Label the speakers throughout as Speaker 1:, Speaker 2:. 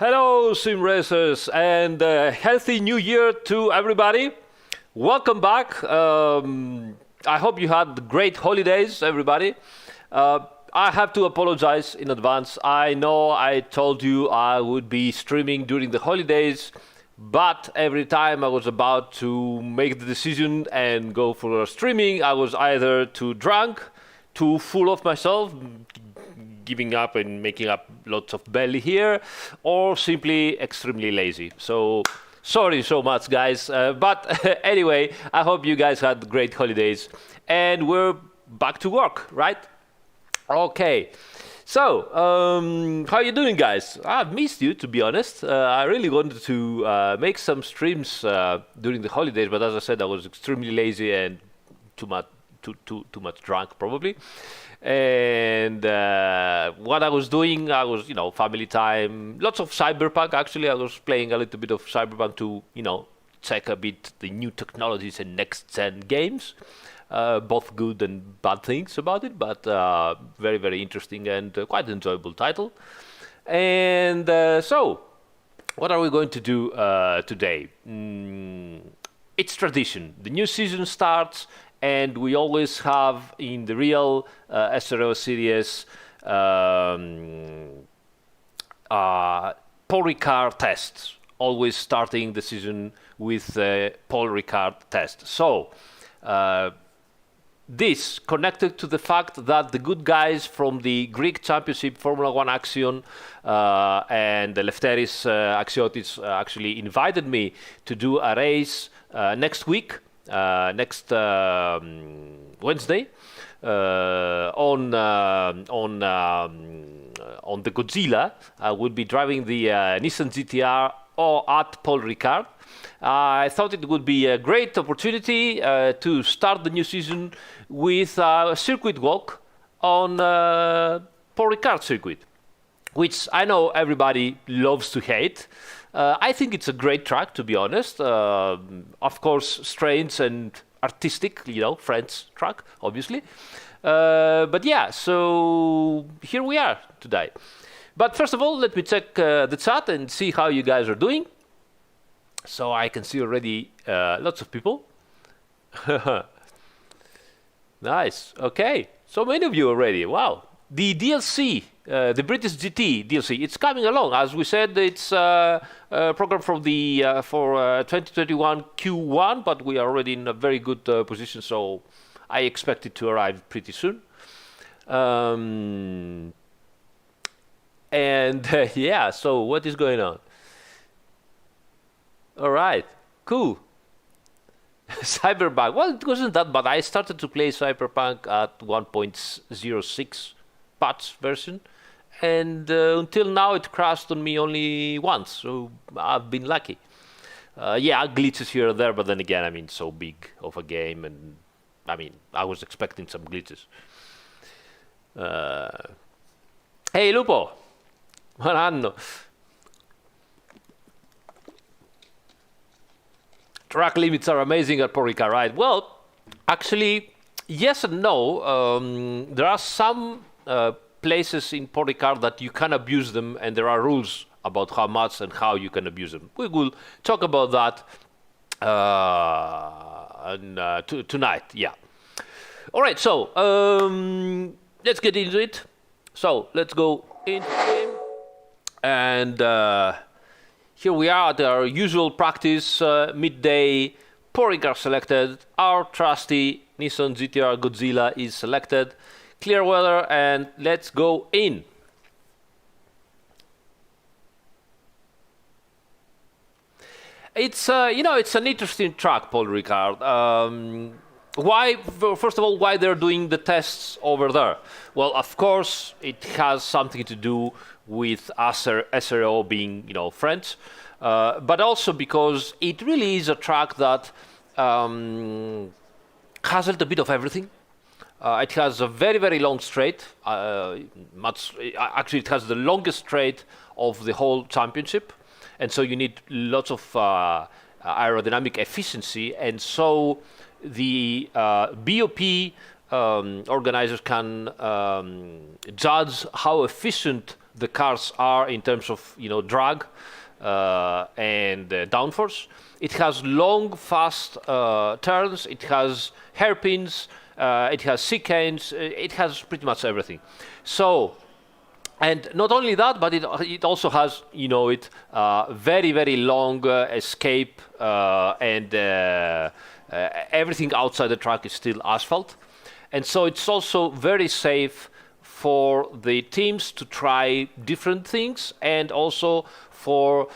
Speaker 1: Hello, sim racers, and healthy new year to everybody. Welcome back. I hope you had great holidays, everybody. I have to apologize in advance. I know I told you I would be streaming during the holidays, but every time I was about to make the decision and go for streaming, I was either too drunk, too full of myself, giving up and making up lots of belly here, or simply extremely lazy. So sorry so much, guys. But anyway, I hope you guys had great holidays, and we're back to work, right? Okay. So, how you doing, guys? I've missed you, to be honest. I really wanted to make some streams during the holidays, but as I said, I was extremely lazy and too much drunk, probably. And what I was doing, I was, family time, lots of Cyberpunk. Actually, I was playing a little bit of Cyberpunk to, check a bit the new technologies and next-gen games. Both good and bad things about it, but very, very interesting and quite enjoyable title. And so, what are we going to do today? It's tradition. The new season starts, and we always have in the real SRO series Paul Ricard tests, always starting the season with Paul Ricard test. So, this connected to the fact that the good guys from the Greek Championship Formula One Action and the Lefteris Axiotis actually invited me to do a race next week, next Wednesday, on the Godzilla. I will be driving the Nissan GTR or at Paul Ricard. I thought it would be a great opportunity to start the new season with a circuit walk on Paul Ricard circuit, which I know everybody loves to hate. I think it's a great track, to be honest. Of course, strange and artistic, French track, obviously. But yeah, so here we are today. But first of all, let me check the chat and see how you guys are doing. So I can see already lots of people. Nice. Okay. So many of you already. Wow. The DLC, the British GT DLC, it's coming along. As we said, it's a program from the for 2021 Q1, but we are already in a very good position. So I expect it to arrive pretty soon. And yeah. So what is going on? All right, cool. Cyberpunk. Well, it wasn't that bad. I started to play Cyberpunk at 1.06 patch version, and until now it crashed on me only once. So I've been lucky. Yeah, glitches here and there, but then again, so big of a game, and I was expecting some glitches. Hey, Lupo. Buon anno. Track limits are amazing at Paul Ricard, right? Well, actually, yes and no. There are some places in Paul Ricard that you can abuse them, and there are rules about how much and how you can abuse them. We will talk about that tonight, yeah. All right, so let's get into it. So let's go into the game. And here we are at our usual practice, midday, Paul Ricard selected, our trusty Nissan GTR Godzilla is selected, clear weather, and let's go in. It's, it's an interesting track, Paul Ricard. Why, first of all, why they're doing the tests over there? Well, of course, it has something to do with SRO being, French, but also because it really is a track that has a little bit of everything. It has a very, very long straight. Actually, it has the longest straight of the whole championship, and so you need lots of aerodynamic efficiency, and so the BOP organizers can judge how efficient the cars are in terms of drag and downforce. It has long, fast turns. It has hairpins. It has chicanes. It has pretty much everything. So, and not only that, but it also has very, very long escape and everything outside the track is still asphalt. And so it's also very safe for the teams to try different things, and also for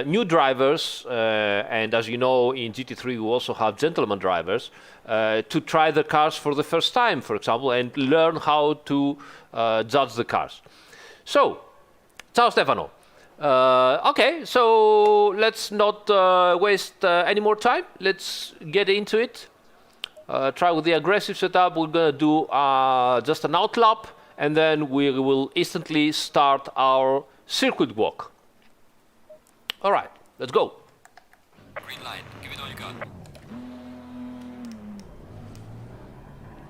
Speaker 1: new drivers, and as you know, in GT3 we also have gentleman drivers, to try the cars for the first time, for example, and learn how to judge the cars. So, ciao Stefano. Okay, so let's not waste any more time. Let's get into it. Try with the aggressive setup. We're going to do just an outlap, and then we will instantly start our circuit walk. All right, let's go.
Speaker 2: Green light, give it all you got.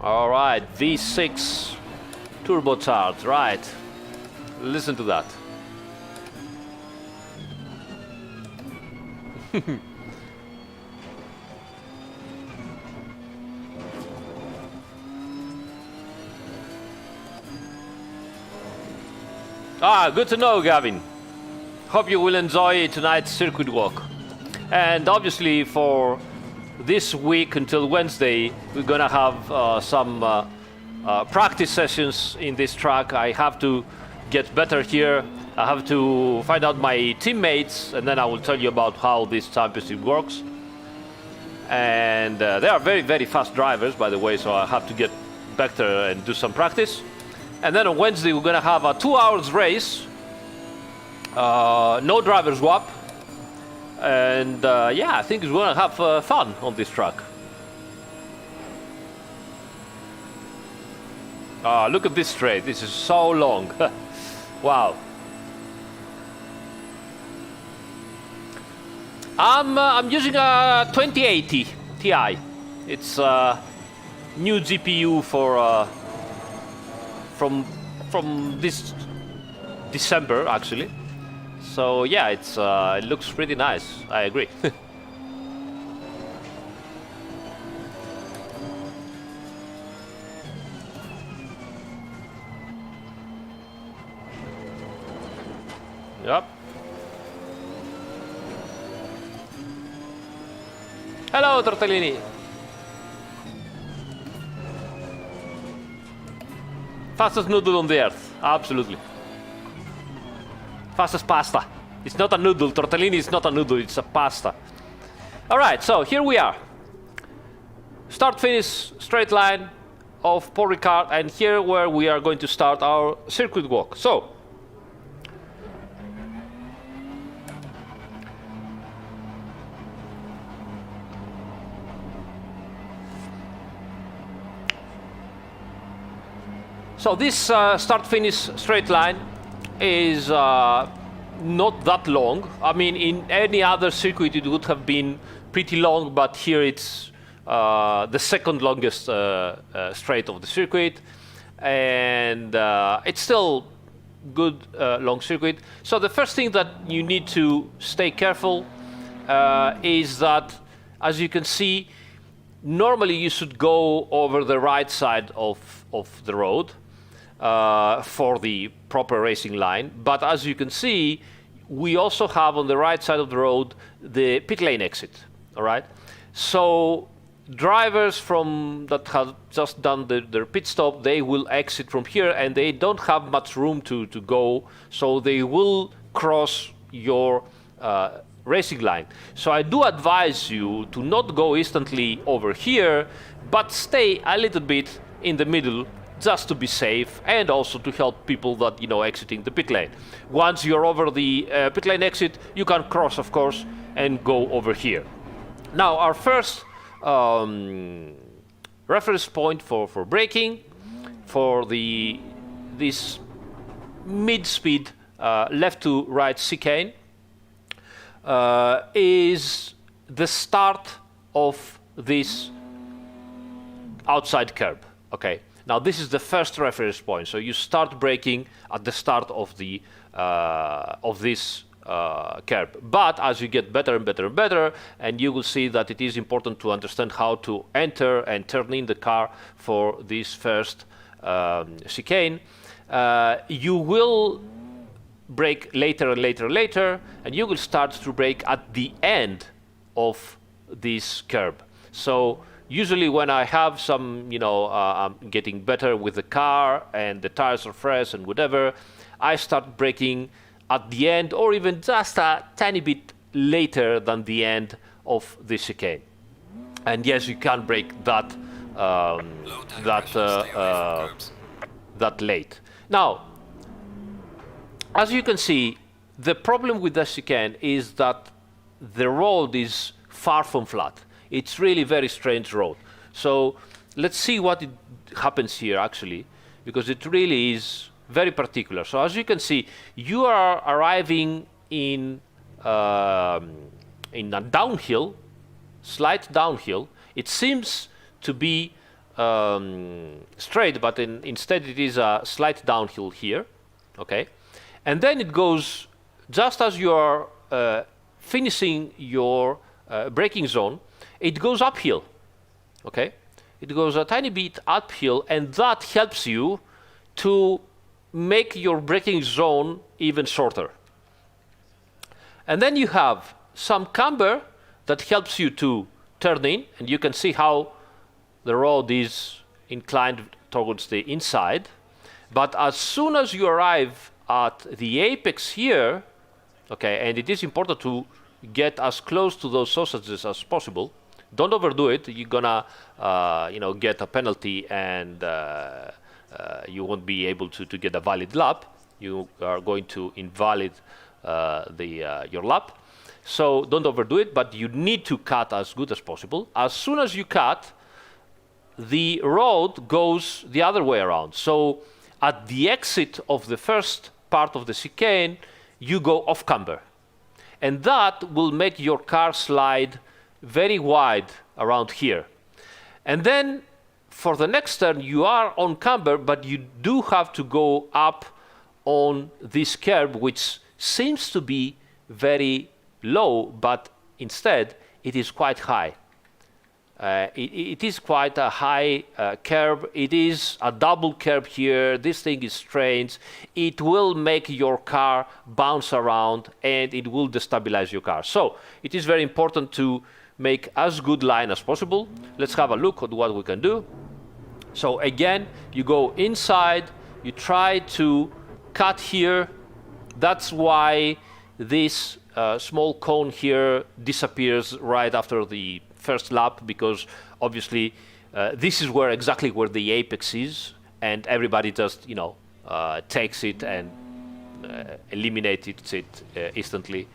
Speaker 1: All right, V6 turbocharged, right. Listen to that. Good to know, Gavin. Hope you will enjoy tonight's circuit walk. And obviously for this week until Wednesday, we're gonna have some practice sessions in this track. I have to get better here. I have to find out my teammates, and then I will tell you about how this championship works. And they are very, very fast drivers, by the way, so I have to get better and do some practice. And then on Wednesday, we're going to have a 2 hours race. No driver swap. And yeah, I think we're going to have fun on this track. Look at this straight. This is so long. Wow. I'm using a 2080 Ti. It's a new GPU for from this December actually. So yeah, it looks pretty nice. I agree. Yep. Hello, Tortellini. Fastest noodle on the earth, absolutely. Fastest pasta. It's not a noodle. Tortellini is not a noodle, it's a pasta. All right, so here we are. Start-finish straight line of Paul Ricard, and here where we are going to start our circuit walk. So, this start-finish straight line is not that long. I mean, in any other circuit it would have been pretty long, but here it's the second longest straight of the circuit, and it's still good long circuit. So the first thing that you need to stay careful is that, as you can see, normally you should go over the right side of the road for the proper racing line. But as you can see, we also have on the right side of the road the pit lane exit. All right. So drivers that have just done their pit stop, they will exit from here, and they don't have much room to go. So they will cross your racing line. So I do advise you to not go instantly over here, but stay a little bit in the middle, just to be safe, and also to help people that exiting the pit lane. Once you're over the pit lane exit, you can cross, of course, and go over here. Now, our first reference point for braking for this mid-speed left to right chicane is the start of this outside curb. Okay. Now this is the first reference point. So you start braking at the start of the of this curb. But as you get better and better and better, and you will see that it is important to understand how to enter and turn in the car for this first chicane, you will brake later and later and later, and you will start to brake at the end of this curb. So usually when I have some, I'm getting better with the car and the tires are fresh and whatever, I start braking at the end or even just a tiny bit later than the end of the chicane. And yes, you can brake that that late. Now, as you can see, the problem with the chicane is that the road is far from flat. It's really very strange road. So let's see what happens here actually, because it really is very particular. So as you can see, you are arriving in a downhill, slight downhill. It seems to be straight, but instead it is a slight downhill here, okay? And then it goes, just as you are finishing your braking zone, it goes uphill, okay? It goes a tiny bit uphill, and that helps you to make your braking zone even shorter. And then you have some camber that helps you to turn in, and you can see how the road is inclined towards the inside. But as soon as you arrive at the apex here, okay, and it is important to get as close to those sausages as possible. Don't overdo it. You're gonna, get a penalty, and you won't be able to get a valid lap. You are going to invalid your lap. So don't overdo it, but you need to cut as good as possible. As soon as you cut, the road goes the other way around. So at the exit of the first part of the chicane, you go off camber. And that will make your car slide very wide around here. And then for the next turn, you are on camber, but you do have to go up on this curb, which seems to be very low, but instead it is quite high. It is quite a high curb. It is a double curb here. This thing is strange. It will make your car bounce around, and it will destabilize your car. So it is very important to make as good line as possible. Let's have a look at what we can do. So again, you go inside, you try to cut here. That's why this small cone here disappears right after the first lap, because obviously this is exactly where the apex is, and everybody just takes it and eliminates it instantly.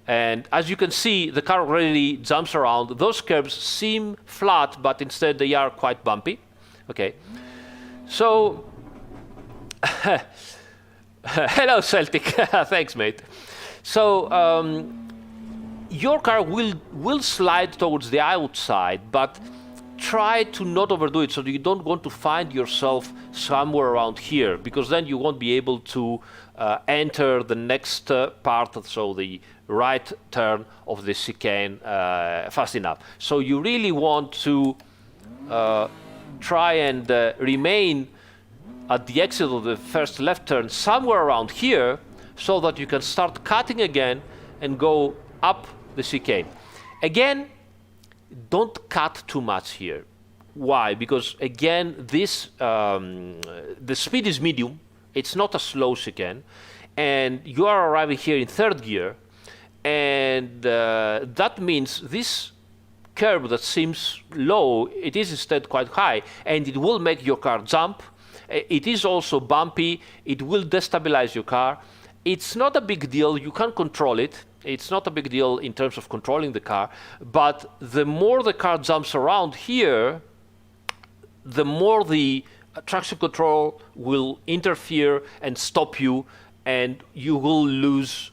Speaker 1: And as you can see, the car already jumps around. Those curves seem flat, but instead they are quite bumpy. Okay, so hello Celtic. Thanks, mate. So your car will slide towards the outside, but try to not overdo it so that you don't want to find yourself somewhere around here, because then you won't be able to enter the next part, so the right turn of the chicane fast enough. So you really want to try and remain at the exit of the first left turn somewhere around here, so that you can start cutting again and go up the chicane. Again, don't cut too much here. Why? Because again, this the speed is medium. It's not a slow chicane, and you are arriving here in third gear, and that means this curve that seems low, it is instead quite high, and it will make your car jump. It is also bumpy. It will destabilize your car. It's not a big deal. You can control it. It's not a big deal in terms of controlling the car, but the more the car jumps around here, the more the traction control will interfere and stop you, and you will lose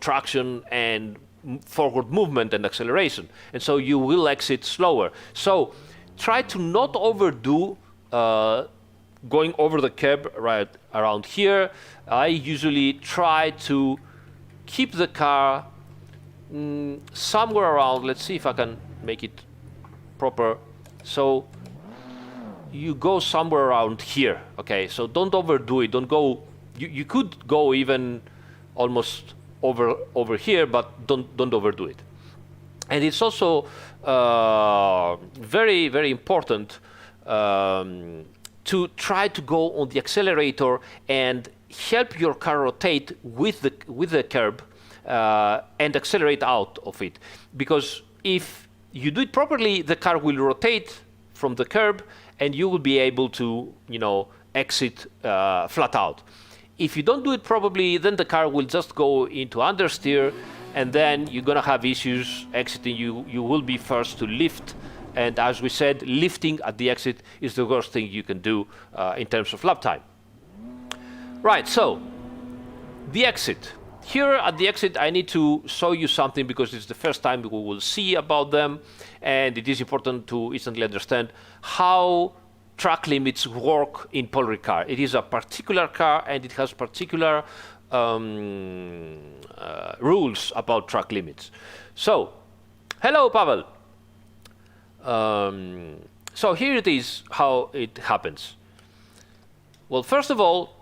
Speaker 1: traction and forward movement and acceleration, and so you will exit slower. So try to not overdo going over the curb right around here, I usually try to keep the car somewhere around. Let's see if I can make it proper. So you go somewhere around here, okay? So don't overdo it. Don't go. You could go even almost over here, but don't overdo it. And it's also very, very important to try to go on the accelerator and help your car rotate with the curb and accelerate out of it. Because if you do it properly, the car will rotate from the curb and you will be able to, exit flat out. If you don't do it properly, then the car will just go into understeer, and then you're gonna have issues exiting. You will be forced to lift, and as we said, lifting at the exit is the worst thing you can do in terms of lap time. Right, so the exit. Here at the exit, I need to show you something because it's the first time we will see about them, and it is important to instantly understand how track limits work in Paul Ricard. It is a particular car, and it has particular rules about track limits. So, hello, Pavel. So here it is how it happens. Well, first of all,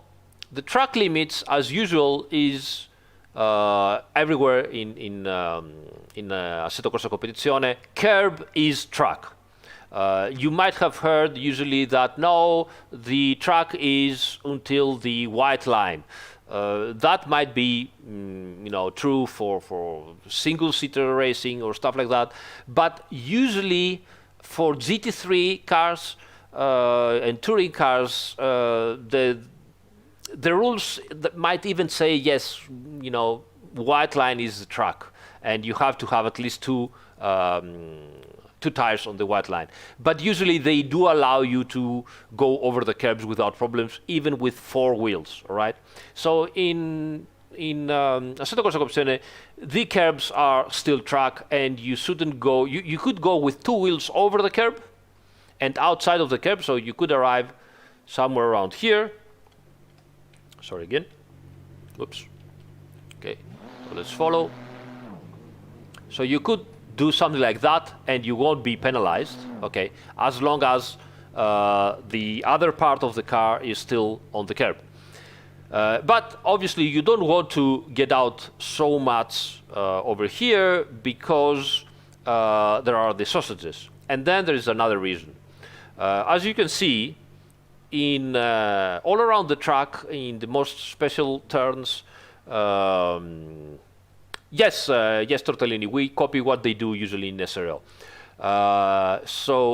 Speaker 1: the track limits, as usual, is everywhere in Assetto Corsa Competizione. Curb is track. You might have heard usually that no, the track is until the white line. That might be, true for single-seater racing or stuff like that. But usually for GT3 cars and touring cars, the rules that might even say yes, white line is the track, and you have to have at least two tires on the white line. But usually they do allow you to go over the curbs without problems, even with four wheels, all right? So in Assetto Corsa Competizione, the curbs are still track, and you shouldn't go, you could go with two wheels over the curb and outside of the curb, so you could arrive somewhere around here. Sorry again. Oops. Okay, so let's follow. So you could do something like that and you won't be penalized, okay, as long as the other part of the car is still on the curb. But obviously you don't want to get out so much over here because there are the sausages. And then there is another reason. As you can see, in all around the track, in the most special turns, yes, Tortellini, we copy what they do usually in SRL.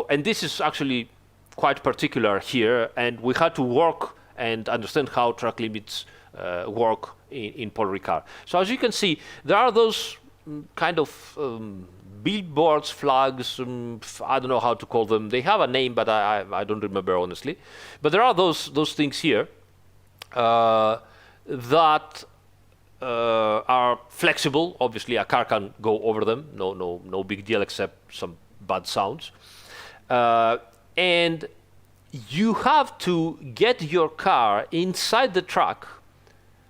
Speaker 1: And this is actually quite particular here, and we had to work and understand how track limits work in Paul Ricard. So as you can see, there are those kind of billboards, flags, I don't know how to call them. They have a name, but I don't remember honestly. But there are those things here that are flexible. Obviously, a car can go over them. No big deal, except some bad sounds. And you have to get your car inside the track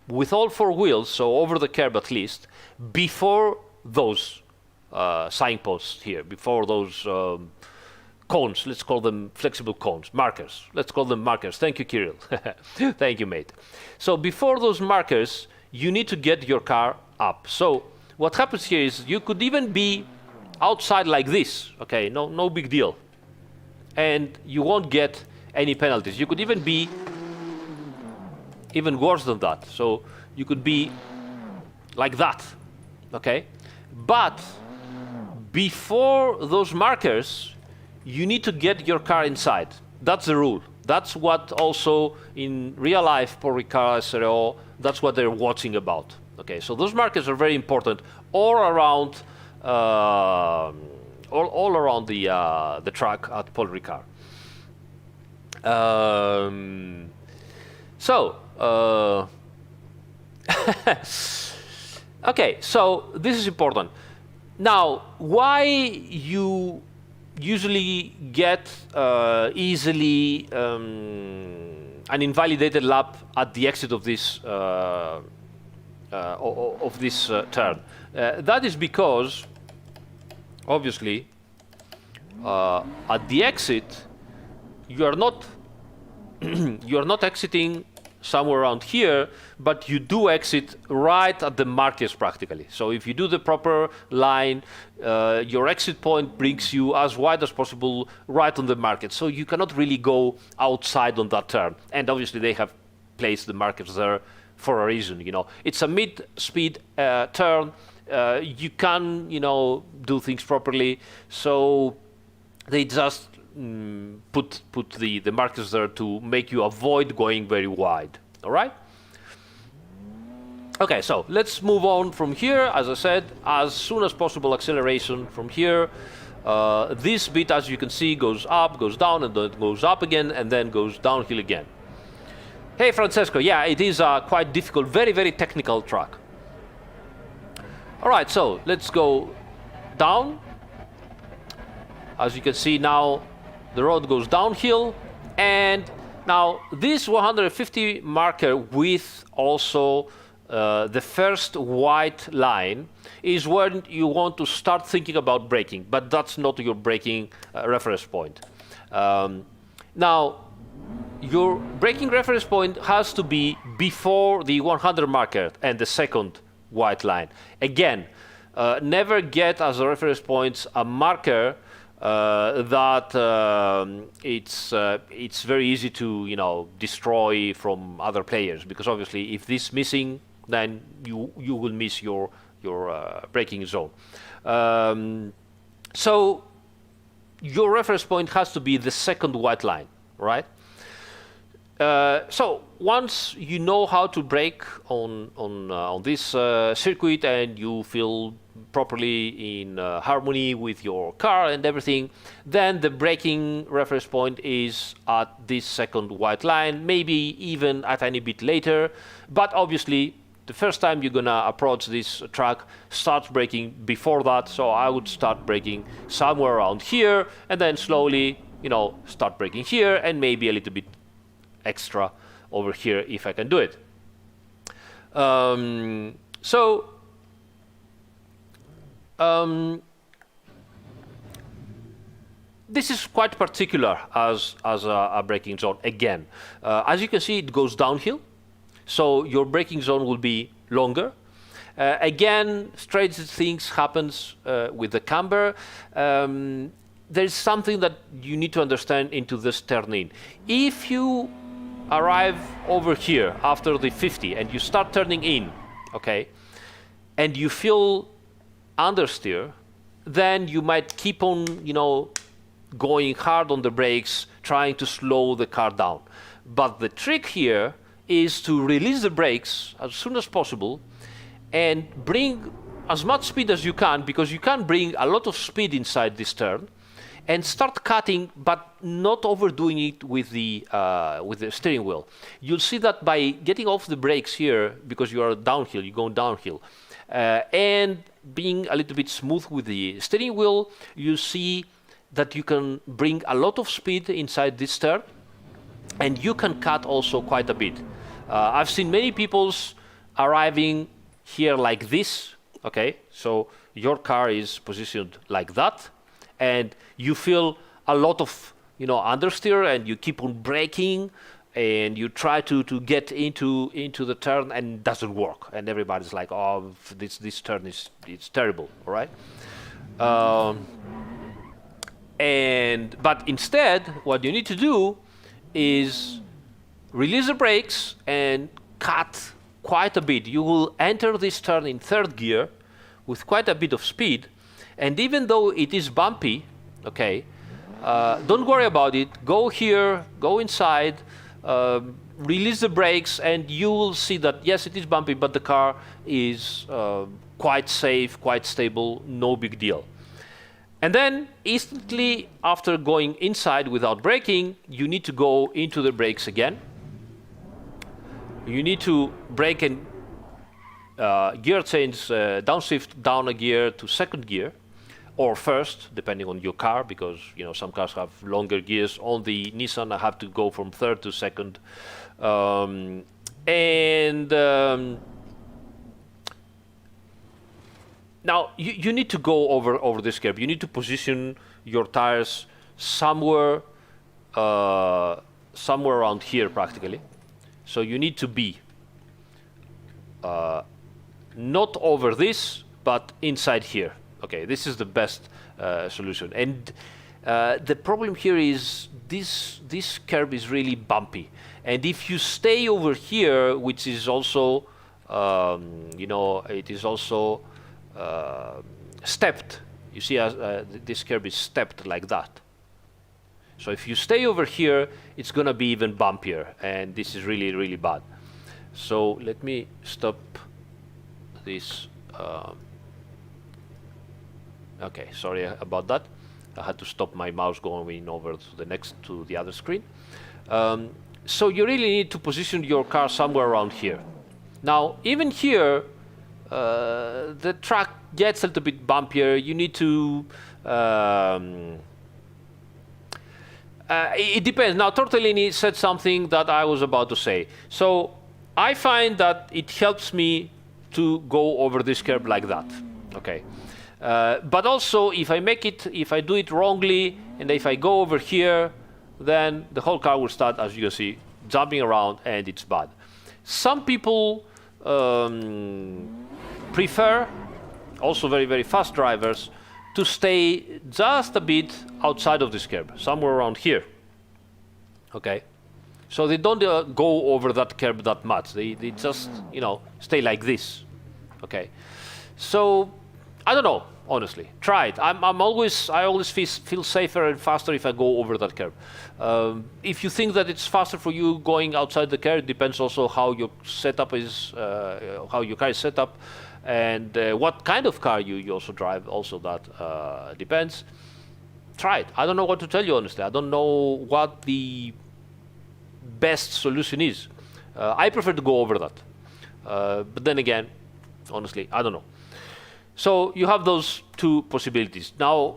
Speaker 1: with all four wheels, so over the curb at least, before those signposts here, before those cones. Let's call them flexible cones, markers. Let's call them markers. Thank you, Kirill. Thank you, mate. So before those markers, you need to get your car up. So what happens here is you could even be outside like this, okay, no big deal. And you won't get any penalties. You could even be even worse than that. So you could be like that, okay? But before those markers, you need to get your car inside. That's the rule. That's what also in real life, Paul Ricard, SRO, that's what they're watching about. Okay, so those markers are very important all around, all around the track at Paul Ricard. Okay, so this is important. Now, why you usually get easily an invalidated lap at the exit of this turn. That is because, obviously, at the exit, you are not exiting somewhere around here, but you do exit right at the markers practically. So if you do the proper line, your exit point brings you as wide as possible right on the market. So you cannot really go outside on that turn. And obviously they have placed the markers there for a reason. It's a mid-speed turn. You can, do things properly. So they just put the markers there to make you avoid going very wide. All right? Okay, so let's move on from here. As I said, as soon as possible acceleration from here. This bit, as you can see, goes up, goes down, and then goes up again, and then goes downhill again. Hey, Francesco. Yeah, it is a quite difficult, very, very technical track. All right, so let's go down. As you can see now, the road goes downhill, and now this 150 marker with also the first white line is when you want to start thinking about braking, but that's not your braking reference point. Now, your braking reference point has to be before the 100 marker and the second white line. Again, never get as a reference point a marker that it's very easy to destroy from other players, because obviously if this missing, then you will miss your braking zone. So your reference point has to be the second white line, right? So once you know how to brake on this circuit and you feel properly in harmony with your car and everything, then the braking reference point is at this second white line, maybe even a tiny bit later. But obviously, the first time you're gonna approach this track, start braking before that. So I would start braking somewhere around here, and then slowly, start braking here, and maybe a little bit extra over here if I can do it. This is quite particular as a braking zone. Again, as you can see, it goes downhill, so your braking zone will be longer. Again, strange things happens with the camber. There's something that you need to understand into this turning. If you arrive over here after the 50 and you start turning in, okay, and you feel understeer, then you might keep on, going hard on the brakes, trying to slow the car down. But the trick here is to release the brakes as soon as possible and bring as much speed as you can, because you can bring a lot of speed inside this turn, and start cutting, but not overdoing it with the steering wheel. You'll see that by getting off the brakes here, because you are downhill, you're going downhill, and being a little bit smooth with the steering wheel, you see that you can bring a lot of speed inside this turn, and you can cut also quite a bit. I've seen many people's arriving here like this, okay? So your car is positioned like that, and you feel a lot of understeer, and you keep on braking, and you try to get into the turn, and it doesn't work, and everybody's like, oh, this turn it's terrible, all right? But instead, what you need to do is release the brakes and cut quite a bit. You will enter this turn in third gear with quite a bit of speed, and even though it is bumpy, okay, don't worry about it. Go here, go inside, release the brakes, and you will see that, yes, it is bumpy, but the car is quite safe, quite stable, no big deal. And then instantly after going inside without braking, you need to go into the brakes again. You need to brake and gear change, downshift down a gear to second gear. or first, depending on your car, because some cars have longer gears. On the Nissan, I have to go from third to second, now you need to go over this curve. You need to position your tires somewhere around here, practically. So you need to be not over this, but inside here. Okay, this is the best solution. And the problem here is this curve is really bumpy. And if you stay over here, which is also, it is also stepped. You see, this curve is stepped like that. So if you stay over here, it's going to be even bumpier, and this is really, really bad. So let me stop this. Okay, sorry about that. I had to stop my mouse going over to the other screen. So you really need to position your car somewhere around here. Now, even here, the track gets a little bit bumpier. You need to it depends. Now, Tortellini said something that I was about to say. So I find that it helps me to go over this curve like that. Okay. But also, if I do it wrongly, and if I go over here, then the whole car will start, as you can see, jumping around, and it's bad. Some people prefer, also very, very fast drivers, to stay just a bit outside of this curve, somewhere around here. Okay, so they don't go over that curve that much. They just stay like this. Okay, so I don't know, honestly. Try it. I always feel safer and faster if I go over that curve. If you think that it's faster for you going outside the curve, it depends also how your setup is, how your car is set up. And what kind of car you also drive, also that depends. Try it. I don't know what to tell you, honestly. I don't know what the best solution is. I prefer to go over that. But then again, honestly, I don't know. So you have those two possibilities. Now,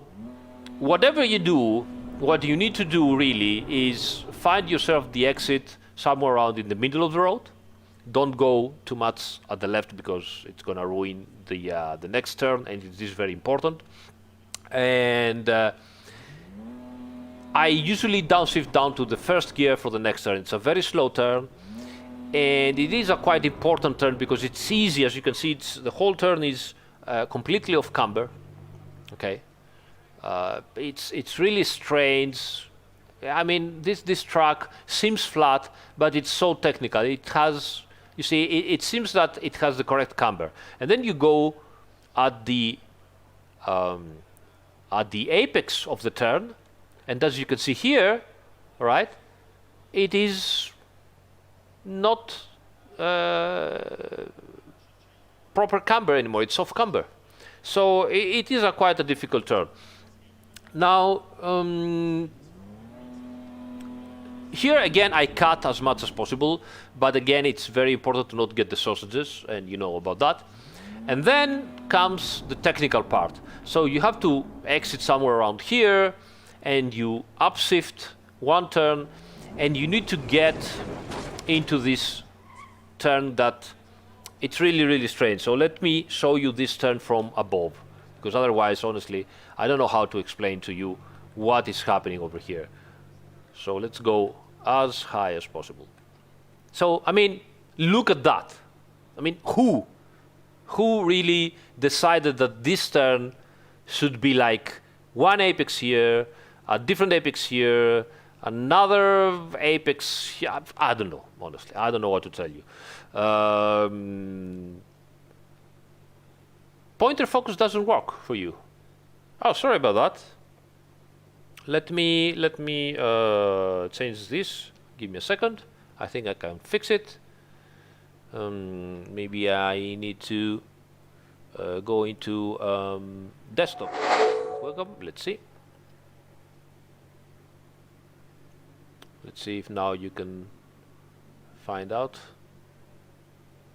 Speaker 1: whatever you do, what you need to do really is find yourself the exit somewhere around in the middle of the road. Don't go too much at the left because it's going to ruin the next turn, and it is very important. And I usually downshift down to the first gear for the next turn. It's a very slow turn, and it is a quite important turn because it's easy. As you can see, the whole turn is completely off camber. Okay, it's really strange. I mean, this track seems flat, but it's so technical. It has. You see, it seems that it has the correct camber, and then you go at the apex of the turn, and as you can see here, right, it is not proper camber anymore. It's off camber, so it is quite a difficult turn. Now. Here again, I cut as much as possible, but again, it's very important to not get the sausages, and you know about that. And then comes the technical part. So you have to exit somewhere around here, and you upshift one turn, and you need to get into this turn that it's really, really strange. So let me show you this turn from above, because otherwise, honestly, I don't know how to explain to you what is happening over here. So let's go as high as possible. So, I mean, look at that. I mean, who really decided that this turn should be like one apex here, a different apex here, another apex here? I don't know, honestly. I don't know what to tell you. Pointer focus doesn't work for you. Oh, sorry about that. Let me change this. Give me a second. I think I can fix it. Maybe I need to go into desktop. Welcome. Let's see. Let's see if now you can find out.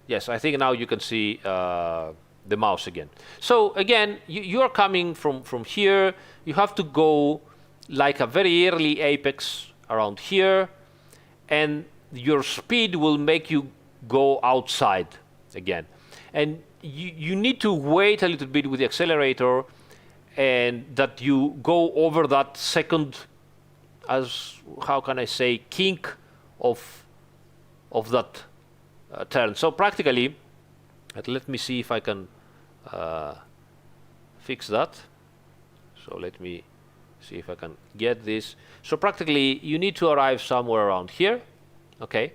Speaker 1: Yes, I think now you can see the mouse again. So again, you are coming from here. You have to go like a very early apex around here, and your speed will make you go outside again. And you need to wait a little bit with the accelerator, and that you go over that second, as how can I say, kink of that turn. So practically, let me see if I can fix that. So let me see if I can get this. So practically, you need to arrive somewhere around here, okay?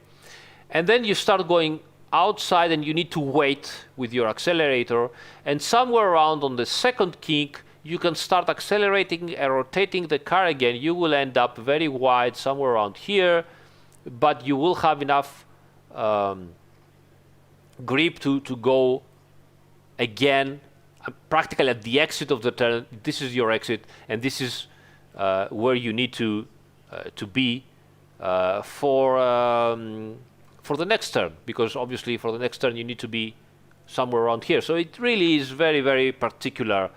Speaker 1: And then you start going outside, and you need to wait with your accelerator, and somewhere around on the second kink, you can start accelerating and rotating the car again. You will end up very wide somewhere around here, but you will have enough grip to go again practically at the exit of the turn. This is your exit, and this is where you need to be for the next turn, because obviously for the next turn you need to be somewhere around here. So it really is very, very particular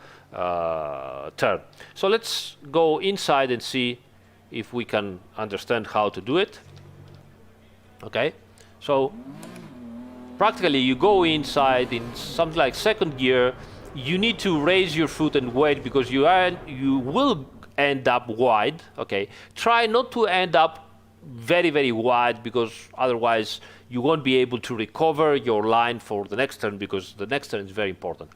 Speaker 1: turn. So let's go inside and see if we can understand how to do it. Okay, so practically you go inside in something like second gear. You need to raise your foot and wait, because you will end up wide. Okay, try not to end up very, very wide, because otherwise you won't be able to recover your line for the next turn, because the next turn is very important.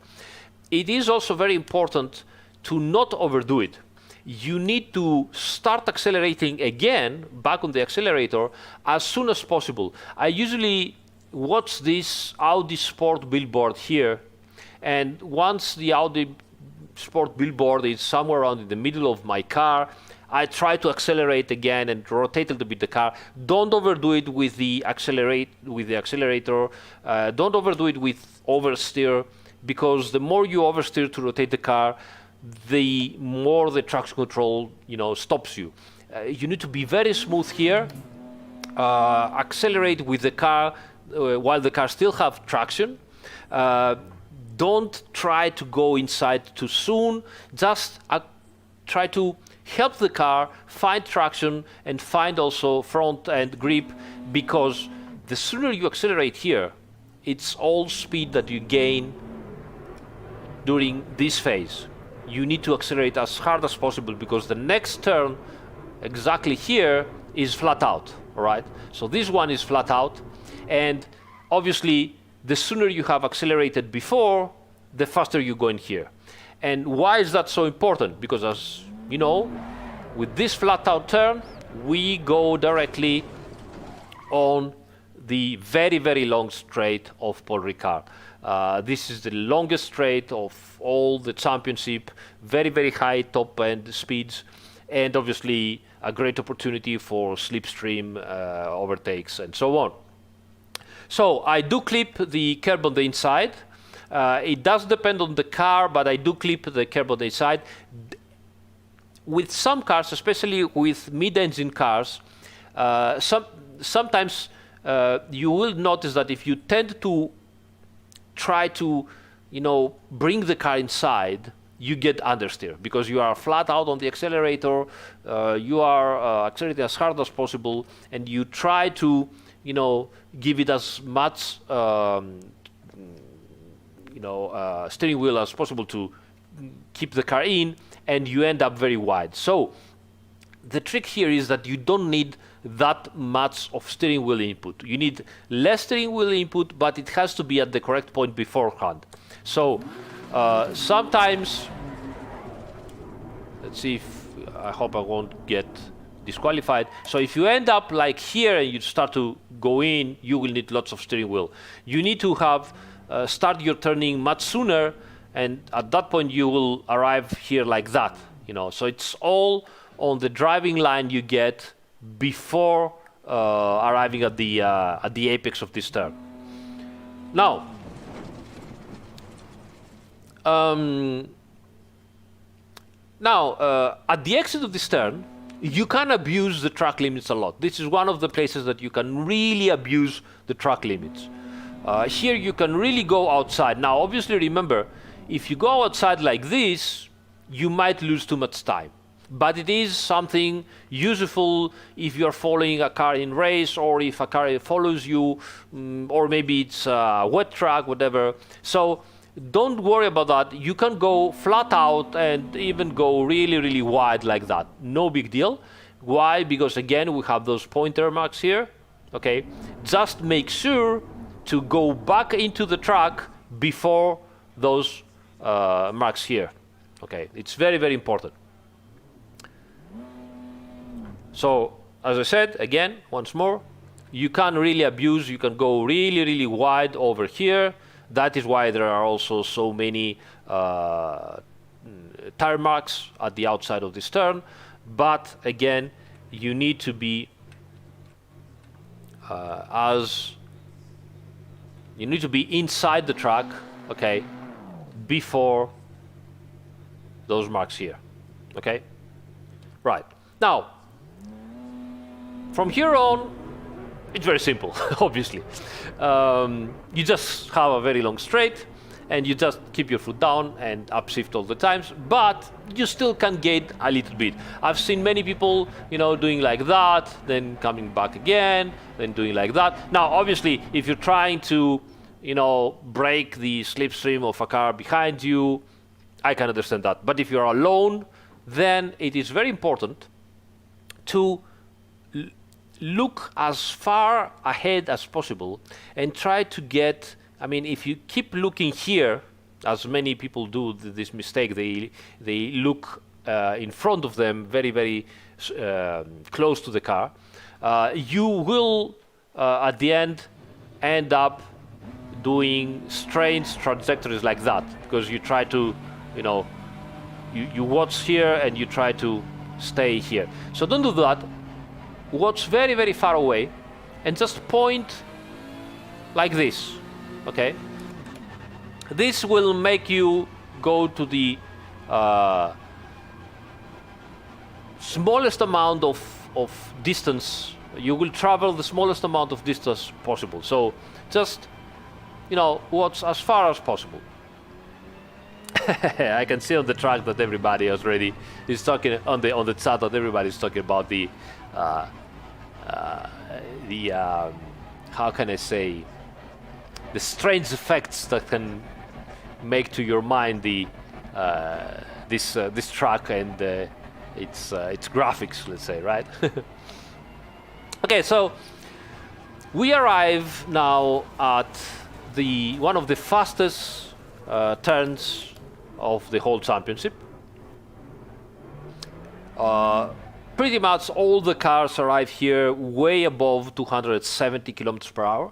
Speaker 1: It is also very important to not overdo it. You need to start accelerating again, back on the accelerator, as soon as possible. I usually watch this Audi Sport billboard here, and once the Audi Sport billboard is somewhere around in the middle of my car, I try to accelerate again and rotate a little bit the car. Don't overdo it with the accelerator. Don't overdo it with oversteer, because the more you oversteer to rotate the car, the more the traction control, stops you. You need to be very smooth here. Accelerate with the car while the car still have traction. Don't try to go inside too soon. Just try to help the car find traction and find also front end grip, because the sooner you accelerate here, it's all speed that you gain during this phase. You need to accelerate as hard as possible, because the next turn exactly here is flat out, all right? So this one is flat out, and obviously the sooner you have accelerated before, the faster you go in here. And why is that so important? Because as you know, with this flat out turn, we go directly on the very, very long straight of Paul Ricard. This is the longest straight of all the championship, very, very high top end speeds, and obviously a great opportunity for slipstream overtakes and so on. So I do clip the curb on the inside. It does depend on the car, but I do clip the curb on the inside. With some cars, especially with mid-engine cars, sometimes you will notice that if you tend to try to, bring the car inside, you get understeer, because you are flat out on the accelerator. You are accelerating as hard as possible, and you try to, give it as much, steering wheel as possible to keep the car in, and you end up very wide. So the trick here is that you don't need that much of steering wheel input. You need less steering wheel input, but it has to be at the correct point beforehand. So sometimes, let's see if, I hope I won't get disqualified. So if you end up like here and you start to go in, you will need lots of steering wheel. You need to have start your turning much sooner, and at that point you will arrive here like that. So it's all on the driving line you get before arriving at the apex of this turn. Now, at the exit of this turn, you can abuse the track limits a lot. This is one of the places that you can really abuse the track limits. Here you can really go outside. Now, obviously, remember, if you go outside like this, you might lose too much time. But it is something useful if you're following a car in race, or if a car follows you, or maybe it's a wet track, whatever. So don't worry about that. You can go flat out and even go really, really wide like that. No big deal. Why? Because again, we have those pointer marks here. Okay, just make sure to go back into the track before those marks here. Okay, it's very, very important. So, as I said, again, once more, you can really abuse, you can go really, really wide over here. That is why there are also so many tire marks at the outside of this turn. But again, you need to be inside the track, okay, before those marks here, okay? Right, now, from here on, it's very simple, obviously. You just have a very long straight, and you just keep your foot down and upshift all the times, but you still can gate a little bit. I've seen many people, doing like that, then coming back again, then doing like that. Now, obviously, if you're trying to, break the slipstream of a car behind you, I can understand that. But if you're alone, then it is very important to look as far ahead as possible and try to get, if you keep looking here, as many people do this mistake, they look in front of them very, very close to the car, you will at the end up doing strange trajectories like that, because you try to, you watch here and you try to stay here. So don't do that. Watch very, very far away and just point like this, okay? This will make you go to the smallest amount of distance. You will travel the smallest amount of distance possible. So just, watch as far as possible. I can see on the track that everybody already is talking on the chat that everybody is talking about the how can I say, the strange effects that can make to your mind the this track and its graphics, let's say, right? Okay, so we arrive now at one of the fastest turns of the whole championship. Pretty much all the cars arrive here way above 270 kilometers per hour.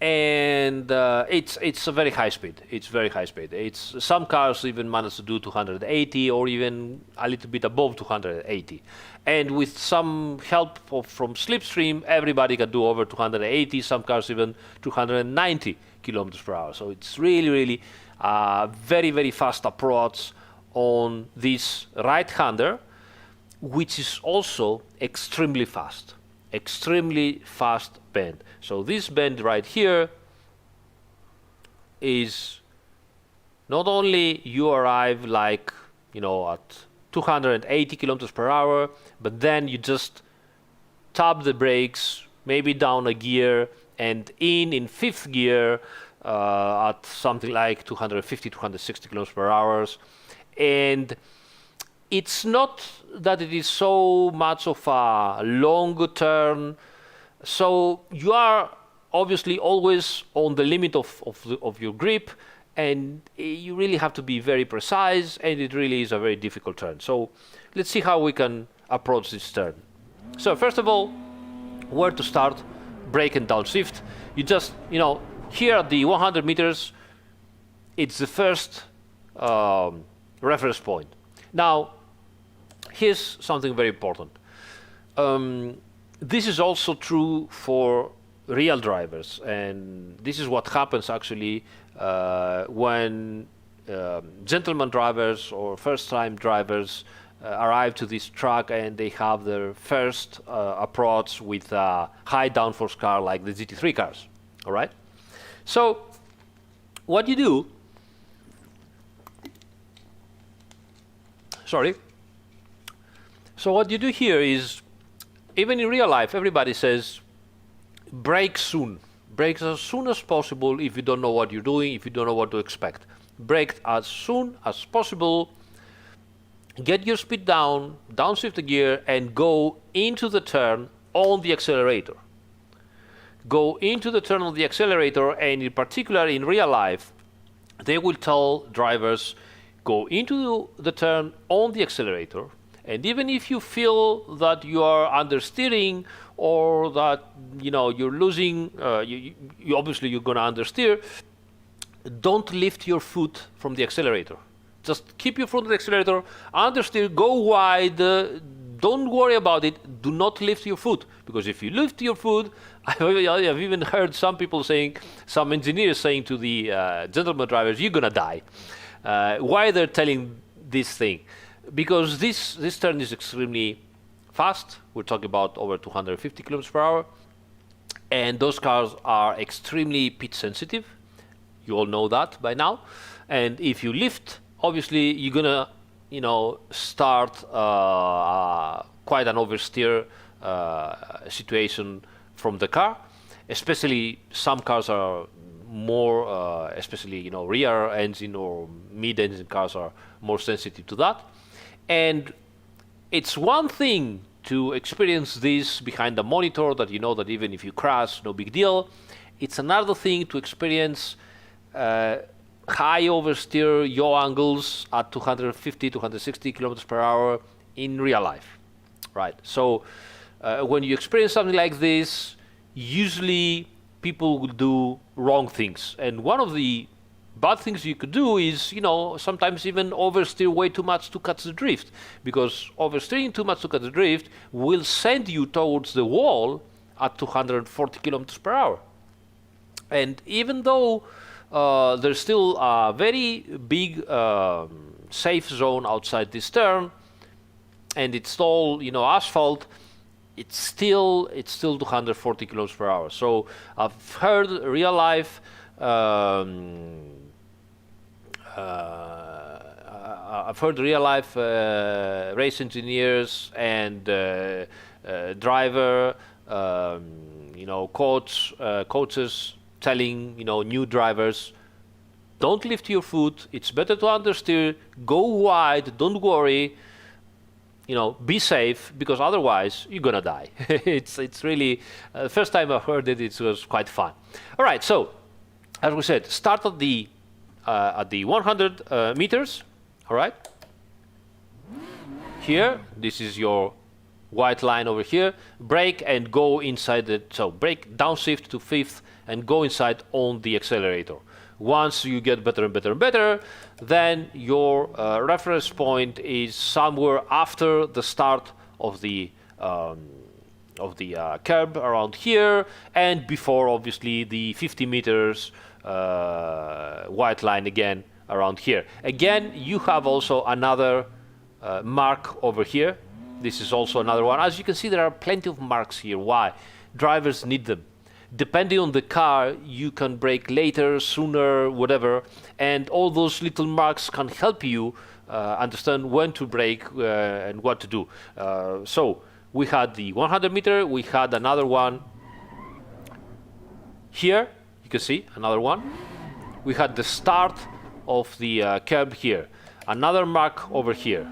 Speaker 1: And it's a very high speed. It's very high speed. Some cars even manage to do 280 or even a little bit above 280. And with some help from slipstream, everybody can do over 280. Some cars even 290 kilometers per hour. So it's really, really very, very fast approach on this right-hander, which is also extremely fast bend. So this bend right here is not only you arrive like, at 280 kilometers per hour, but then you just tap the brakes, maybe down a gear, and in fifth gear at something like 250, 260 kilometers per hour. And it's not that it is so much of a long turn, so you are obviously always on the limit of your grip, and you really have to be very precise, and it really is a very difficult turn. So let's see how we can approach this turn. So first of all, where to start? Brake and downshift. You just, here at the 100 meters, it's the first reference point. Now, here's something very important. This is also true for real drivers, and this is what happens actually when gentleman drivers or first-time drivers arrive to this track and they have their first approach with a high downforce car like the GT3 cars. All right. So what you do? Sorry. So what you do here is, even in real life, everybody says, brake soon. Brake as soon as possible if you don't know what you're doing, if you don't know what to expect. Brake as soon as possible, get your speed down, downshift the gear, and go into the turn on the accelerator. Go into the turn on the accelerator, and in particular in real life, they will tell drivers, go into the turn on the accelerator, and even if you feel that you are understeering or that you're losing, you obviously you're going to understeer, don't lift your foot from the accelerator. Just keep your foot on the accelerator, understeer, go wide, don't worry about it, do not lift your foot. Because if you lift your foot, I've even heard some people saying, some engineers saying to the gentleman drivers, you're going to die. Why they're telling this thing? Because this turn is extremely fast. We're talking about over 250 kilometers per hour. And those cars are extremely pitch sensitive. You all know that by now. And if you lift, obviously you're gonna, start quite an oversteer situation from the car. Especially some cars are more, especially rear engine or mid-engine cars are more sensitive to that. And it's one thing to experience this behind the monitor, that you know that even if you crash, no big deal. It's another thing to experience high oversteer, yaw angles at 250, 260 kilometers per hour in real life, right? So when you experience something like this, usually people will do wrong things. And one of the bad things you could do is, sometimes even oversteer way too much to catch the drift, because oversteering too much to catch the drift will send you towards the wall at 240 kilometers per hour. And even though there's still a very big safe zone outside this turn, and it's all asphalt, it's still 240 kilometers per hour. So I've heard real life race engineers and driver, coaches telling new drivers, don't lift your foot. It's better to understeer. Go wide. Don't worry. Be safe, because otherwise you're gonna die. It's really the first time I heard it. It was quite fun. All right. So as we said, start at the 100 meters. All right. Here, this is your white line over here. Brake and go inside the. So brake, downshift to fifth, and go inside on the accelerator. Once you get better and better and better, then your reference point is somewhere after the start of the curb around here, and before obviously the 50 meters white line again around here. Again, you have also another mark over here. This is also another one. As you can see, there are plenty of marks here. Why? Drivers need them. Depending on the car, you can brake later, sooner, whatever, and all those little marks can help you understand when to brake and what to do. So we had the 100 meter, we had another one here, you can see another one. We had the start of the curb here, another mark over here,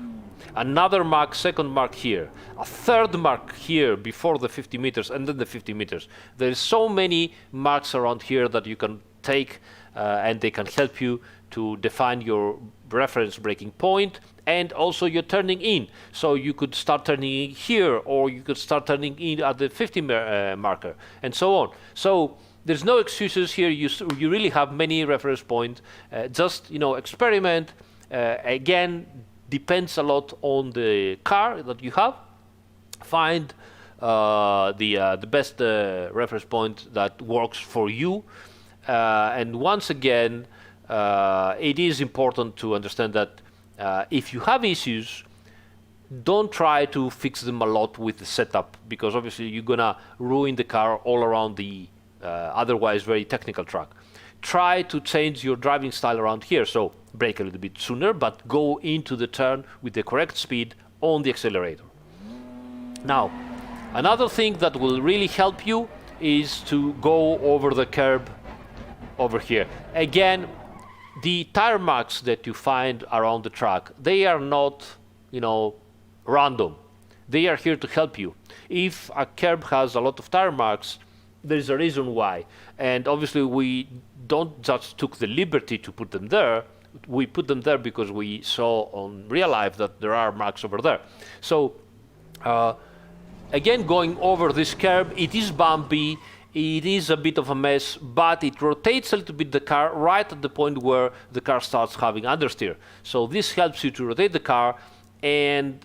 Speaker 1: another mark, second mark here, a third mark here before the 50 meters, and then the 50 meters. There's so many marks around here that you can take and they can help you to define your reference braking point, and also you're turning in. So you could start turning in here, or you could start turning in at the 50 marker, and so on. So there's no excuses here. You really have many reference points. Just experiment. Again, depends a lot on the car that you have. Find the best reference point that works for you. And once again, it is important to understand that if you have issues, don't try to fix them a lot with the setup, because obviously you're gonna ruin the car all around the otherwise very technical track. Try to change your driving style around here, so brake a little bit sooner, but go into the turn with the correct speed on the accelerator. Now, another thing that will really help you is to go over the curb over here. Again, the tire marks that you find around the track, they are not, random. They are here to help you. If a curb has a lot of tire marks, there is a reason why. And obviously we don't just took the liberty to put them there. We put them there because we saw on real life that there are marks over there. So again, going over this curb, it is bumpy, it is a bit of a mess, but it rotates a little bit the car right at the point where the car starts having understeer. So this helps you to rotate the car, and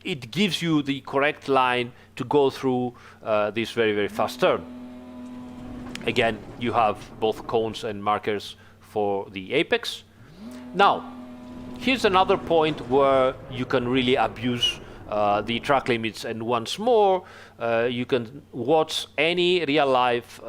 Speaker 1: it gives you the correct line to go through this very, very fast turn. Again, you have both cones and markers for the apex. Now, here's another point where you can really abuse the track limits, and once more, you can watch any real-life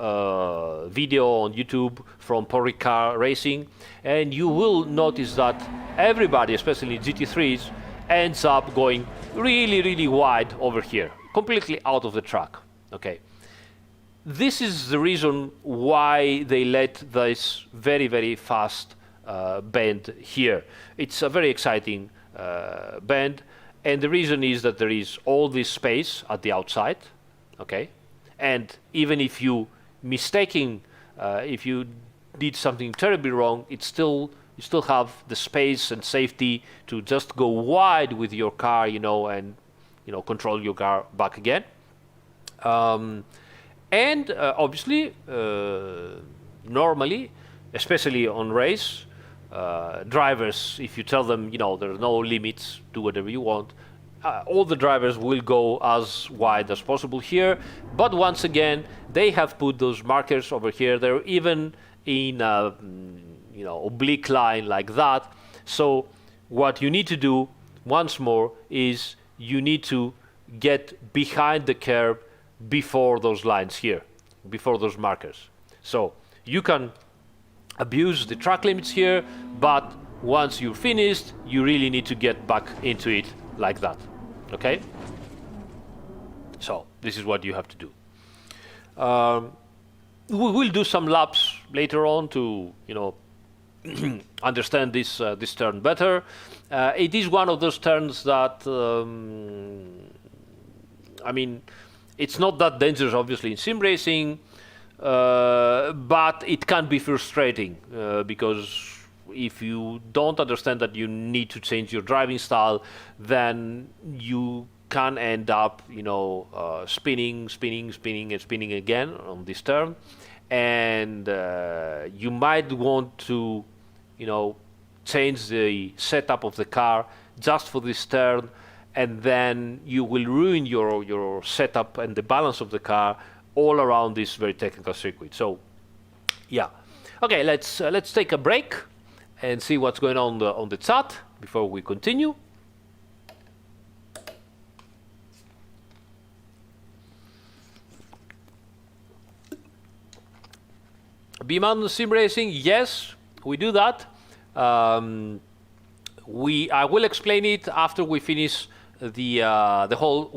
Speaker 1: video on YouTube from Paul Ricard racing, and you will notice that everybody, especially GT3s, ends up going really, really wide over here, completely out of the track. Okay, this is the reason why they let this very, very fast bend here. It's a very exciting bend, and the reason is that there is all this space at the outside. Okay, and even if you if you did something terribly wrong, you still have the space and safety to just go wide with your car, and control your car back again. And obviously, normally, especially on race, drivers, if you tell them, there are no limits, do whatever you want, all the drivers will go as wide as possible here. But once again, they have put those markers over here. They're even in oblique line like that. So what you need to do once more is you need to get behind the curb before those lines here, before those markers. So you can abuse the track limits here, but once you're finished, you really need to get back into it like that. Okay? So this is what you have to do. We will do some laps later on to, understand this turn better. It is one of those turns that, it's not that dangerous, obviously, in sim racing, but it can be frustrating because if you don't understand that you need to change your driving style, then you can end up, spinning again on this turn, and you might want to, change the setup of the car just for this turn, and then you will ruin your setup and the balance of the car all around this very technical circuit. So, yeah. Okay, let's take a break and see what's going on the chat before we continue. B-Man Sim Racing, yes, we do that. I will explain it after we finish the whole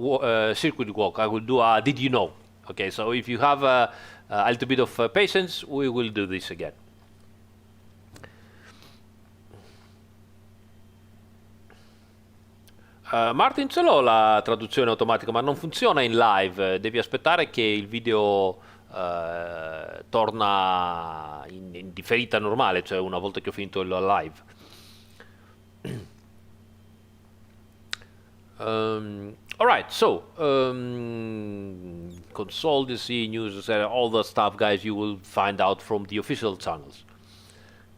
Speaker 1: circuit walk. I will do a did you know? Okay, so if you have a little bit of patience, we will do this again. Martin, ce l'ho la traduzione automatica, ma non funziona in live. Devi aspettare che il video torna in differita normale, cioè una volta che ho finito il live. All right, so console, DC, news, all that stuff, guys, you will find out from the official channels,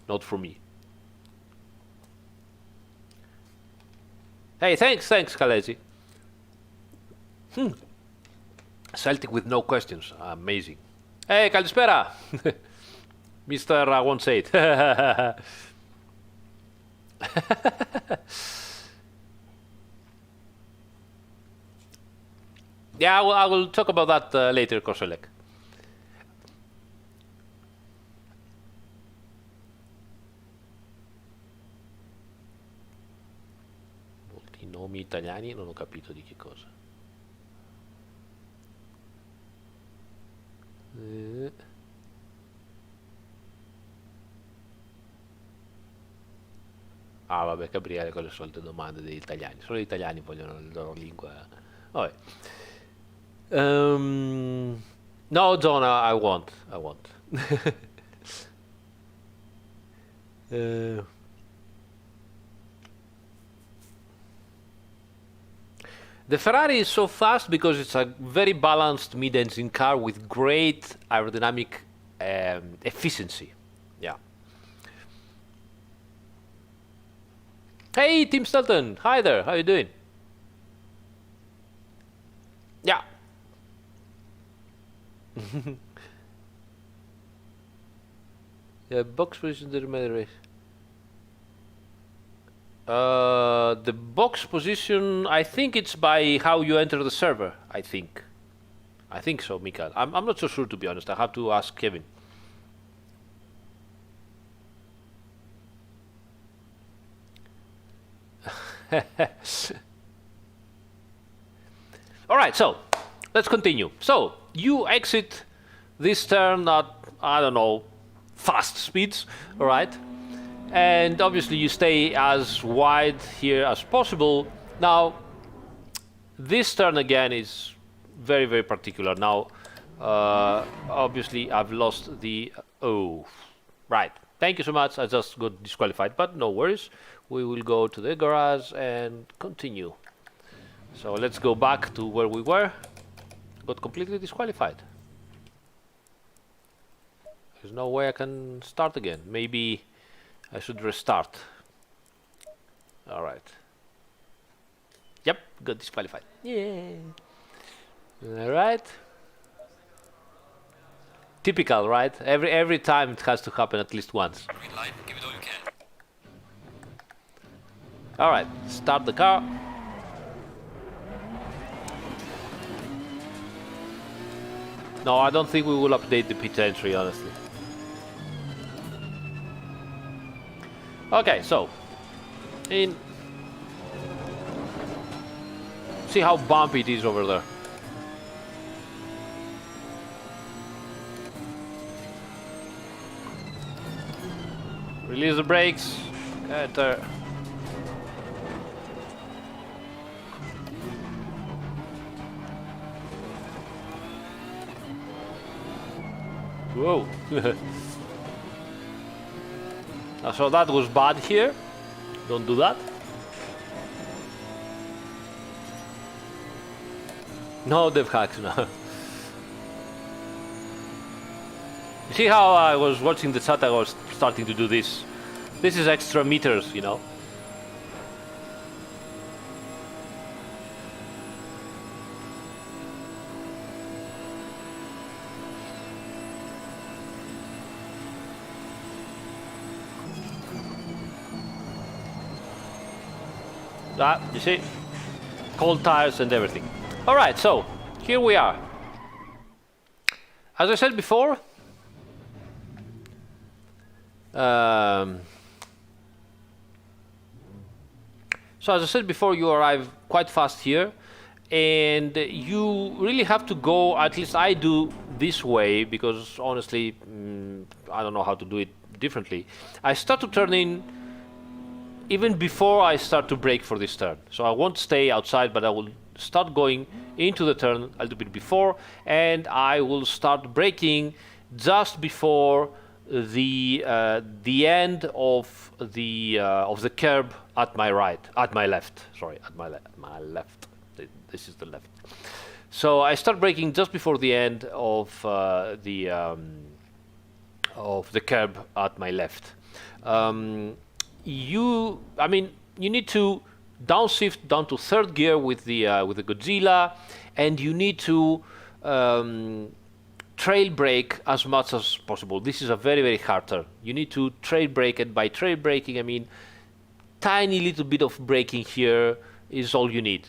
Speaker 1: not from me. Hey, thanks, Kalezi. Celtic with no questions, amazing. Hey, Kalispera, Mr. I won't say it. Yeah, I will talk about that later, Koselek. Molti nomi italiani, non ho capito di che cosa. Ah, vabbè, Gabriele con le solite domande degli italiani. Solo gli italiani vogliono la loro lingua. Vabbè. No, John, I won't. I won't. Uh, the Ferrari is so fast because it's a very balanced mid-engine car with great aerodynamic efficiency. Yeah. Hey, Tim Stelton. Hi there. How you doing? Yeah. Yeah, box position didn't matter. The box position, I think it's by how you enter the server. I think so, Mikael. I'm not so sure, to be honest. I have to ask Kevin. All right, so let's continue. So you exit this turn at, I don't know, fast speeds, all right? And obviously you stay as wide here as possible. Now, this turn again is very, very particular. Now, obviously I've lost the, oh, right. Thank you so much. I just got disqualified, but no worries. We will go to the garage and continue. So let's go back to where we were. Got completely disqualified. There's no way I can start again. Maybe I should restart. All right. Yep, got disqualified. Yeah. All right. Typical, right? Every time it has to happen at least once.
Speaker 2: Green light, give it all you can.
Speaker 1: All right, start the car. No, I don't think we will update the pit entry, honestly. Okay, so see how bumpy it is over there. Release the brakes. Enter. Whoa. So that was bad here. Don't do that. No dev hacks now. You see how I was watching the chat, I was starting to do this. This is extra meters, you know. That, you see? Cold tires and everything. Alright, so here we are. As I said before, you arrive quite fast here, and you really have to go, at least I do this way, because honestly, I don't know how to do it differently. I start to turn in even before I start to brake for this turn. So I won't stay outside, but I will start going into the turn a little bit before, and I will start braking just before the end of the curb at my left. Sorry, at my left. This is the left. So I start braking just before the end of the curb at my left. You need to downshift down to third gear with the Godzilla, and you need to trail brake as much as possible. This is a very, very hard turn. You need to trail brake, and by trail braking I mean tiny little bit of braking here is all you need.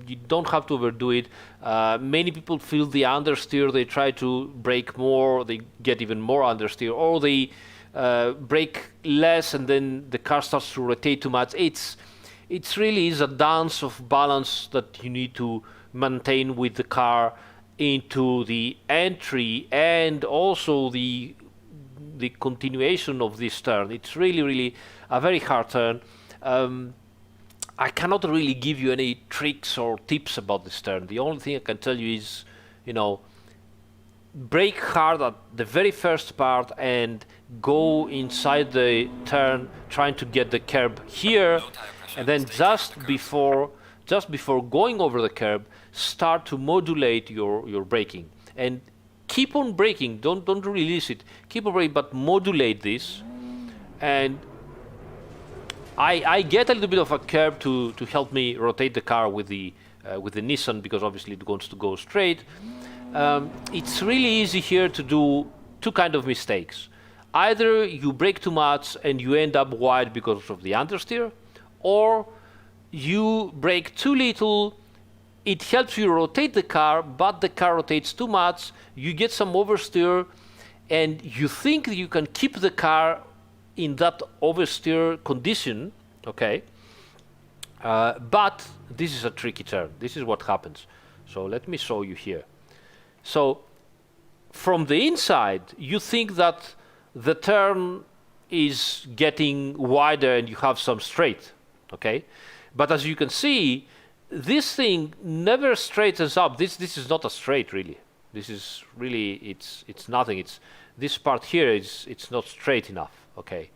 Speaker 1: you don't have to overdo it. Many people feel the understeer, they try to brake more, they get even more understeer, or they brake less and then the car starts to rotate too much. It's really is a dance of balance that you need to maintain with the car into the entry and also the continuation of this turn. It's really a very hard turn. I cannot really give you any tricks or tips about this turn. The only thing I can tell you is, brake hard at the very first part and go inside the turn trying to get the curb here, and then just before going over the curb, start to modulate your braking and keep on braking. Don't release it. Keep on braking, but modulate this. And I get a little bit of a curb to help me rotate the car with the Nissan, because obviously it wants to go straight. It's really easy here to do two kind of mistakes. Either you brake too much and you end up wide because of the understeer, or you brake too little. It helps you rotate the car, but the car rotates too much. You get some oversteer, and you think that you can keep the car in that oversteer condition, okay? But this is a tricky turn. This is what happens. So let me show you here. So from the inside, you think that the turn is getting wider and you have some straight, okay? But as you can see, this thing never straightens up. This is not a straight, really. This is really, it's nothing. It's this part here it's not straight enough, okay?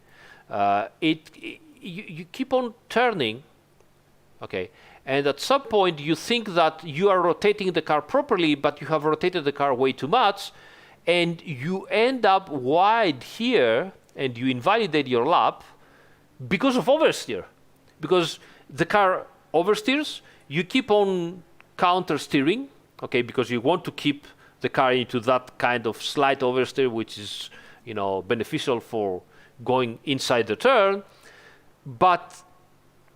Speaker 1: You keep on turning, okay? And at some point you think that you are rotating the car properly, but you have rotated the car way too much, and you end up wide here, and you invalidate your lap because of oversteer. Because the car oversteers, you keep on counter steering, okay, because you want to keep the car into that kind of slight oversteer, which is, beneficial for going inside the turn, but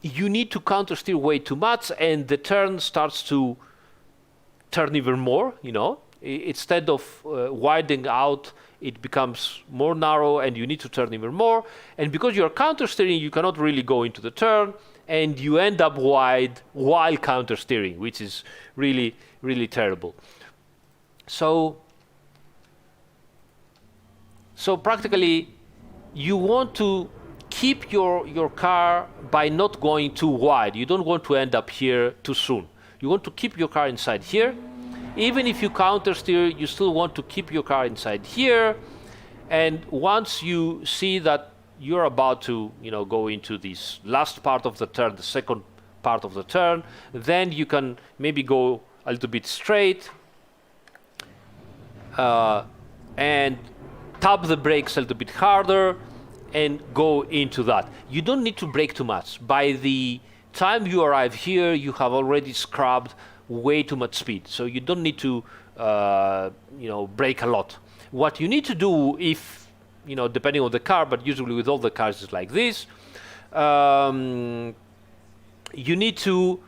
Speaker 1: you need to counter steer way too much, and the turn starts to turn even more, Instead of widening out, it becomes more narrow, and you need to turn even more. And because you're counter steering, you cannot really go into the turn, and you end up wide while counter steering, which is really terrible. So practically, you want to keep your car by not going too wide. You don't want to end up here too soon. You want to keep your car inside here. Even if you counter steer, you still want to keep your car inside here. And once you see that you're about to, go into this last part of the turn, the second part of the turn, then you can maybe go a little bit straight and tap the brakes a little bit harder and go into that. You don't need to brake too much. By the time you arrive here, you have already scrubbed way too much speed, so you don't need to brake a lot. What you need to do, if depending on the car, but usually with all the cars it's like this, you need to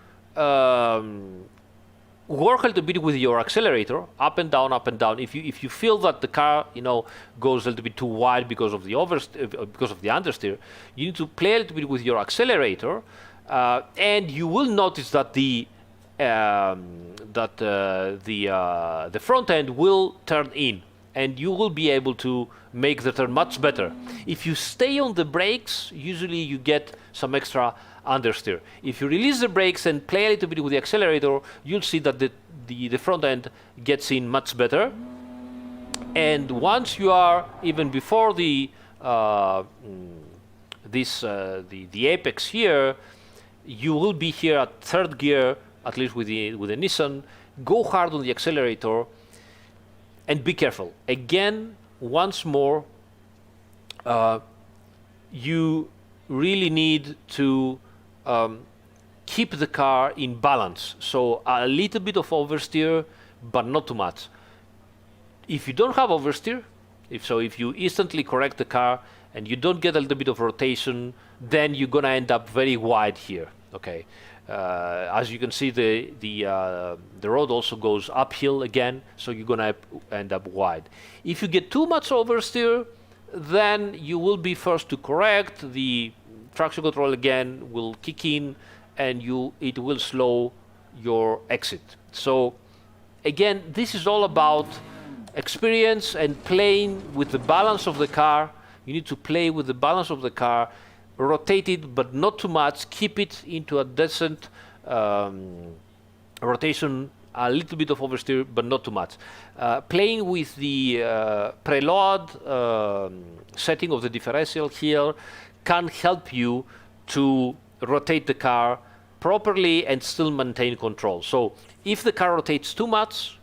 Speaker 1: work a little bit with your accelerator, up and down, up and down. If you feel that the car goes a little bit too wide because of the understeer, you need to play a little bit with your accelerator, and you will notice that the front end will turn in, and you will be able to make the turn much better. If you stay on the brakes, usually you get some extra understeer. If you release the brakes and play a little bit with the accelerator, you'll see that the front end gets in much better. And once you are even before the apex here, you will be here at third gear, at least with the Nissan. Go hard on the accelerator and be careful. Again, once more, you really need to keep the car in balance. So a little bit of oversteer, but not too much. If you don't have oversteer, if you instantly correct the car and you don't get a little bit of rotation, then you're gonna end up very wide here. Okay. As you can see, the road also goes uphill again, so you're gonna end up wide. If you get too much oversteer, then you will be forced to correct. The traction control again will kick in, and it will slow your exit. So again, this is all about experience and playing with the balance of the car. You need to play with the balance of the car, rotate it, but not too much. Keep it into a decent rotation, a little bit of oversteer, but not too much. Playing with the preload setting of the differential here can help you to rotate the car properly and still maintain control. So if the car rotates too much,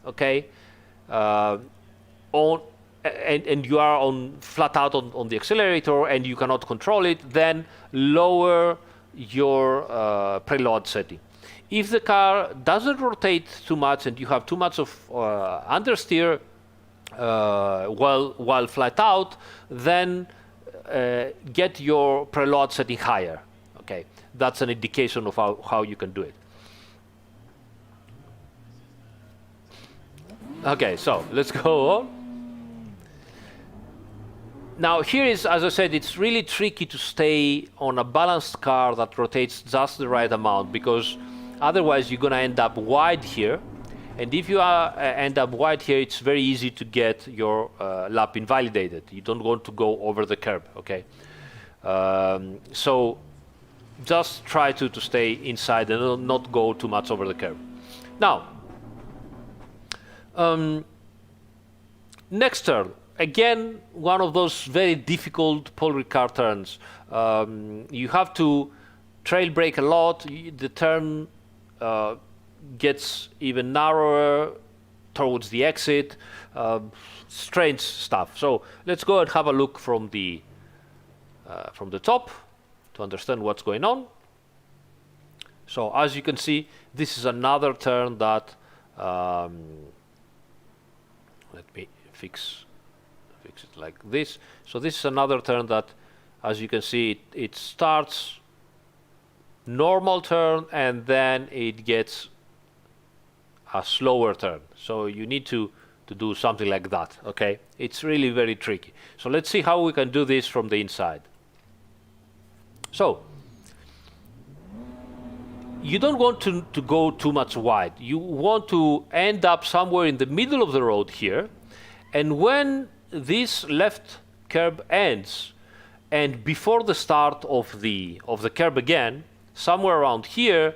Speaker 1: okay, and you are on flat out on the accelerator and you cannot control it, then lower your preload setting. If the car doesn't rotate too much and you have too much of understeer while flat out, then get your preload setting higher. Okay, that's an indication of how you can do it. Okay, so let's go on. Now here is, as I said, it's really tricky to stay on a balanced car that rotates just the right amount, because otherwise you're going to end up wide here. And if you end up wide here, it's very easy to get your lap invalidated. You don't want to go over the curb, okay? So just try to stay inside and not go too much over the curb. Now, next turn. Again, one of those very difficult Paul Ricard turns. You have to trail brake a lot. The turn gets even narrower towards the exit. Strange stuff. So let's go and have a look from the top to understand what's going on. So as you can see, this is another turn that let me fix it like this. So this is another turn that, as you can see, it starts normal turn and then it gets a slower turn. So you need to do something like that, okay? It's really very tricky. So let's see how we can do this from the inside. So you don't want to go too much wide. You want to end up somewhere in the middle of the road here, and when this left curb ends and before the start of the curb again, somewhere around here,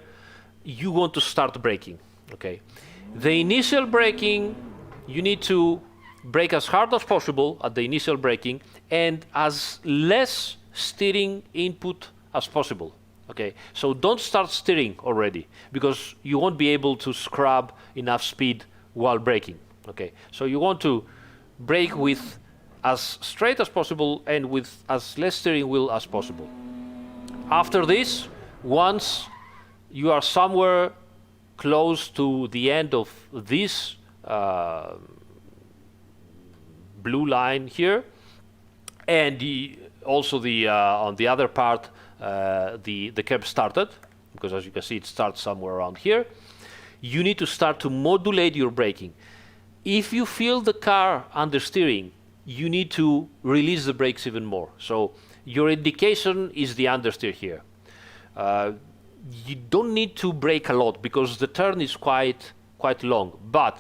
Speaker 1: you want to start braking, okay? The initial braking, you need to brake as hard as possible at the initial braking and as less steering input as possible, okay? So don't start steering already, because you won't be able to scrub enough speed while braking, okay? So you want to brake with as straight as possible and with as less steering wheel as possible. After this, once you are somewhere close to the end of this blue line here, and also on the other part, the curb started, because as you can see, it starts somewhere around here. You need to start to modulate your braking. If you feel the car understeering, you need to release the brakes even more. So your indication is the understeer here. You don't need to brake a lot because the turn is quite long, but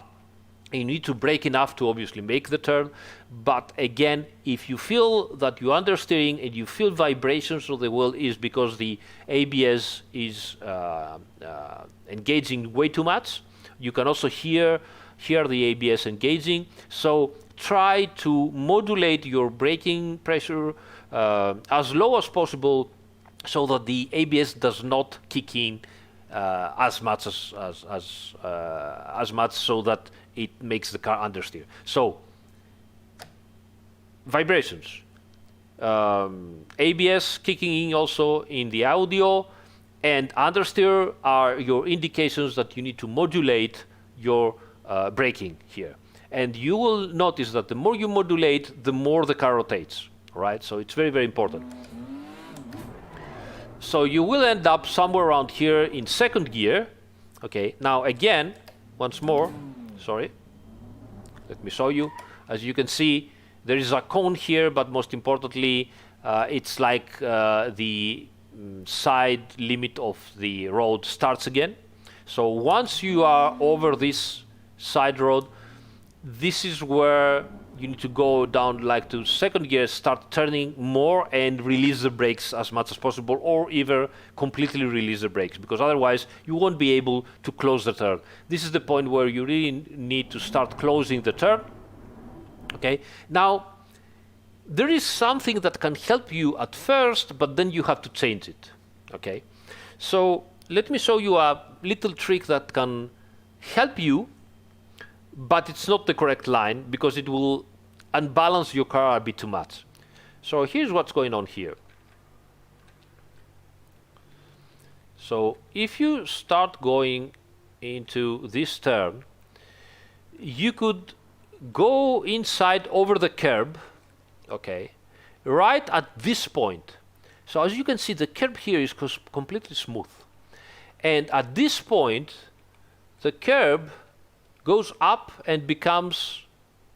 Speaker 1: you need to brake enough to obviously make the turn. But again, if you feel that you're understeering and you feel vibrations of the wheel, is because the ABS is engaging way too much. You can also hear the ABS engaging. So try to modulate your braking pressure as low as possible, so that the ABS does not kick in as much so that it makes the car understeer. So vibrations, ABS kicking in also in the audio, and understeer are your indications that you need to modulate your braking here. And you will notice that the more you modulate, the more the car rotates, right? So it's very, very important. So you will end up somewhere around here in second gear. Okay, now again, once more, sorry, let me show you. As you can see, there is a cone here, but most importantly, it's like the side limit of the road starts again. So once you are over this side road, this is where you need to go down like to second gear, start turning more and release the brakes as much as possible, or either completely release the brakes, because otherwise you won't be able to close the turn. This is the point where you really need to start closing the turn. Okay, now there is something that can help you at first, but then you have to change it. Okay, so let me show you a little trick that can help you, but it's not the correct line because it will unbalance your car a bit too much. So here's what's going on here. So if you start going into this turn, you could go inside over the curb, okay, right at this point. So as you can see, the curb here is completely smooth. And at this point, the curb goes up and becomes,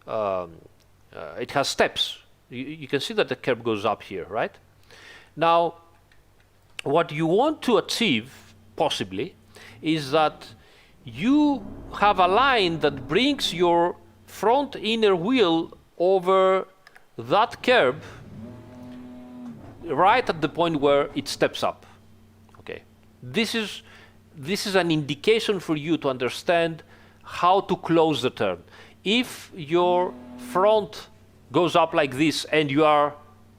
Speaker 1: it has steps. You can see that the curb goes up here, right? Now, what you want to achieve, possibly, is that you have a line that brings your front inner wheel over that curb right at the point where it steps up. Okay, this is an indication for you to understand how to close the turn. If your front goes up like this and you are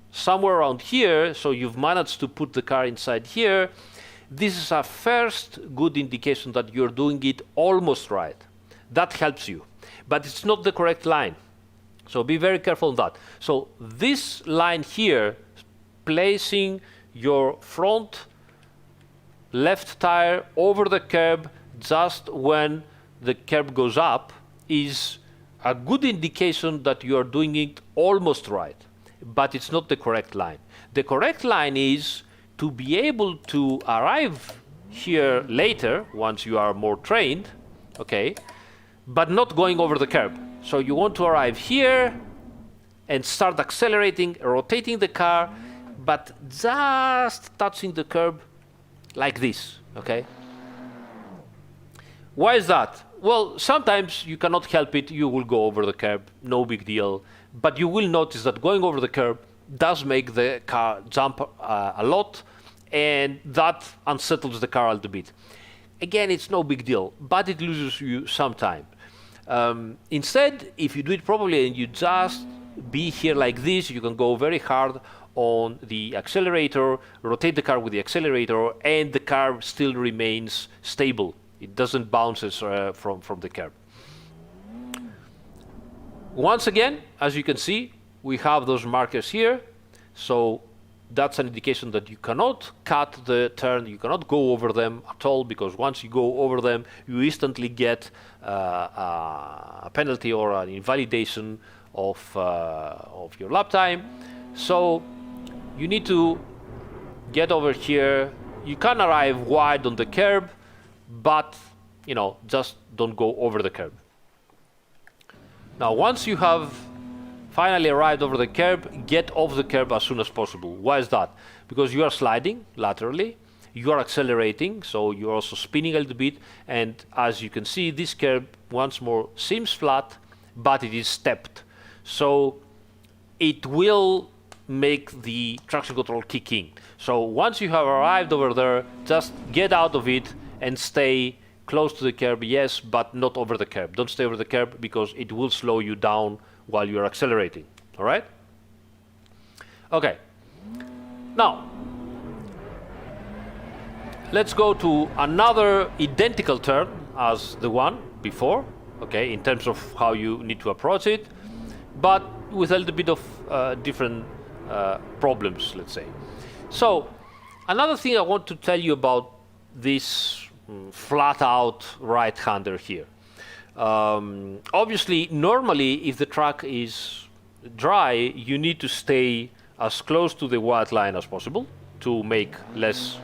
Speaker 1: somewhere around here, so you've managed to put the car inside here, this is a first good indication that you're doing it almost right. That helps you, but it's not the correct line. So be very careful on that. So this line here, placing your front left tire over the curb just when the curb goes up, is a good indication that you are doing it almost right, but it's not the correct line. The correct line is to be able to arrive here later, once you are more trained, okay, but not going over the curb. So you want to arrive here and start accelerating, rotating the car, but just touching the curb like this, okay? Why is that? Well, sometimes you cannot help it, you will go over the curb, no big deal, but you will notice that going over the curb does make the car jump a lot, and that unsettles the car a little bit. Again, it's no big deal, but it loses you some time. Instead, if you do it properly and you just be here like this, you can go very hard on the accelerator, rotate the car with the accelerator, and the car still remains stable. It doesn't bounce from the curb. Once again, as you can see, we have those markers here. So that's an indication that you cannot cut the turn, you cannot go over them at all, because once you go over them, you instantly get a penalty or an invalidation of your lap time. So you need to get over here. You can arrive wide on the curb, but just don't go over the curb. Now, once you have finally arrived over the curb, get off the curb as soon as possible. Why is that? Because you are sliding laterally, you are accelerating, so you're also spinning a little bit, and as you can see, this curb once more seems flat, but it is stepped. So it will make the traction control kick in. So once you have arrived over there, just get out of it and stay close to the curb, yes, but not over the curb. Don't stay over the curb because it will slow you down while you're accelerating, all right? Okay, now, let's go to another identical turn as the one before, okay, in terms of how you need to approach it, but with a little bit of different problems, let's say. So, another thing I want to tell you about this flat-out right-hander here. Obviously, normally, if the track is dry, you need to stay as close to the white line as possible, to make less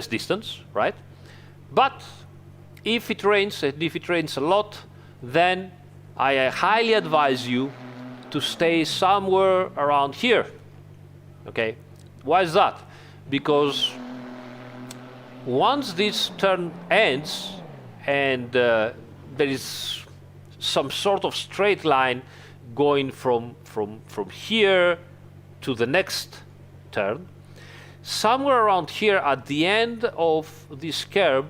Speaker 1: distance, right? But if it rains, and if it rains a lot, then I highly advise you to stay somewhere around here. Okay, why is that? Because once this turn ends and there is some sort of straight line going from here to the next turn, somewhere around here at the end of this curve,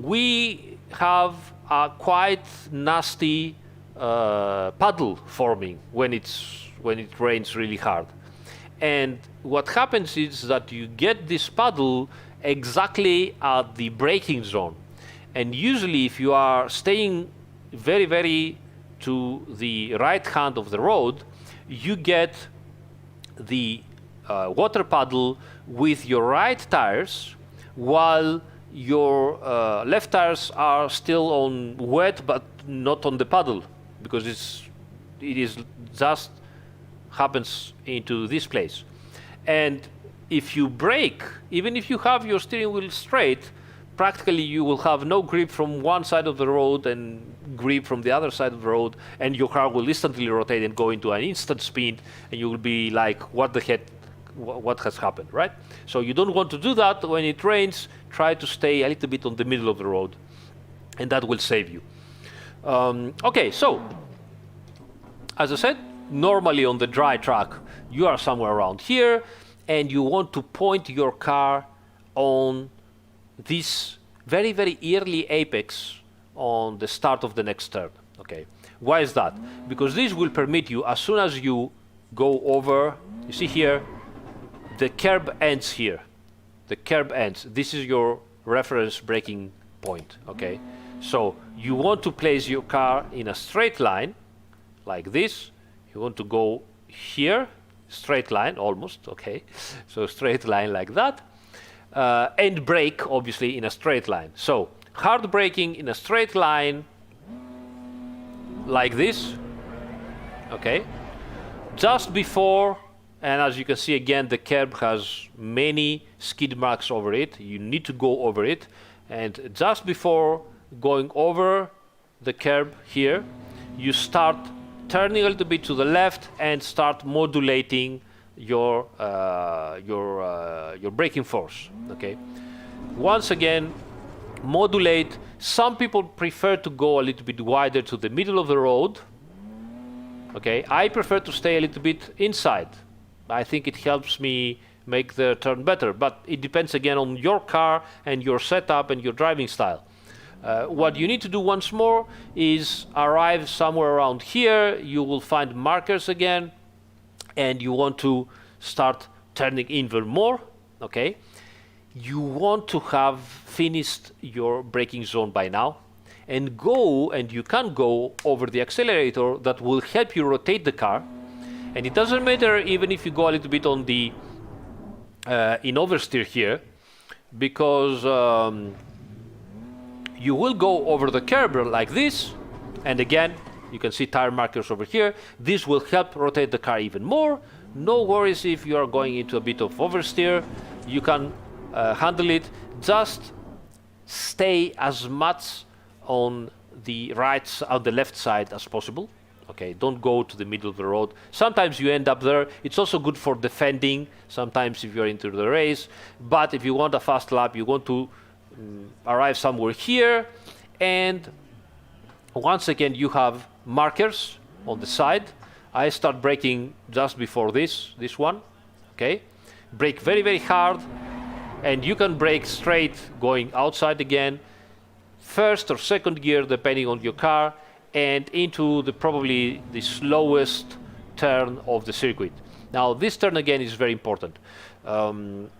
Speaker 1: we have a quite nasty puddle forming when it rains really hard. And what happens is that you get this puddle exactly at the braking zone. And usually if you are staying very, very to the right hand of the road, you get the water puddle with your right tires, while your left tires are still on wet but not on the puddle, because it is just happens into this place. And if you brake, even if you have your steering wheel straight, practically you will have no grip from one side of the road and grip from the other side of the road, and your car will instantly rotate and go into an instant spin, and you will be like, what the heck, what has happened, right? So you don't want to do that. When it rains, try to stay a little bit on the middle of the road, and that will save you. Okay, so as I said, normally on the dry track, you are somewhere around here, and you want to point your car on this very, very early apex on the start of the next turn. Okay, why is that? Because this will permit you, as soon as you go over, you see here, the curb ends here. The curb ends. This is your reference braking point. Okay, so you want to place your car in a straight line, like this. You want to go here, straight line almost. Okay, so straight line like that. And brake, obviously, in a straight line. So hard braking in a straight line like this, okay, just before, and as you can see again, the curb has many skid marks over it. You need to go over it, and just before going over the curb here, you start turning a little bit to the left and start modulating your braking force. Okay, once again, modulate. Some people prefer to go a little bit wider to the middle of the road. Okay, I prefer to stay a little bit inside. I think it helps me make the turn better, but it depends again on your car and your setup and your driving style. What you need to do once more is arrive somewhere around here. You will find markers again, and you want to start turning even more. Okay, you want to have finished your braking zone by now, and you can go over the accelerator. That will help you rotate the car, and it doesn't matter even if you go a little bit on the in oversteer here, because you will go over the curb like this, and again you can see tire markers over here. This will help rotate the car even more. No worries if you are going into a bit of oversteer, you can handle it. Just stay as much on the left side as possible. Okay, don't go to the middle of the road. Sometimes you end up there. It's also good for defending, sometimes if you're into the race. But if you want a fast lap, you want to arrive somewhere here, and once again you have markers on the side. I start braking just before this one. Okay, brake very, very hard, and you can brake straight going outside again, first or second gear depending on your car, and into probably the slowest turn of the circuit. Now this turn again is very important.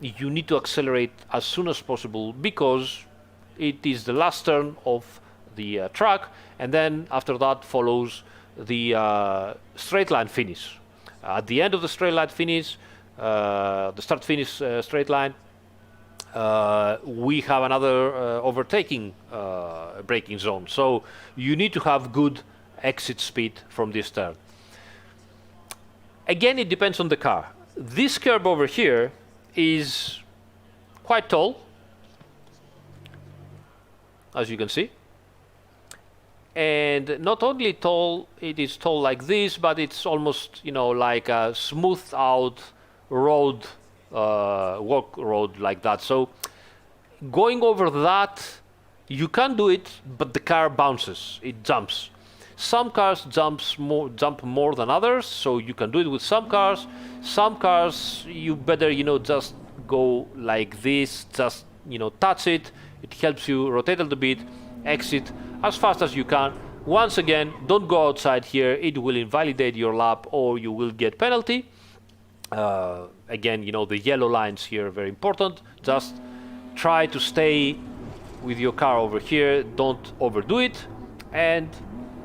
Speaker 1: You need to accelerate as soon as possible, because it is the last turn of the track, and then after that follows the straight line finish. At the end of the straight line finish, the start-finish straight line, we have another overtaking braking zone. So you need to have good exit speed from this turn. Again, it depends on the car. This curb over here is quite tall, as you can see. And not only tall, it is tall like this, but it's almost, like a smoothed out road, walk road like that. So going over that, you can do it, but the car bounces, it jumps. Some cars jump more than others, so you can do it with some cars. Some cars, you better, just go like this, just, touch it. It helps you rotate a little bit, exit as fast as you can. Once again, don't go outside here. It will invalidate your lap or you will get penalty. Again, the yellow lines here are very important. Just try to stay with your car over here. Don't overdo it. And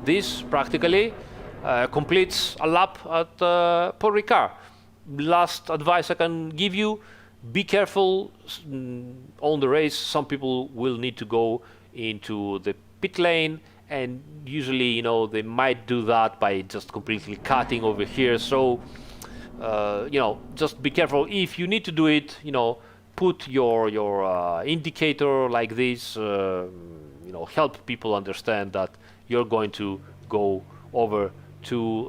Speaker 1: this practically completes a lap at Paul Ricard. Last advice I can give you, be careful on the race. Some people will need to go into the pit lane, and usually, they might do that by just completely cutting over here. So, just be careful. If you need to do it, put your indicator like this. Help people understand that you're going to go over to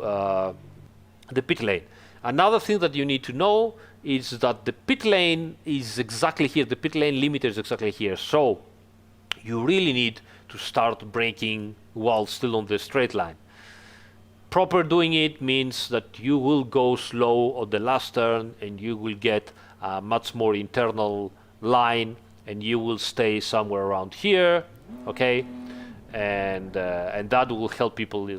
Speaker 1: the pit lane. Another thing that you need to know is that the pit lane is exactly here. The pit lane limiter is exactly here. So you really need to start braking while still on the straight line. Proper doing it means that you will go slow on the last turn and you will get a much more internal line and you will stay somewhere around here, okay? And that will help people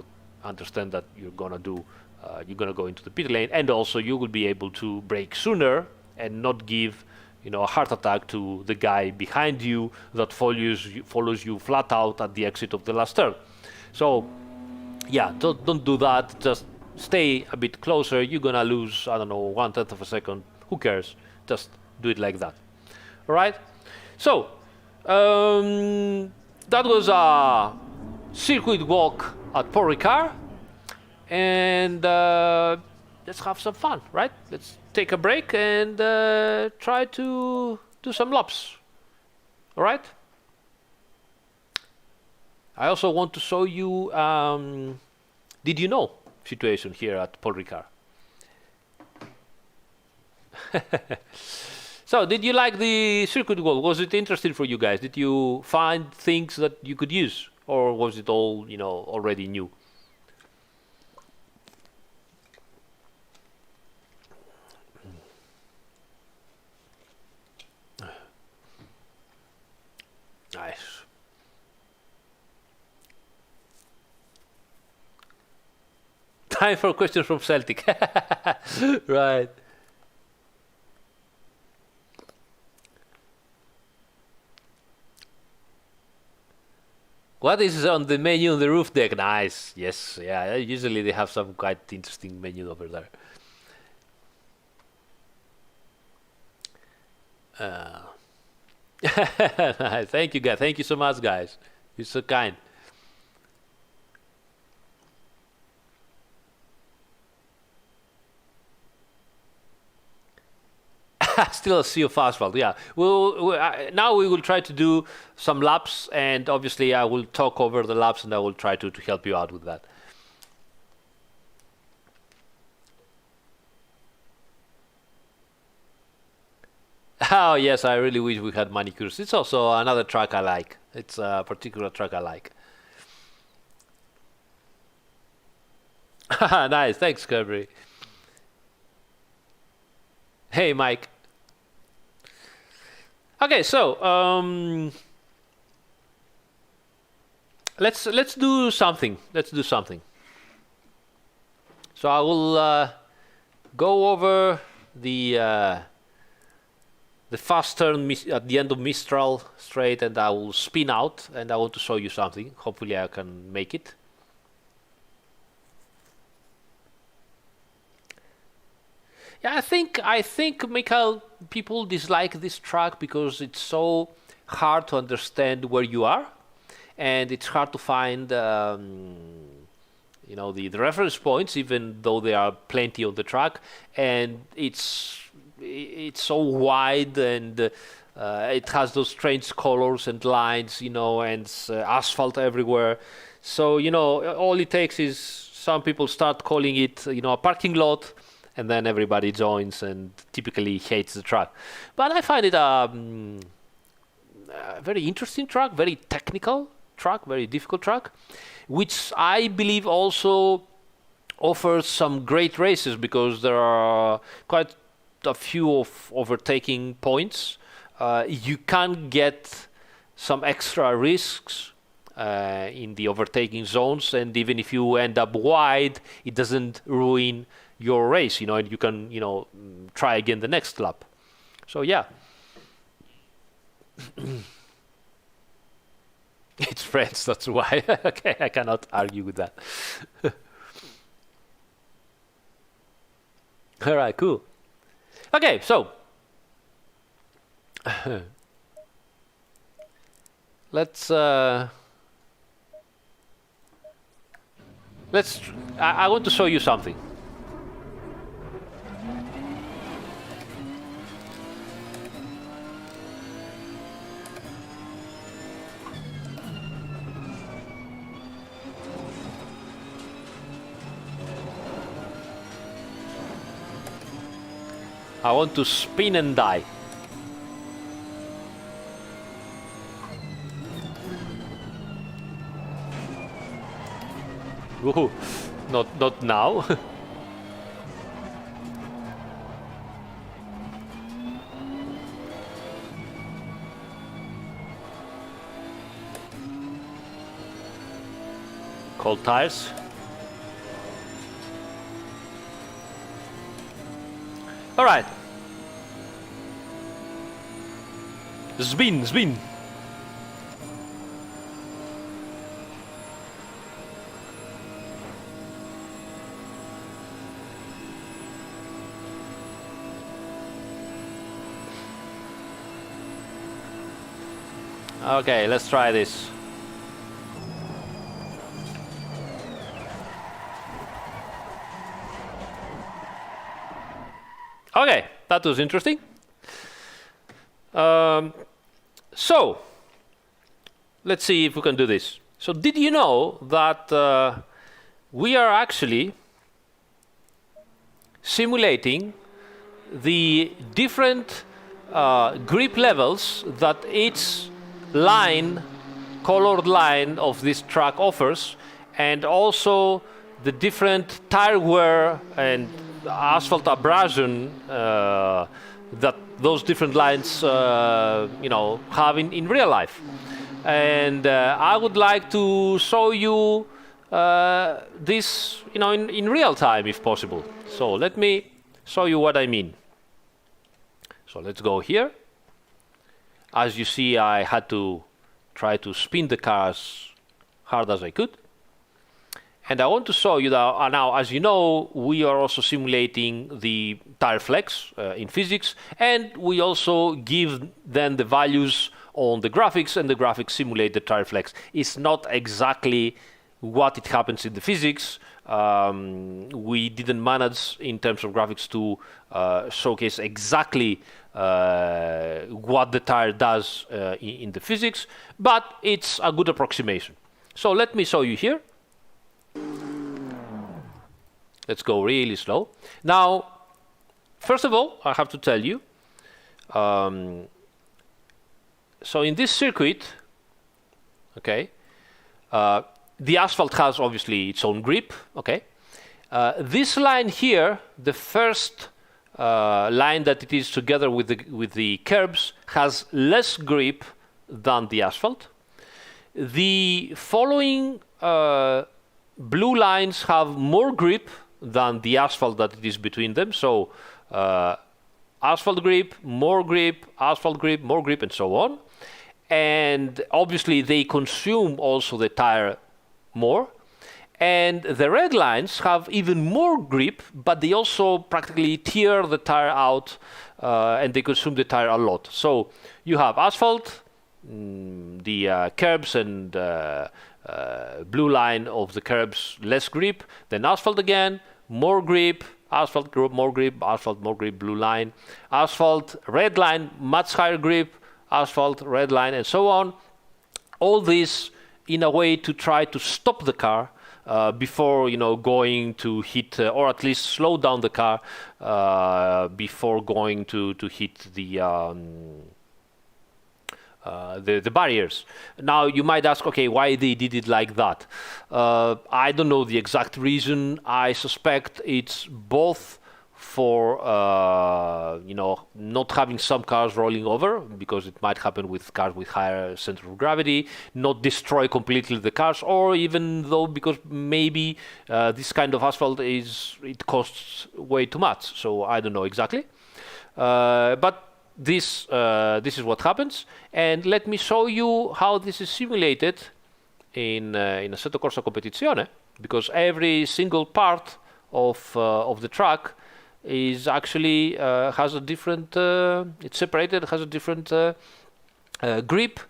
Speaker 1: understand that you're gonna go into the pit lane, and also you will be able to brake sooner and not give a heart attack to the guy behind you that follows you flat out at the exit of the last turn. So yeah, don't do that. Just stay a bit closer. You're gonna lose, I don't know, 1/10 of a second. Who cares? Just do it like that. All right. So that was a circuit walk at Paul Ricard, and let's have some fun, right? Let's take a break and try to do some laps. All right? I also want to show you did you know situation here at Paul Ricard. So, did you like the circuit walk? Was it interesting for you guys? Did you find things that you could use, or was it all, already new? Nice. Time for questions from Celtic. Right. What is on the menu on the roof deck? Nice. Yes. Yeah. Usually they have some quite interesting menu over there. Thank you, guys. Thank you so much, guys. You're so kind. Still a sea of asphalt, yeah. Now we will try to do some laps, and obviously I will talk over the laps and I will try to help you out with that. Oh, yes, I really wish we had manicures. It's also another track I like. It's a particular track I like. Nice, thanks, Kirby. Hey, Mike. Okay, so let's do something. Let's do something. So I will go over the fast turn at the end of Mistral straight, and I will spin out, and I want to show you something. Hopefully I can make it. Yeah, I think Michael, people dislike this track because it's so hard to understand where you are, and it's hard to find the reference points, even though there are plenty on the track, and it's it's so wide, and it has those strange colors and lines, and it's asphalt everywhere. So, all it takes is some people start calling it, a parking lot, and then everybody joins and typically hates the track. But I find it a very interesting track, very technical track, very difficult track, which I believe also offers some great races, because there are quite a few of overtaking points. You can get some extra risks in the overtaking zones, and even if you end up wide, it doesn't ruin your race, and you can, try again the next lap. So yeah. It's friends, that's why. Okay, I cannot argue with that. All right, cool. Okay, so let's I want to show you something. I want to spin and die. Woohoo! Not now. Cold tires. All right. Spin. Okay, let's try this. Okay, that was interesting. So, let's see if we can do this. So, did you know that we are actually simulating the different grip levels that each colored line of this track offers, and also the different tire wear and asphalt abrasion that those different lines have in real life. And I would like to show you this in real time if possible. So let me show you what I mean. So let's go here. As you see, I had to try to spin the car as hard as I could. And I want to show you that now, as you know, we are also simulating the tire flex in physics, and we also give then the values on the graphics, and the graphics simulate the tire flex. It's not exactly what it happens in the physics. We didn't manage in terms of graphics to showcase exactly what the tire does in the physics, but it's a good approximation. So let me show you here. Let's go really slow. Now, first of all, I have to tell you, so in this circuit, okay, the asphalt has obviously its own grip, okay. This line here, the first line that it is together with the curbs, has less grip than the asphalt. The following blue lines have more grip than the asphalt that it is between them. So asphalt grip, asphalt grip, more grip, and so on. And obviously they consume also the tire more. And the red lines have even more grip, but they also practically tear the tire out and they consume the tire a lot. So you have asphalt, the curbs and blue line of the curbs, less grip, then asphalt again, more grip, asphalt grip, more grip, asphalt, more grip, blue line, asphalt, red line, much higher grip, asphalt, red line, and so on. All this in a way to try to stop the car before going to hit, or at least slow down the car before going to hit the barriers. Now you might ask, okay, why they did it like that? I don't know the exact reason. I suspect it's both for not having some cars rolling over, because it might happen with cars with higher center of gravity, not destroy completely the cars, or even though because maybe this kind of asphalt it costs way too much. So I don't know exactly, but this is what happens, and let me show you how this is simulated in Assetto Corsa Competizione, because every single part of the track is actually has a different it's separated, has a different grip,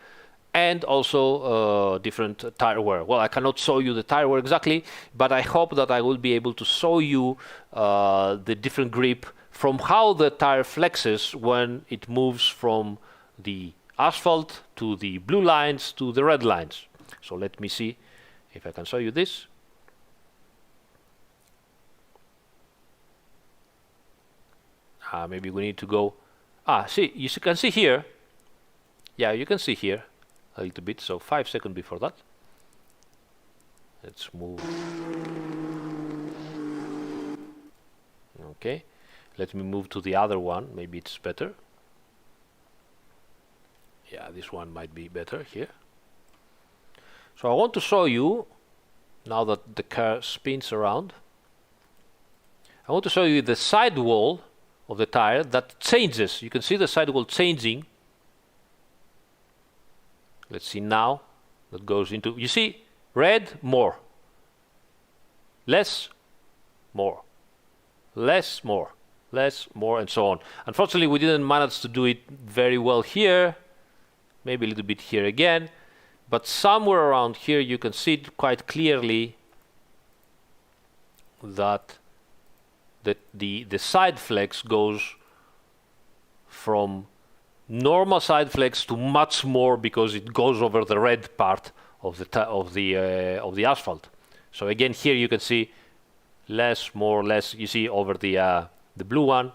Speaker 1: and also different tire wear. Well, I cannot show you the tire wear exactly, but I hope that I will be able to show you the different grip from how the tire flexes when it moves from the asphalt to the blue lines to the red lines. So let me see if I can show you this. Maybe we need to go. See, you can see here. Yeah, you can see here a little bit. So 5 seconds before that. Let's move. Okay. Let me move to the other one. Maybe it's better. Yeah, this one might be better here. So I want to show you, now that the car spins around, I want to show you the sidewall of the tire that changes. You can see the sidewall changing. Let's see now. That goes into, you see, red, more. Less, more. Less, more. Less, more, and so on. Unfortunately, we didn't manage to do it very well here. Maybe a little bit here again. But somewhere around here, you can see it quite clearly that the side flex goes from normal side flex to much more, because it goes over the red part of the asphalt. So again, here you can see less, more, less. You see over the blue one,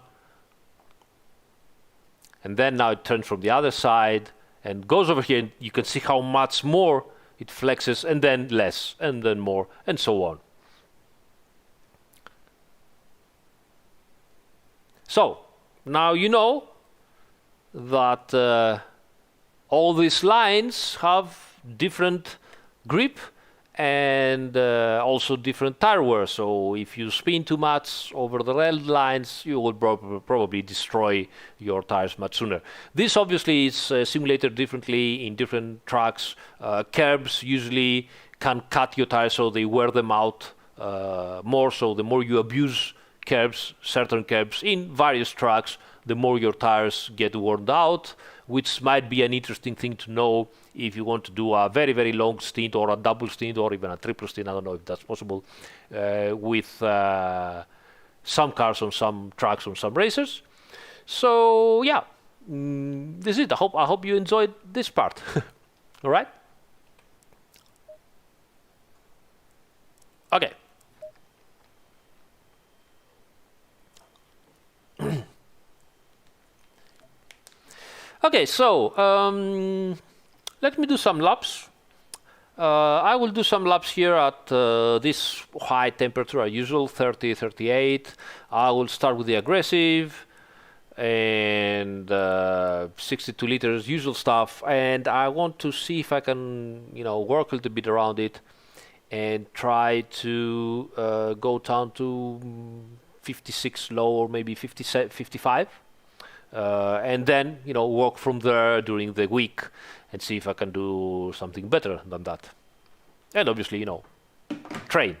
Speaker 1: and then now it turns from the other side and goes over here, and you can see how much more it flexes, and then less, and then more, and so on. So now you know that all these lines have different grip and also different tire wear. So if you spin too much over the red lines, you will probably destroy your tires much sooner. This obviously is simulated differently in different tracks. Curbs usually can cut your tires, so they wear them out more. So the more you abuse curbs, certain curbs in various tracks, the more your tires get worn out, which might be an interesting thing to know if you want to do a very, very long stint, or a double stint, or even a triple stint. I don't know if that's possible with some cars on some tracks on some racers. So yeah, this is it. I hope you enjoyed this part. All right. Okay. Okay, so let me do some laps. I will do some laps here at this high temperature, as usual, 30, 38. I will start with the aggressive and 62 liters, usual stuff. And I want to see if I can, work a little bit around it and try to go down to 56 low, or maybe 55. And then, work from there during the week and see if I can do something better than that. And obviously, train.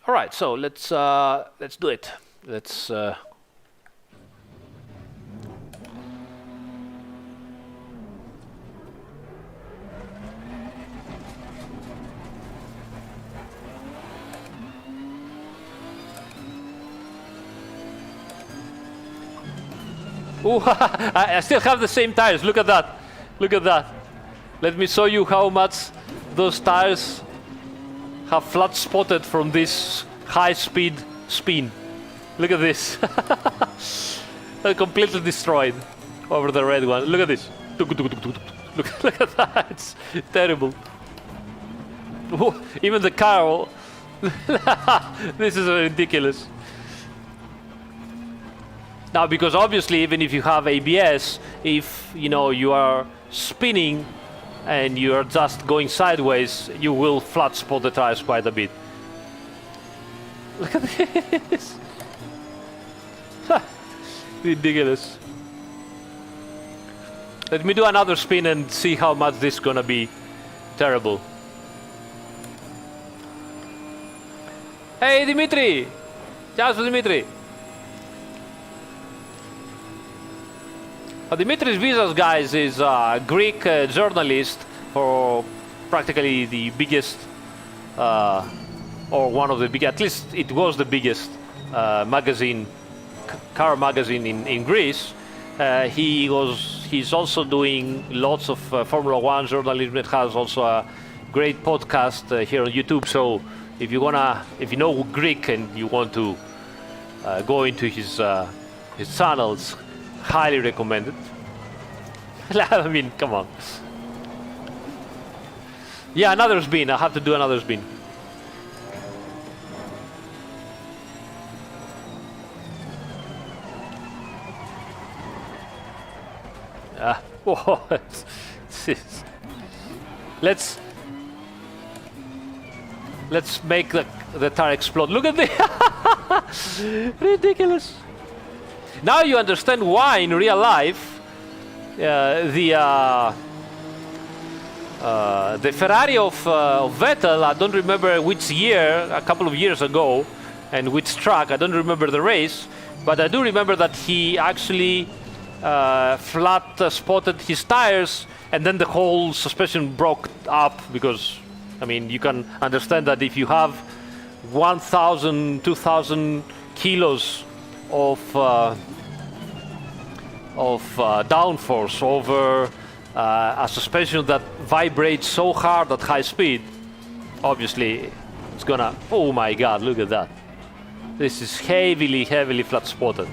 Speaker 1: All right, so let's do it. Let's. Ooh, I still have the same tires. Look at that. Look at that. Let me show you how much those tires have flat spotted from this high-speed spin. Look at this. They're completely destroyed over the red one. Look at this. Look at that. It's terrible. Ooh, even the car. This is ridiculous. Now, because obviously, even if you have ABS, if you are spinning and you are just going sideways, you will flat spot the tires quite a bit. Look at this. Ridiculous. Let me do another spin and see how much this is gonna be terrible. Hey, Dimitri! Ciao, Dimitri! Dimitris Visas, guys, is a Greek journalist for practically the biggest, or one of the biggest, at least it was the biggest magazine, car magazine in Greece. He's also doing lots of Formula One journalism. It has also a great podcast here on YouTube. So if you know Greek and you want to go into his channels, highly recommended. I mean, come on. Yeah, another spin. I have to do another spin. Let's make the tire explode. Look at this. Ridiculous. Now you understand why in real life the Ferrari of Vettel, I don't remember which year, a couple of years ago, and which track, I don't remember the race, but I do remember that he actually flat spotted his tires, and then the whole suspension broke up, because, I mean, you can understand that if you have 1,000, 2,000 kilos of downforce over a suspension that vibrates so hard at high speed, obviously it's gonna, oh my god, look at that. This is heavily flat spotted.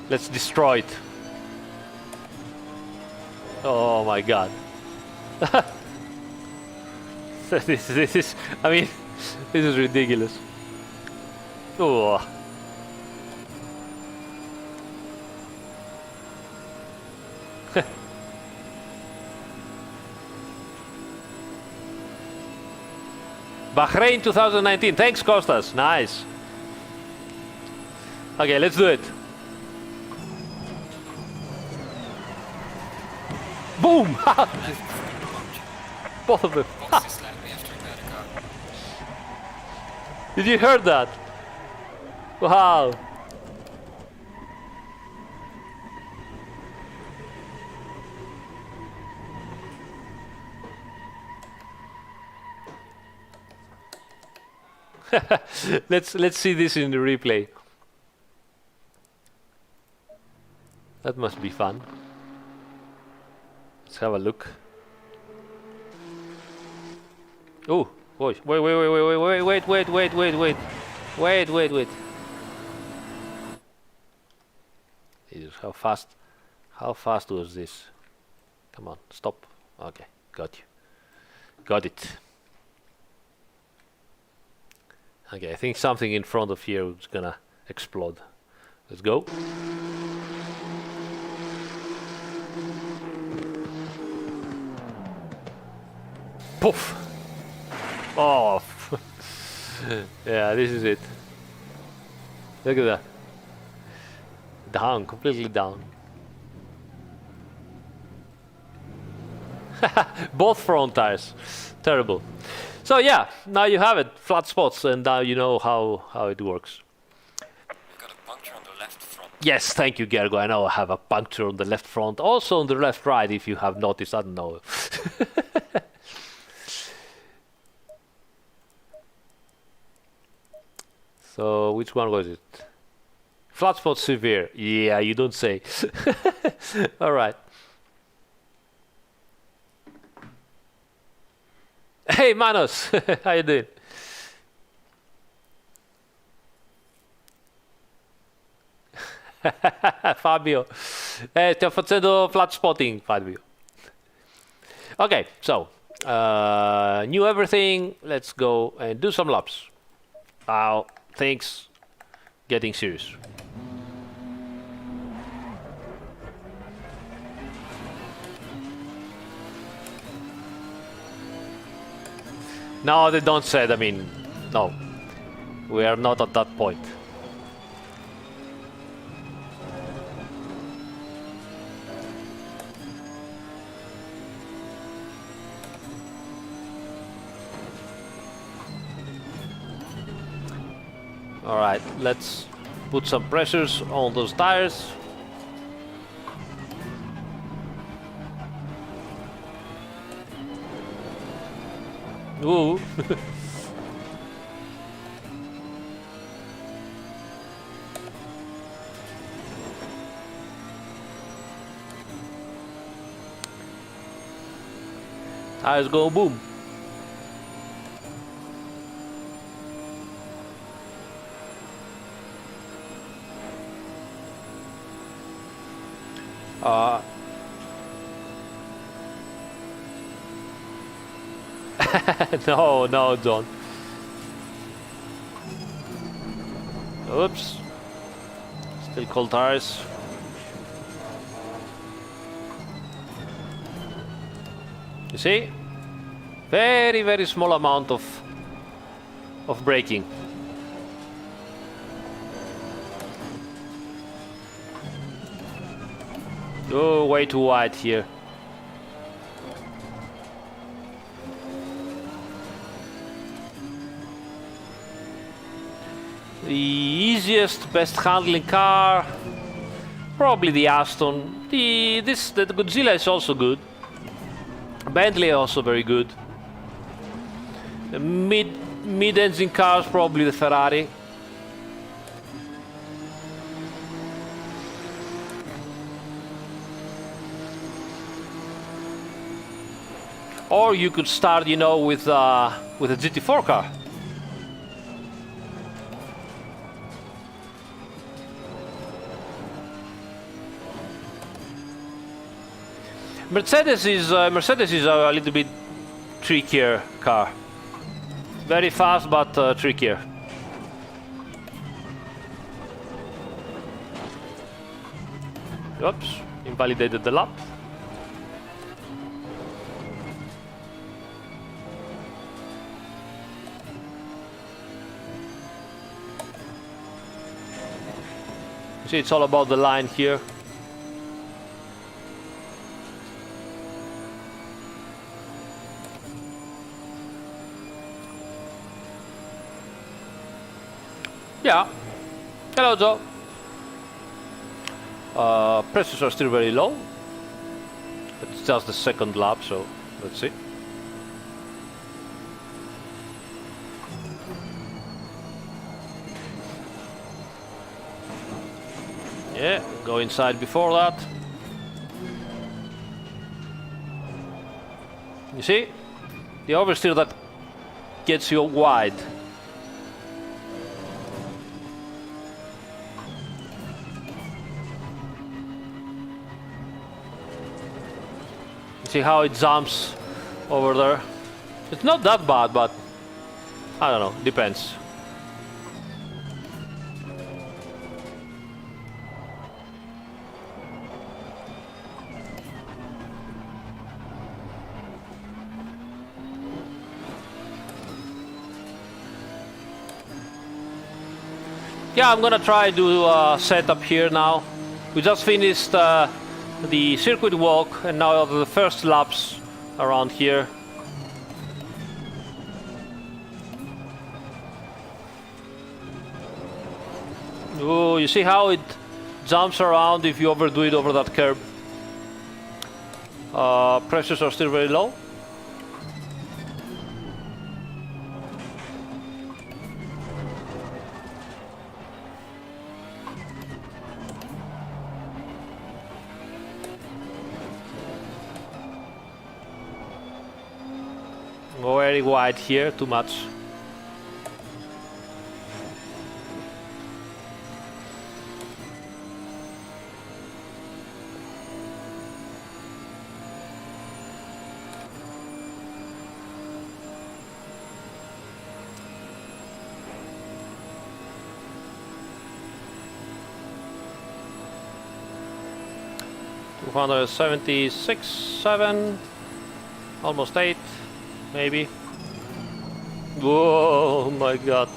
Speaker 1: Let's destroy it. Oh my god. This is, I mean, this is ridiculous. Oh. Bahrain 2019. Thanks, Kostas. Nice. Okay, let's do it. Boom! Both of them. Did you hear that? Wow. Let's see this in the replay. That must be fun. Let's have a look. Oh, wait. Jesus, how fast was this? Come on, stop. Okay, got you. Got it. Okay, I think something in front of here is gonna explode. Let's go. Poof! Oh! Yeah, this is it. Look at that. Down, completely down. Both front tires. Terrible. So yeah, now you have it, flat spots, and now you know how it works.
Speaker 2: You've got a puncture on the left front.
Speaker 1: Yes, thank you, Gergo. I know I have a puncture on the left front, also on the left right, if you have noticed. I don't know. So which one was it? Flat spot severe. Yeah, you don't say. All right. Hey, Manos. How you doing? Fabio. Stiamo facendo flat spotting, Fabio. Okay, so new everything. Let's go and do some laps. Now things getting serious. No, they don't say. I mean, no, we are not at that point. All right, let's put some pressures on those tires. Ooh. Tires go boom. No, no, don't. Oops. Still cold tires. You see? Very, very small amount of braking. Oh, way too wide here. The easiest, best handling car, probably the Aston. The Godzilla is also good. Bentley also very good. The mid-engine cars, probably the Ferrari. Or you could start, you know, with a GT4 car. Mercedes is a little bit trickier car. Very fast, but trickier. Oops, invalidated the lap. See, it's all about the line here. Yeah. Hello, Joe. Pressures are still very low. It's just the second lap, so let's see. Yeah, go inside before that. You see? The oversteer that gets you wide. See how it jumps over there? It's not that bad, but I don't know, depends. Yeah, I'm gonna try to do a setup here now. We just finished the circuit walk, and now the first laps around here. Oh, you see how it jumps around if you overdo it over that curb. Pressures are still very low. Very wide here, too much. $276, 7, almost 8, maybe. Whoa, my God.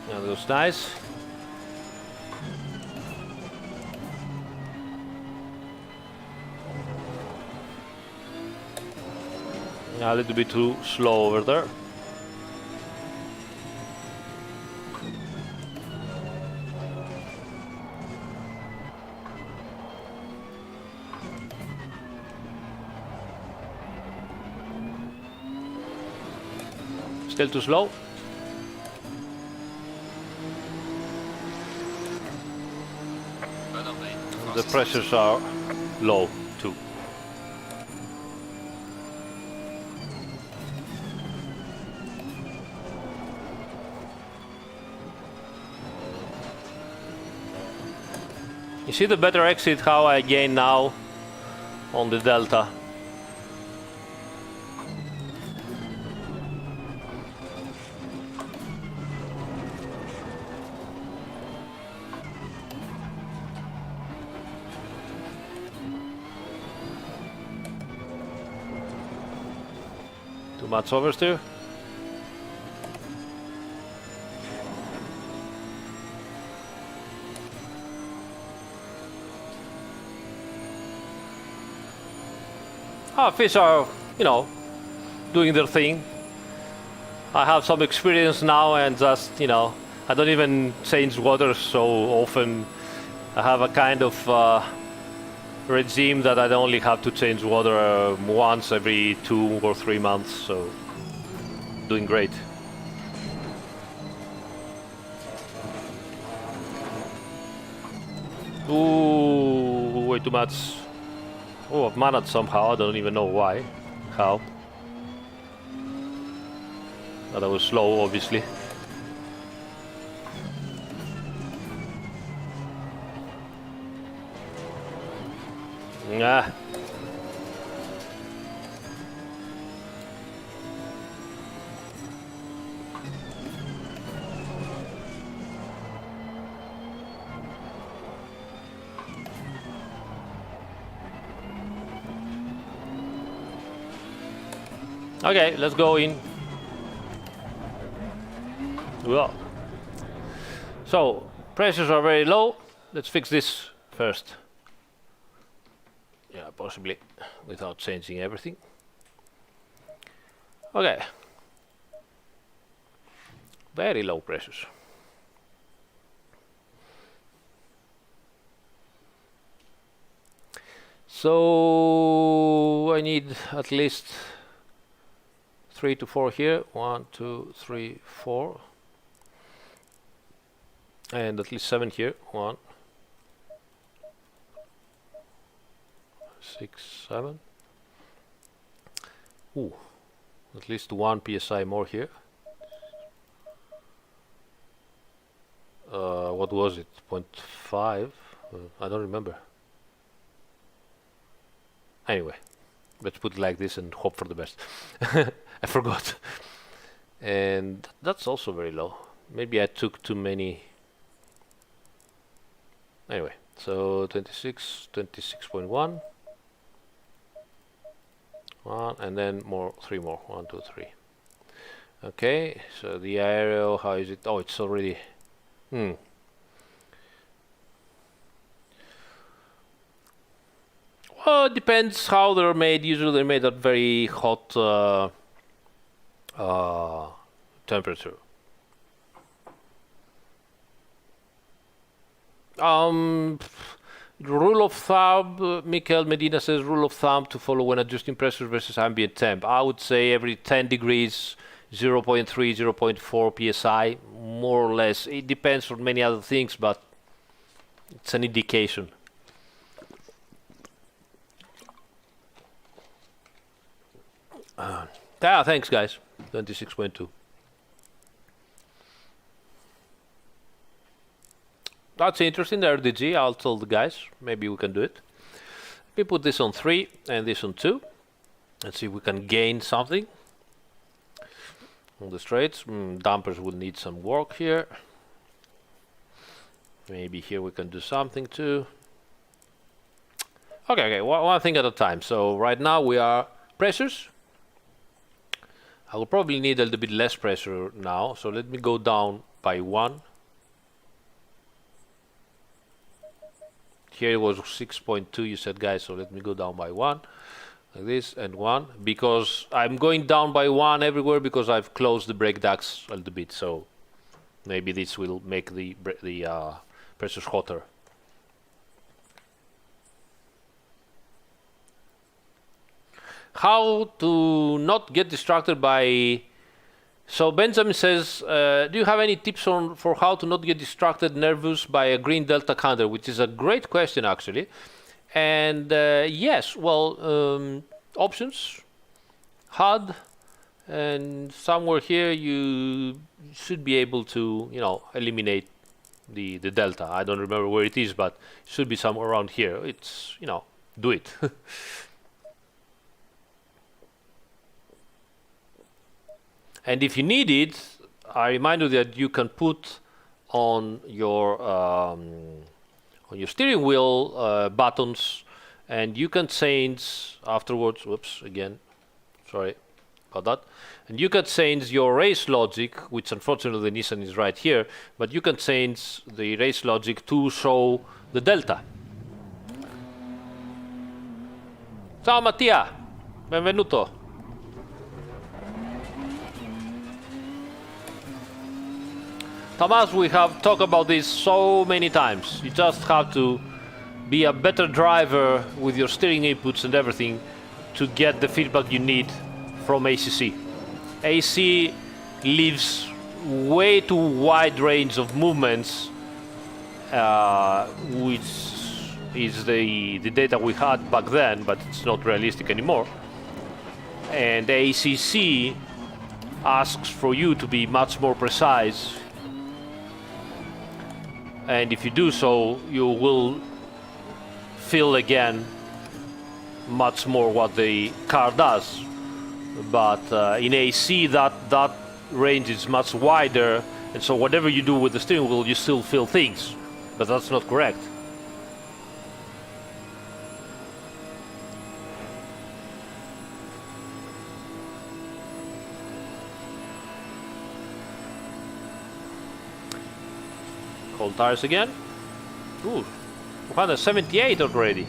Speaker 1: That was nice. A little bit too slow over there. Still too slow. The pressures are low too. You see the better exit how I gain now on the delta. Too much oversteer. Fish are, you know, doing their thing. I have some experience now and just, you know, I don't even change water so often. I have a kind of regime that I only have to change water once every 2 or 3 months, so doing great. Ooh, way too much. Oh, I've managed somehow, I don't even know why. How? But I was slow, obviously. Nah. Okay, let's go in. Well, so pressures are very low. Let's fix this first. Yeah, possibly without changing everything. Okay. Very low pressures. So I need at least 3 to 4 here. 1, 2, 3, 4. And at least 7 here. 1, 6, 7. Ooh, at least 1 psi more here. What was it? 0.5? I don't remember. Anyway, let's put it like this and hope for the best. I forgot. And that's also very low. Maybe I took too many. Anyway, so 26, 26.1. 1 and then more, 3 more. 1, 2, 3. Okay, so the aerial, how is it? Oh, it's already. Well, it depends how they're made. Usually they're made at very hot temperature. Rule of thumb, Michael Medina says rule of thumb to follow when adjusting pressure versus ambient temp. I would say every 10 degrees 0.3, 0.4 psi, more or less. It depends on many other things, but it's an indication. Thanks guys. 26.2. That's interesting, the RDG. I'll tell the guys. Maybe we can do it. Let me put this on 3 and this on 2. Let's see if we can gain something on the straights. Dampers will need some work here. Maybe here we can do something too. Okay, one thing at a time. So right now we are pressures. I will probably need a little bit less pressure now. So let me go down by 1. Here it was 6.2 you said, guys, so let me go down by 1 like this and 1, because I'm going down by 1 everywhere because I've closed the brake ducts a little bit, so maybe this will make the pressures hotter. How to not get distracted by... So Benjamin says, do you have any tips for how to not get distracted, nervous by a green delta counter? Which is a great question, actually. And yes, well, options, HUD, and somewhere here you should be able to, eliminate the delta. I don't remember where it is, but it should be somewhere around here. It's, do it. And if you need it, I remind you that you can put on your steering wheel buttons, and you can change afterwards. Whoops, again, sorry about that. And you can change your race logic, which unfortunately the Nissan is right here, but you can change the race logic to show the delta. Ciao Mattia, benvenuto. Thomas, we have talked about this so many times. You just have to be a better driver with your steering inputs and everything to get the feedback you need from ACC. AC leaves way too wide range of movements, which is the data we had back then, but it's not realistic anymore. And ACC asks for you to be much more precise. And if you do so, you will feel again much more what the car does. But in AC, that range is much wider, and so whatever you do with the steering wheel, you still feel things. But that's not correct. Cold tires again. Ooh, 278 already.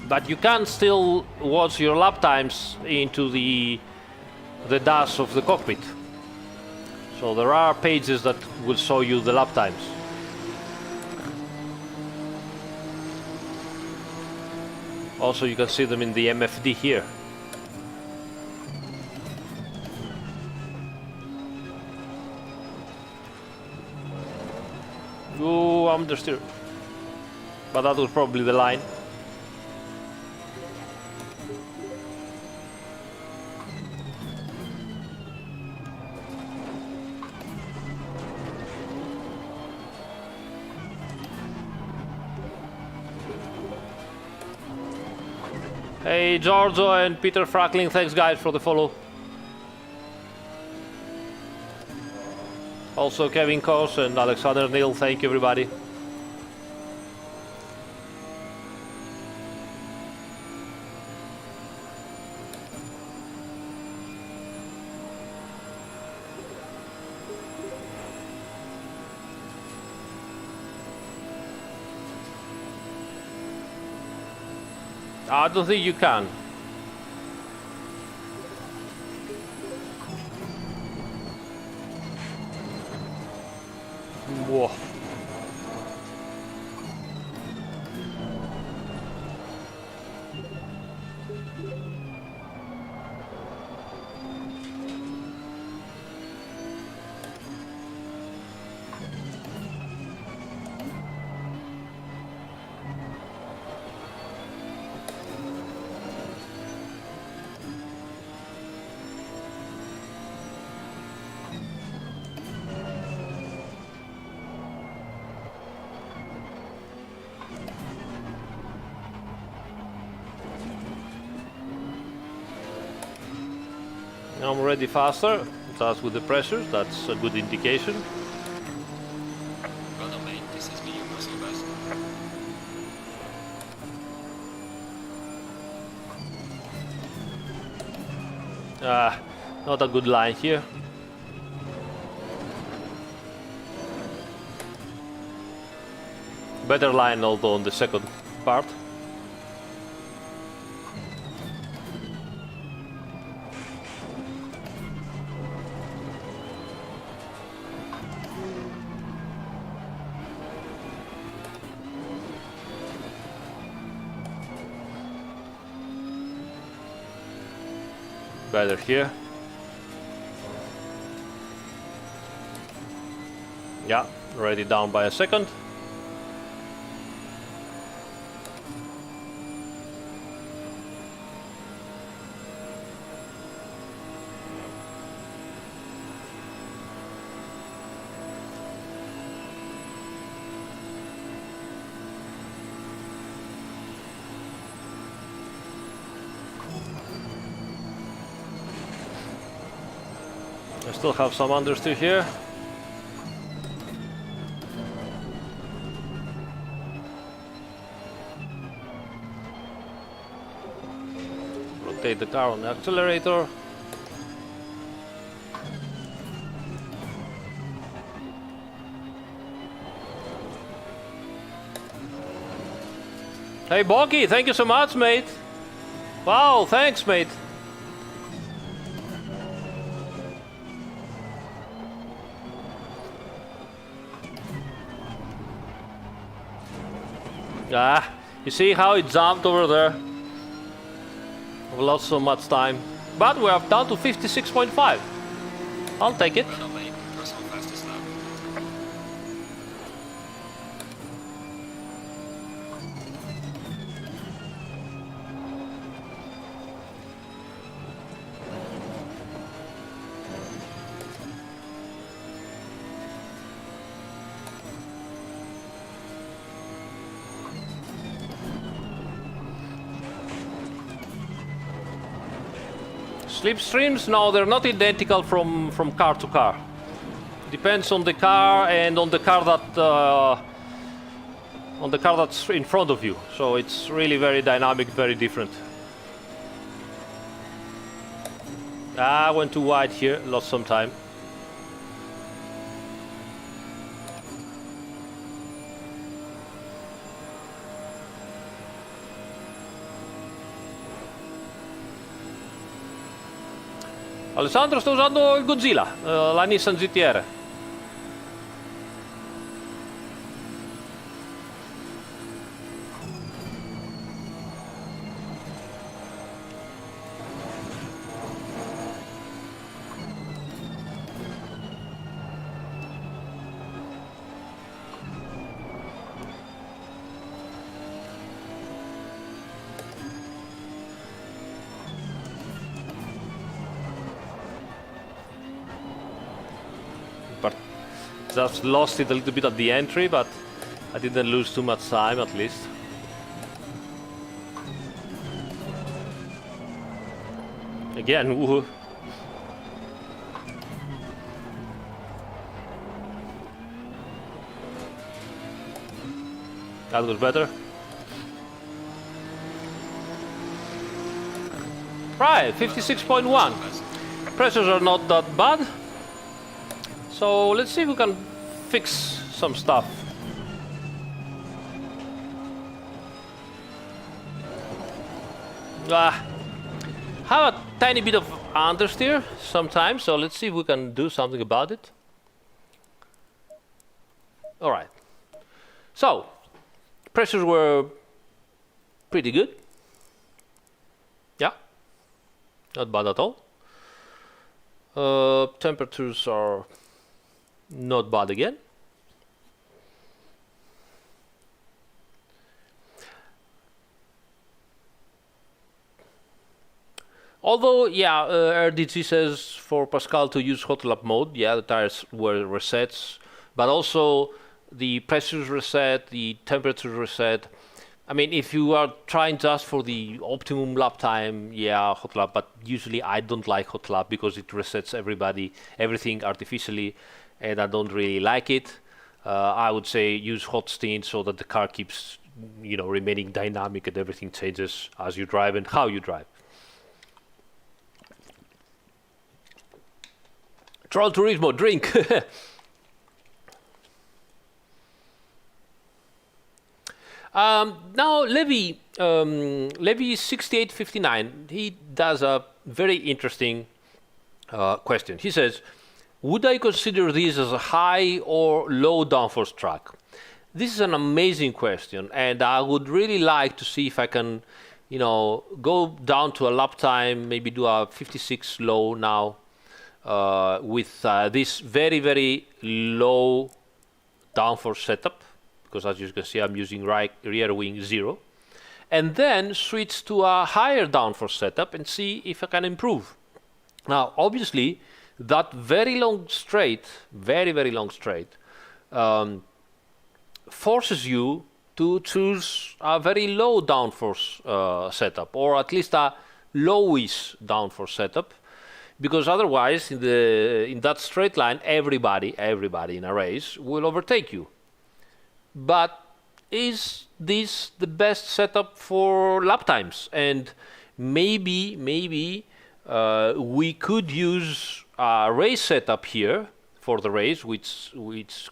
Speaker 1: But you can still watch your lap times into the dash of the cockpit. So there are pages that will show you the lap times. Also, you can see them in the MFD here. Ooh, understeer. But that was probably the line. Hey Giorgio and Peter Frackling, thanks guys for the follow. Also Kevin Kos and Alexander Neil, thank you everybody. I don't think you can. Whoa. I'm already faster. That's with the pressures. That's a good indication.
Speaker 2: Well done, mate. This is me, your muscle best.
Speaker 1: Not a good line here. Better line although on the second part. Better here. Yeah, already down by a second. I still have some understeer here. Rotate the car on the accelerator. Hey Boggy, thank you so much, mate. Wow, thanks, mate. Ah, you see how it jumped over there? We lost so much time. But we are down to 56.5. I'll take it.
Speaker 2: Well done, mate. Personal fastest lap.
Speaker 1: Slipstreams, no, they're not identical from car to car. Depends on the car and on the car that's in front of you. So it's really very dynamic, very different. I went too wide here, lost some time. Alessandro, sto usando il Godzilla, la Nissan GTR. But just lost it a little bit at the entry, but I didn't lose too much time at least. Again, woohoo. That was better. Right, 56.1. Pressures are not that bad. So let's see if we can fix some stuff. Have a tiny bit of understeer sometimes, so let's see if we can do something about it. All right. So, pressures were pretty good. Yeah, not bad at all. Temperatures are not bad again. Although, yeah, RDG says for Pascal to use hot lap mode, yeah, the tires were resets, but also the pressures reset, the temperatures reset. I mean, if you are trying just for the optimum lap time, yeah, hot lap, but usually I don't like hot lap because it resets everything artificially, and I don't really like it. I would say use hot stint so that the car keeps, remaining dynamic and everything changes as you drive and how you drive. Troll Turismo, drink. Now, Levy 6859, he does a very interesting question. He says, would I consider this as a high or low downforce track? This is an amazing question, and I would really like to see if I can, go down to a lap time, maybe do a 56 low now, with this very, very low downforce setup, because as you can see, I'm using rear wing 0, and then switch to a higher downforce setup and see if I can improve. Now, obviously, that very long straight, very, very long straight, forces you to choose a very low downforce setup, or at least a lowish downforce setup, because otherwise, in that straight line, everybody in a race will overtake you. But is this the best setup for lap times? And maybe we could use a race setup here for the race, which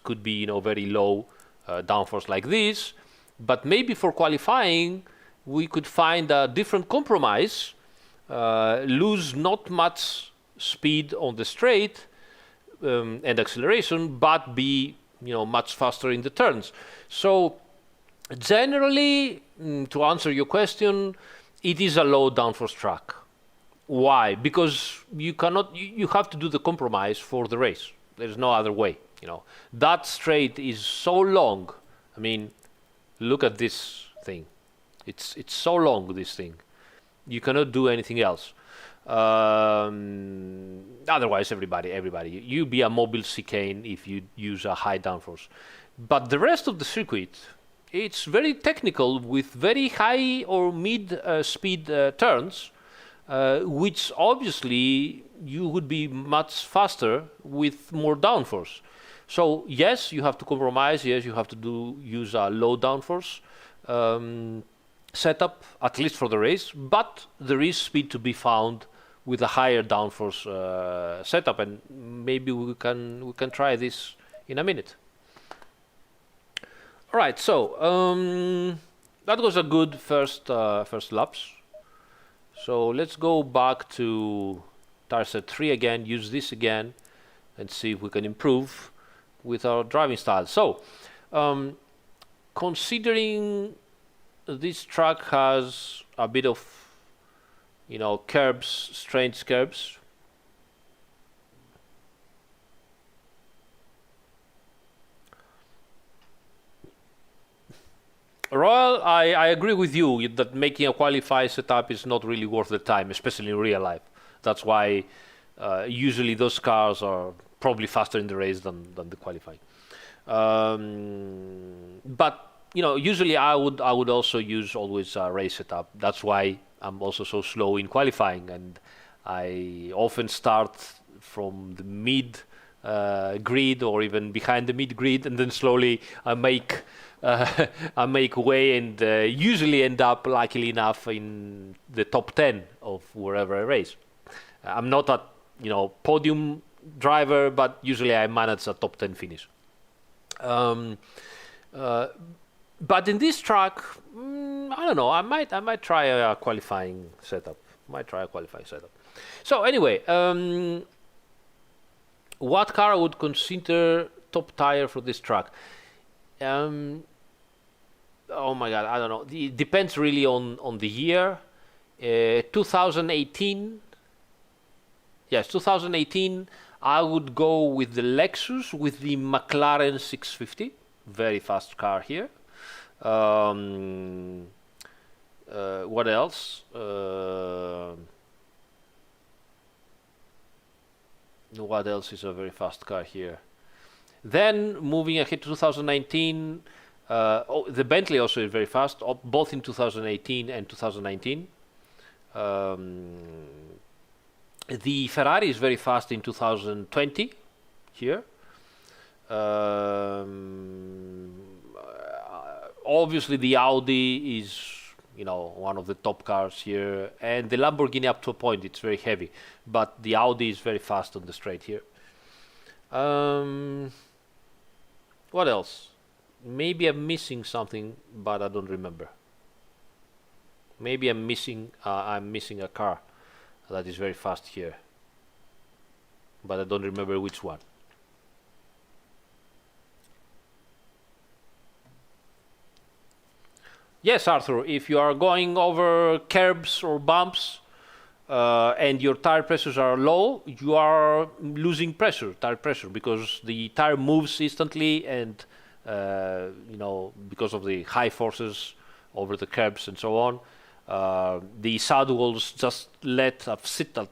Speaker 1: could be very low downforce like this. But maybe for qualifying, we could find a different compromise, lose not much speed on the straight and acceleration, but be much faster in the turns. So generally, to answer your question, it is a low downforce track. Why? Because you have to do the compromise for the race. There's no other way. That straight is so long. I mean, look at this thing. It's so long, this thing. You cannot do anything else. Otherwise, everybody, you be a mobile chicane if you use a high downforce. But the rest of the circuit, it's very technical with very high or mid speed turns, which obviously you would be much faster with more downforce. So yes, you have to compromise. Yes, you have to use a low downforce setup, at least for the race. But there is speed to be found with a higher downforce setup, and maybe we can try this in a minute. All right, so that was a good first laps. So let's go back to tire set 3 again, use this again, and see if we can improve with our driving style. So, considering this track has a bit of curbs, strange curbs. Royal, I agree with you that making a qualify setup is not really worth the time, especially in real life. That's why usually those cars are probably faster in the race than the qualifying. But usually I would also use always a race setup. That's why I'm also so slow in qualifying, and I often start from the mid grid or even behind the mid grid, and then slowly I make way and usually end up, luckily enough, in the top 10 of wherever I race. I'm not a podium driver, but usually I manage a top 10 finish. But in this track, I don't know. I might try a qualifying setup. So anyway, what car I would consider top tire for this track? Oh my God, I don't know. It depends really on the year. 2018. Yes, 2018. I would go with the Lexus with the McLaren 650. Very fast car here. What else? What else is a very fast car here? Then moving ahead to 2019, the Bentley also is very fast, both in 2018 and 2019. The Ferrari is very fast in 2020 here. Obviously the Audi is, one of the top cars here, and the Lamborghini up to a point, it's very heavy, but the Audi is very fast on the straight here. What else? Maybe I'm missing something, but I don't remember. Maybe I'm missing a car that is very fast here, but I don't remember which one. Yes, Arthur, if you are going over curbs or bumps and your tire pressures are low, you are losing tire pressure, because the tire moves instantly, and because of the high forces over the curbs and so on, the sidewalls just let a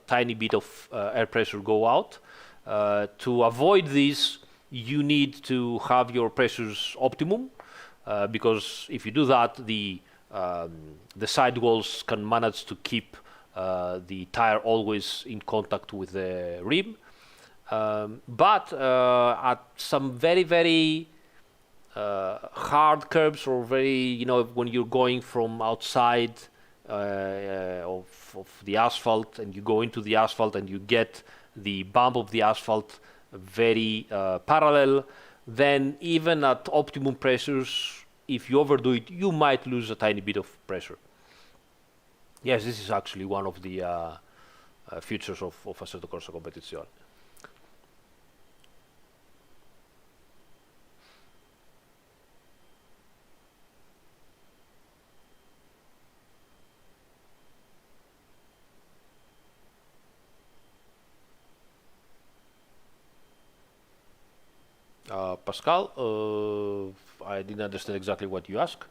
Speaker 1: tiny bit of air pressure go out. To avoid this, you need to have your pressures optimum. Because if you do that, the sidewalls can manage to keep the tire always in contact with the rim. But at some very, very hard curbs, or very, when you're going from outside of the asphalt and you go into the asphalt and you get the bump of the asphalt very parallel, then even at optimum pressures, if you overdo it, you might lose a tiny bit of pressure. Yes, this is actually one of the features of Assetto Corsa Competizione. Pascal, I didn't understand exactly what you asked.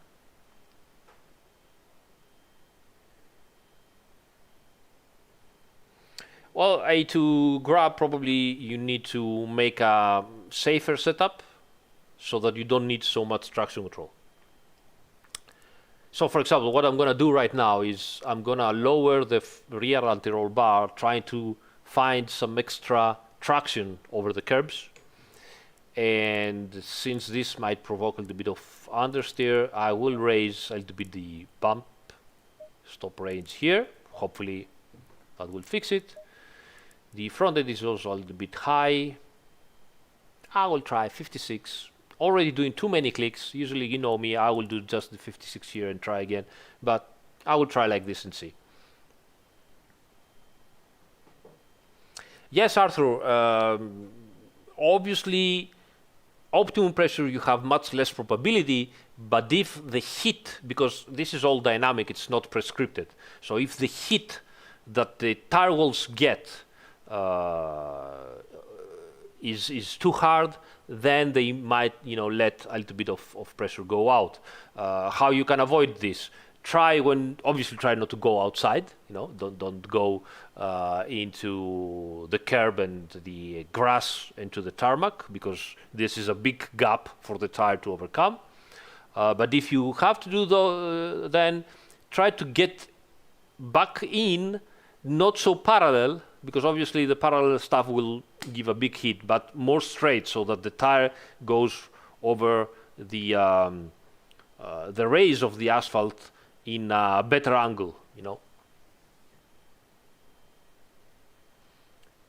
Speaker 1: Well, to grab, probably you need to make a safer setup so that you don't need so much traction control. So, for example, what I'm going to do right now is I'm going to lower the rear anti-roll bar, trying to find some extra traction over the curbs. And since this might provoke a little bit of understeer, I will raise a little bit the bump stop range here. Hopefully that will fix it. The front end is also a little bit high. I will try 56. Already doing too many clicks. Usually, you know me, I will do just the 56 here and try again. But I will try like this and see. Yes, Arthur. Obviously, optimum pressure, you have much less probability, but if the heat, because this is all dynamic, it's not prescripted, so if the heat that the tire walls get is too hard, then they might let a little bit of pressure go out. How you can avoid this? Obviously try not to go outside, don't go into the curb and the grass into the tarmac, because this is a big gap for the tire to overcome. But if you have to do then try to get back in, not so parallel, because obviously the parallel stuff will give a big hit, but more straight, so that the tire goes over the raise of the asphalt in a better angle,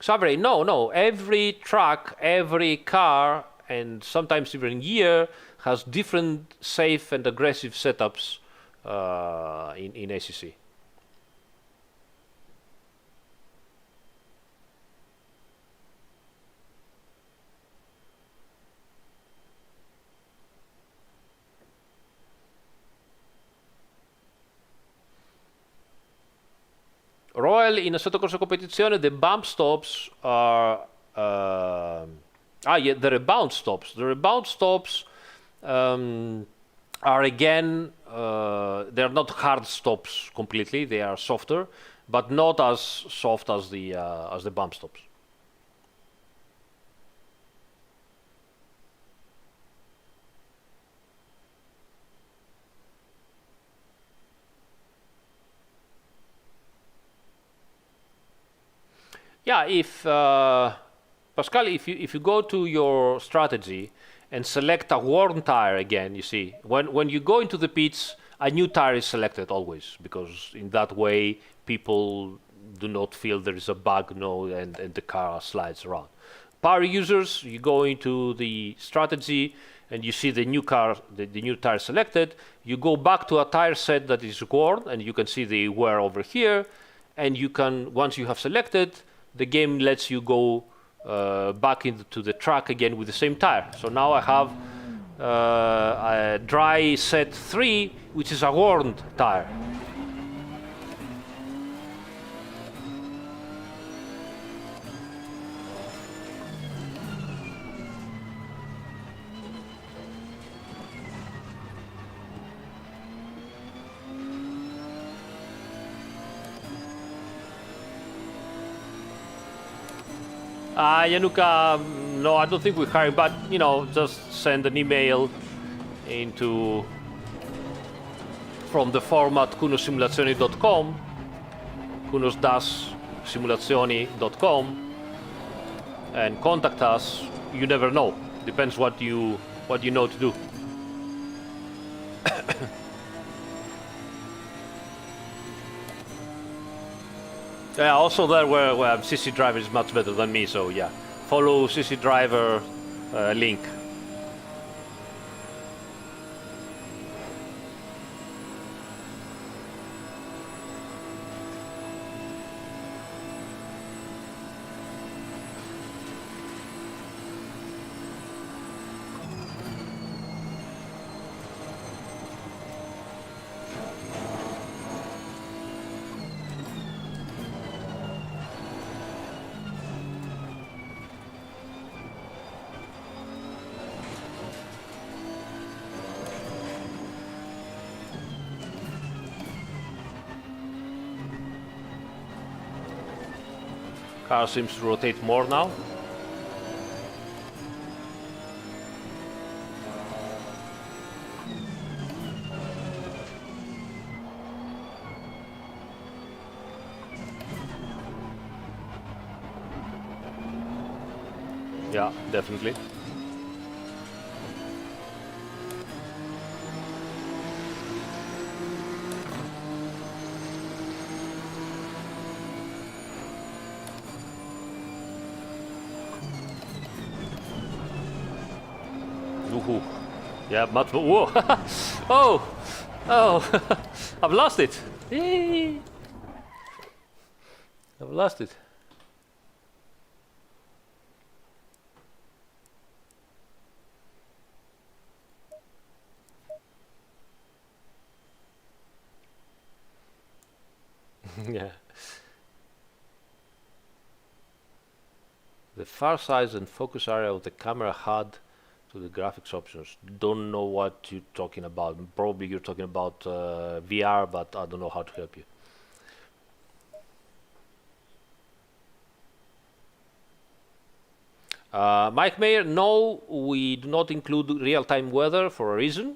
Speaker 1: Xavier, no. Every truck, every car, and sometimes even year has different safe and aggressive setups in ACC. Royal in assetto corsa competizione, the bump stops are the rebound stops. The rebound stops are again they're not hard stops completely. They are softer, but not as soft as the bump stops. Yeah, if Pascal, if you go to your strategy and select a worn tire again, you see when you go into the pits, a new tire is selected always, because in that way people do not feel there is a bug, and the car slides around. Power users, you go into the strategy and you see the new car, the new tire selected. You go back to a tire set that is worn, and you can see the wear over here. And you can, once you have selected, the game lets you go back into the track again with the same tire. So now I have a dry set 3, which is a worn tire. Januka, no, I don't think we're hiring, but just send an email from the format kunossimulazioni.com, kunos-simulazioni.com, and contact us. You never know. Depends what you know to do. Yeah, also there where CC Driver is much better than me, so yeah. Follow CC Driver link. Car seems to rotate more now. Yeah, definitely. Ooh. Yeah, much more. Whoa! Oh! I've lost it. I've lost it. Yeah. The far size and focus area of the camera HUD to the graphics options. Don't know what you're talking about. Probably you're talking about VR, but I don't know how to help you. Mike Mayer, no, we do not include real-time weather for a reason.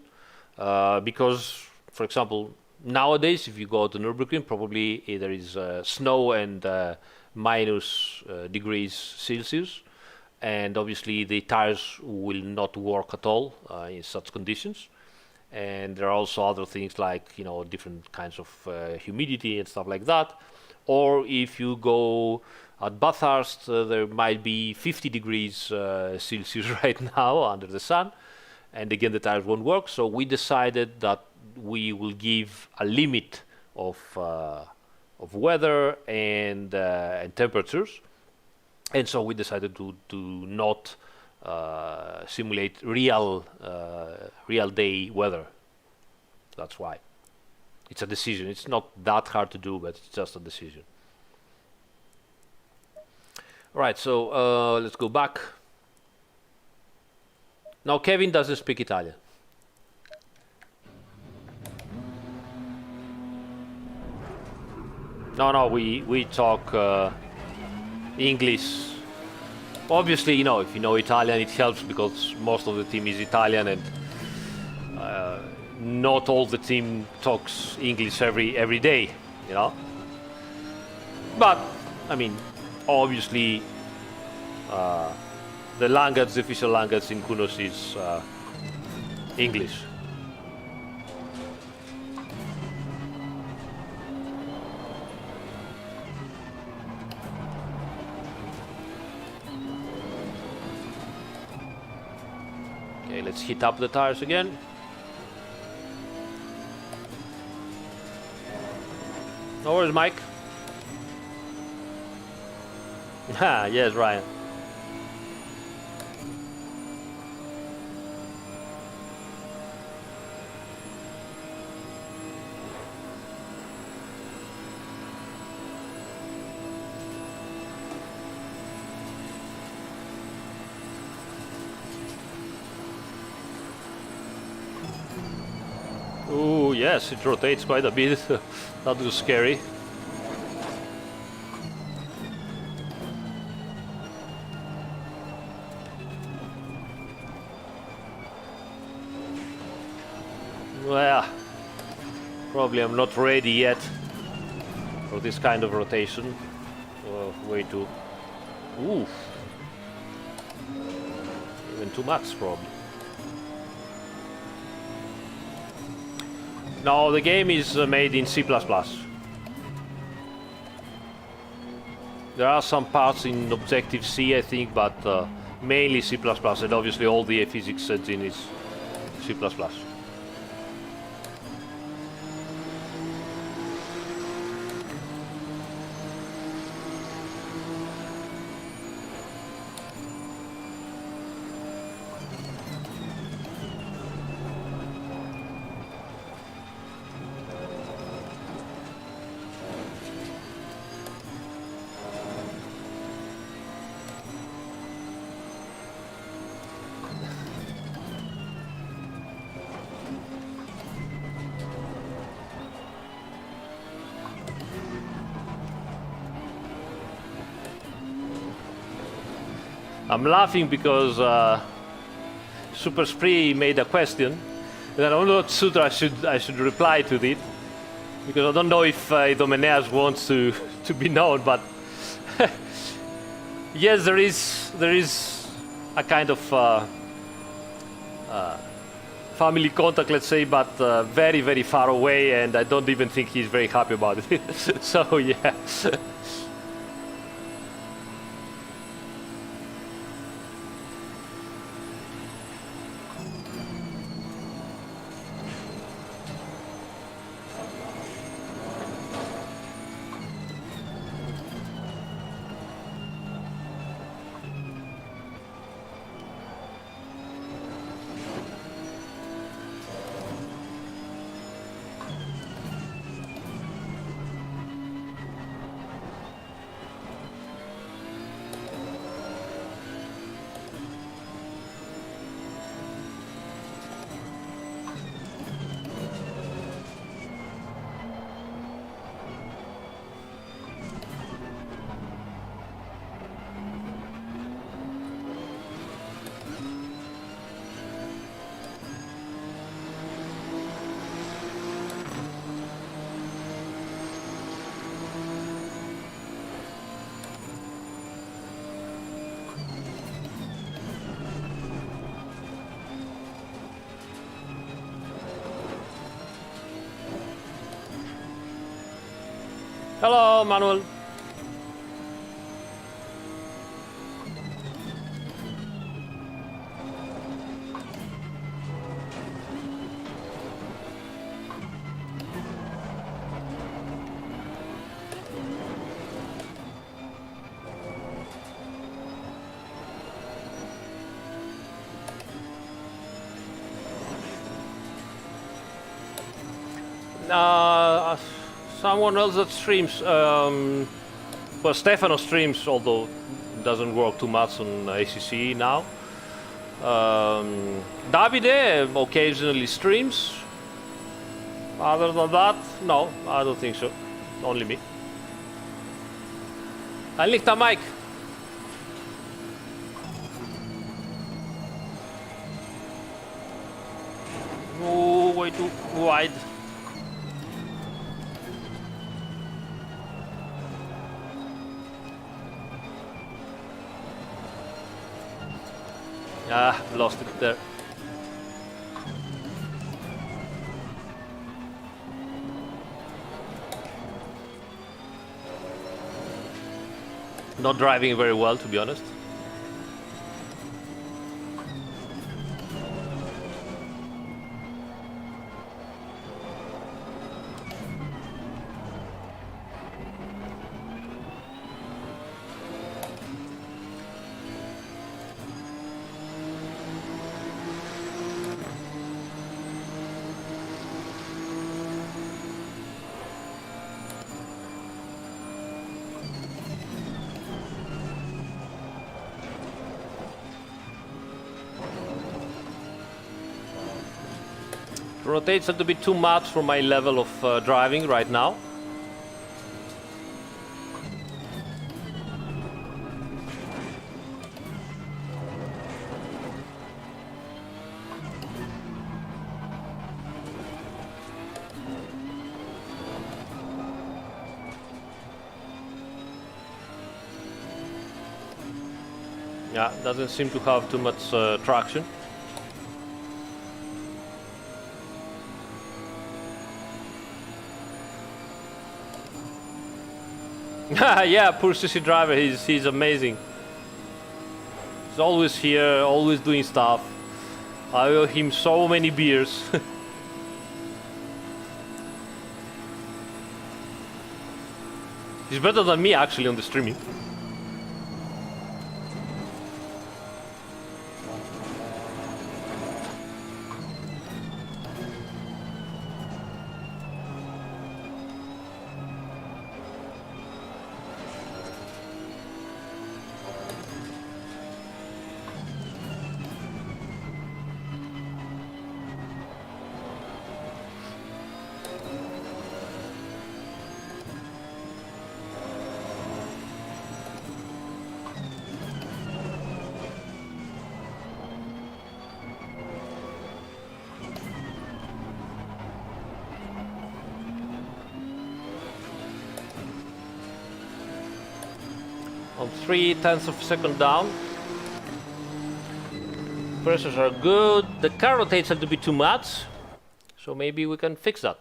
Speaker 1: Because, for example, nowadays, if you go to Nürburgring, probably there is snow and minus degrees Celsius. And obviously the tires will not work at all in such conditions. And there are also other things like different kinds of humidity and stuff like that. Or if you go at Bathurst, there might be 50 degrees Celsius right now under the sun, and again the tires won't work. So we decided that we will give a limit of weather and temperatures, and so we decided to not simulate real day weather. That's why. It's a decision. It's not that hard to do, but it's just a decision. Right, so let's go back. Now Kevin doesn't speak Italian. No, we talk English. Obviously, you know, if you know Italian, it helps because most of the team is Italian, and not all the team talks English every day, you know. But I mean, obviously, the language, the official language in Kunos is English. Okay, let's heat up the tires again. Oh, where's Mike? Ah, yes, Ryan. Oh, yes, it rotates quite a bit. That was scary. Well, probably I'm not ready yet for this kind of rotation. Way too... Ooh. Even too much, probably. No, the game is made in C++. There are some parts in Objective-C, I think, but mainly C++, and obviously all the physics engine is C++. I'm laughing because Super Spree made a question, and I'm not sure I should reply to it, because I don't know if Idomeneas wants to be known, but yes, there is a kind of family contact, let's say, but very, very far away, and I don't even think he's very happy about it. So yeah. Hello, Manuel. Someone else that streams. Well, Stefano streams, although it doesn't work too much on ACC now. Davide occasionally streams. Other than that, no, I don't think so. Only me. Anlichta Mike. Oh, way too wide. Ah, lost it there. Not driving very well, to be honest. Rotates a little bit too much for my level of driving right now. Yeah, doesn't seem to have too much traction. Yeah, poor CC driver, he's amazing. He's always here, always doing stuff. I owe him so many beers. He's better than me actually on the streaming. On 0.3 of a second down. Pressures are good. The car rotates a little bit too much, so maybe we can fix that.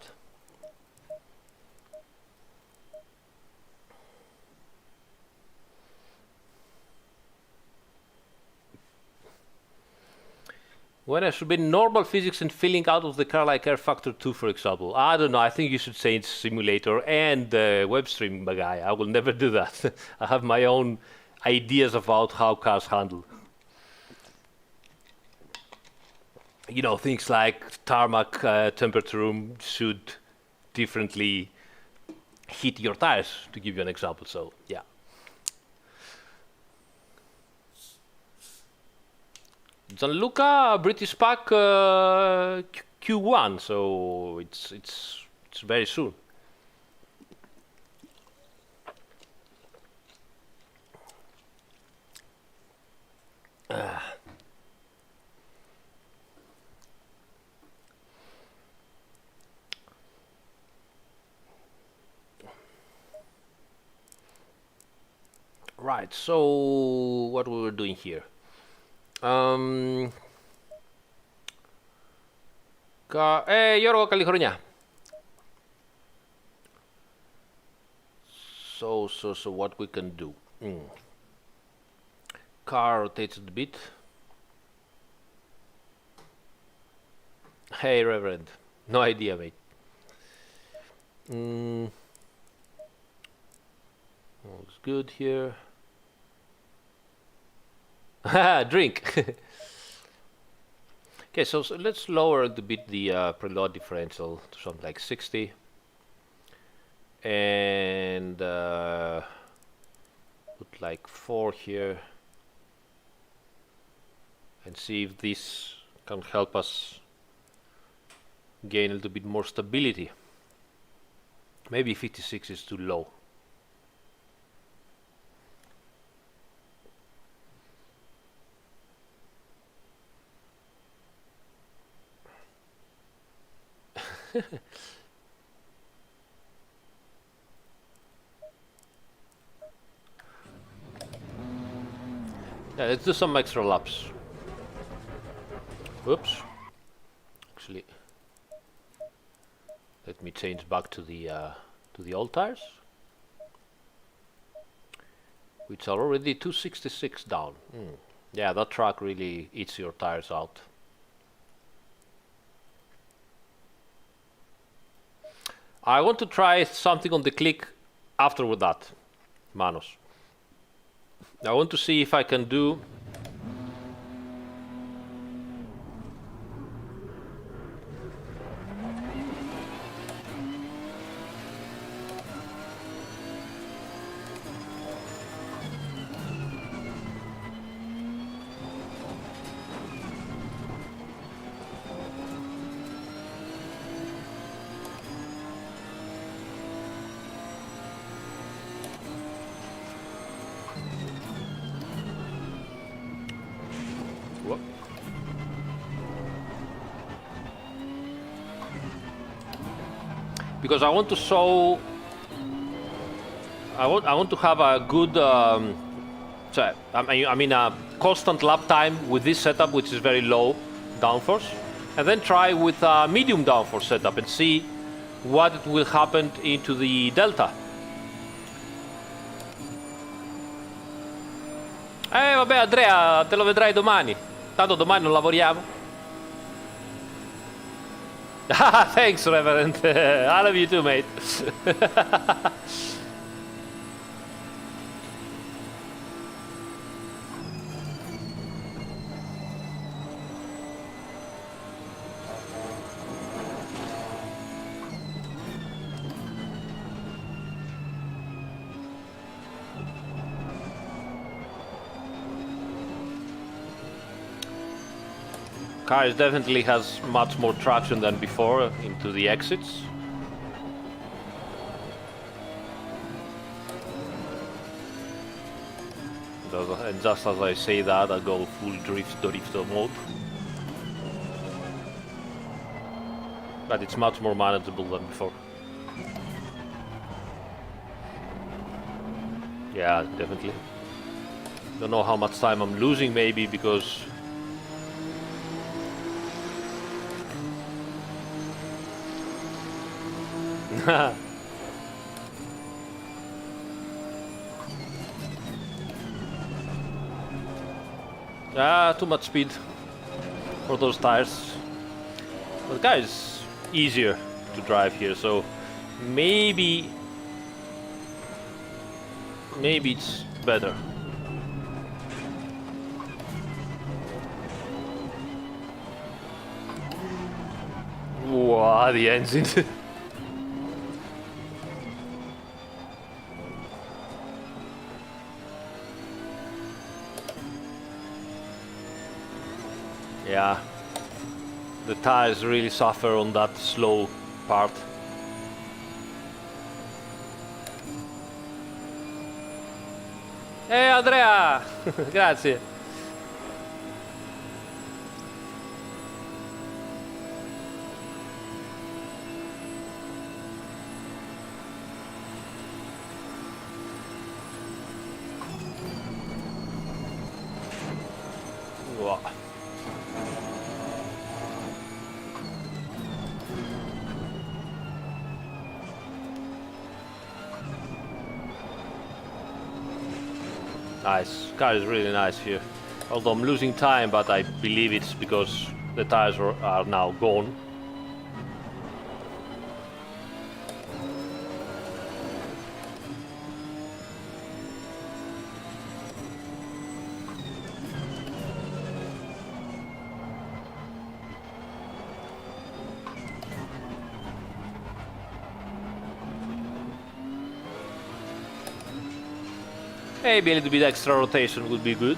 Speaker 1: When I should be normal physics and feeling out of the car like Air Factor 2, for example. I don't know, I think you should say it's simulator and web stream guy. I will never do that. I have my own ideas about how cars handle. You know, things like tarmac temperature room should differently heat your tires, to give you an example. So, yeah. Gianluca, British Pack Q1, so it's very soon. Right, so what we were doing here. Γιώργο, καλή χρονιά. So what we can do. Car rotates a bit. Hey, Reverend. No idea, mate. Looks good here. Drink. Okay, so let's lower a bit the preload differential to something like 60. and put like 4 here and see if this can help us gain a little bit more stability. Maybe 56 is too low. Yeah, let's do some extra laps. Oops. Actually, let me change back to the old tires, which are already 266 down. Yeah, that track really eats your tires out. I want to try something on the click after with that, Manos. I want to see if I can do because I want to show. I want to have a good, I mean a constant lap time with this setup, which is very low downforce, and then try with a medium downforce setup and see what will happen into the delta. Vabbè Andrea, te lo vedrai domani. Tanto domani non lavoriamo. Thanks, Reverend. I love you too, mate. Car definitely has much more traction than before into the exits. And just as I say that, I go full drifter mode. But it's much more manageable than before. Yeah, definitely. Don't know how much time I'm losing, maybe because too much speed for those tires. But the car is easier to drive here, so maybe it's better. Wow, the engine. Yeah, the tires really suffer on that slow part. Hey Andrea! Grazie. Wow. Nice. Car is really nice here. Although I'm losing time, but I believe it's because the tires are now gone. Maybe a little bit extra rotation would be good.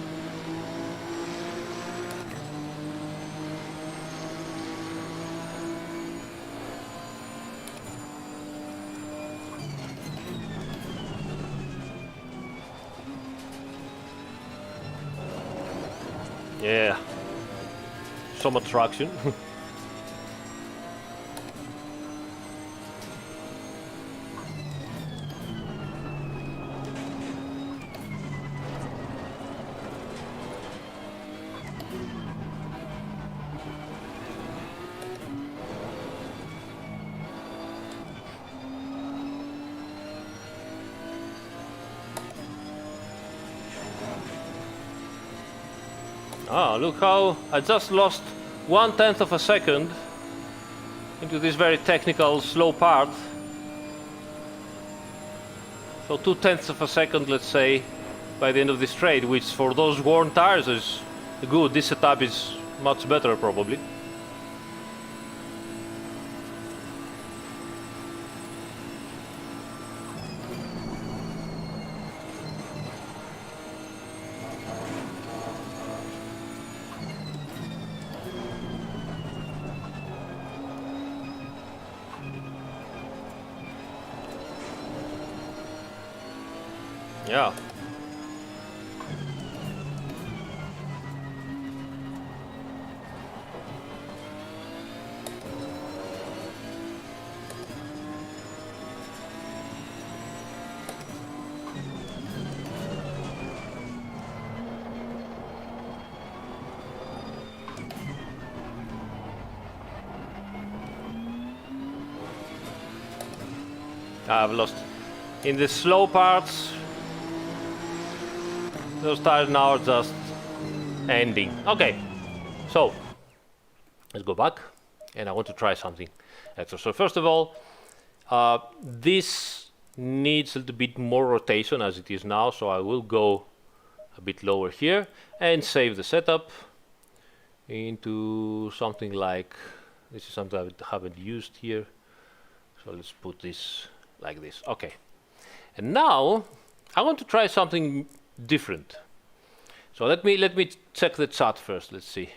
Speaker 1: Yeah, some attraction. Ah, look how I just lost 1/10 of a second into this very technical slow part. So 2/10 of a second, let's say, by the end of this straight, which for those worn tires is good. This setup is much better probably. Yeah. I've lost in the slow parts. Those tires now are just ending. Okay, so let's go back, and I want to try something extra. So first of all, this needs a little bit more rotation as it is now, so I will go a bit lower here and save the setup into something like, this is something I haven't used here, so let's put this like this. Okay, and now I want to try something different. So let me check the chat first. Let's see.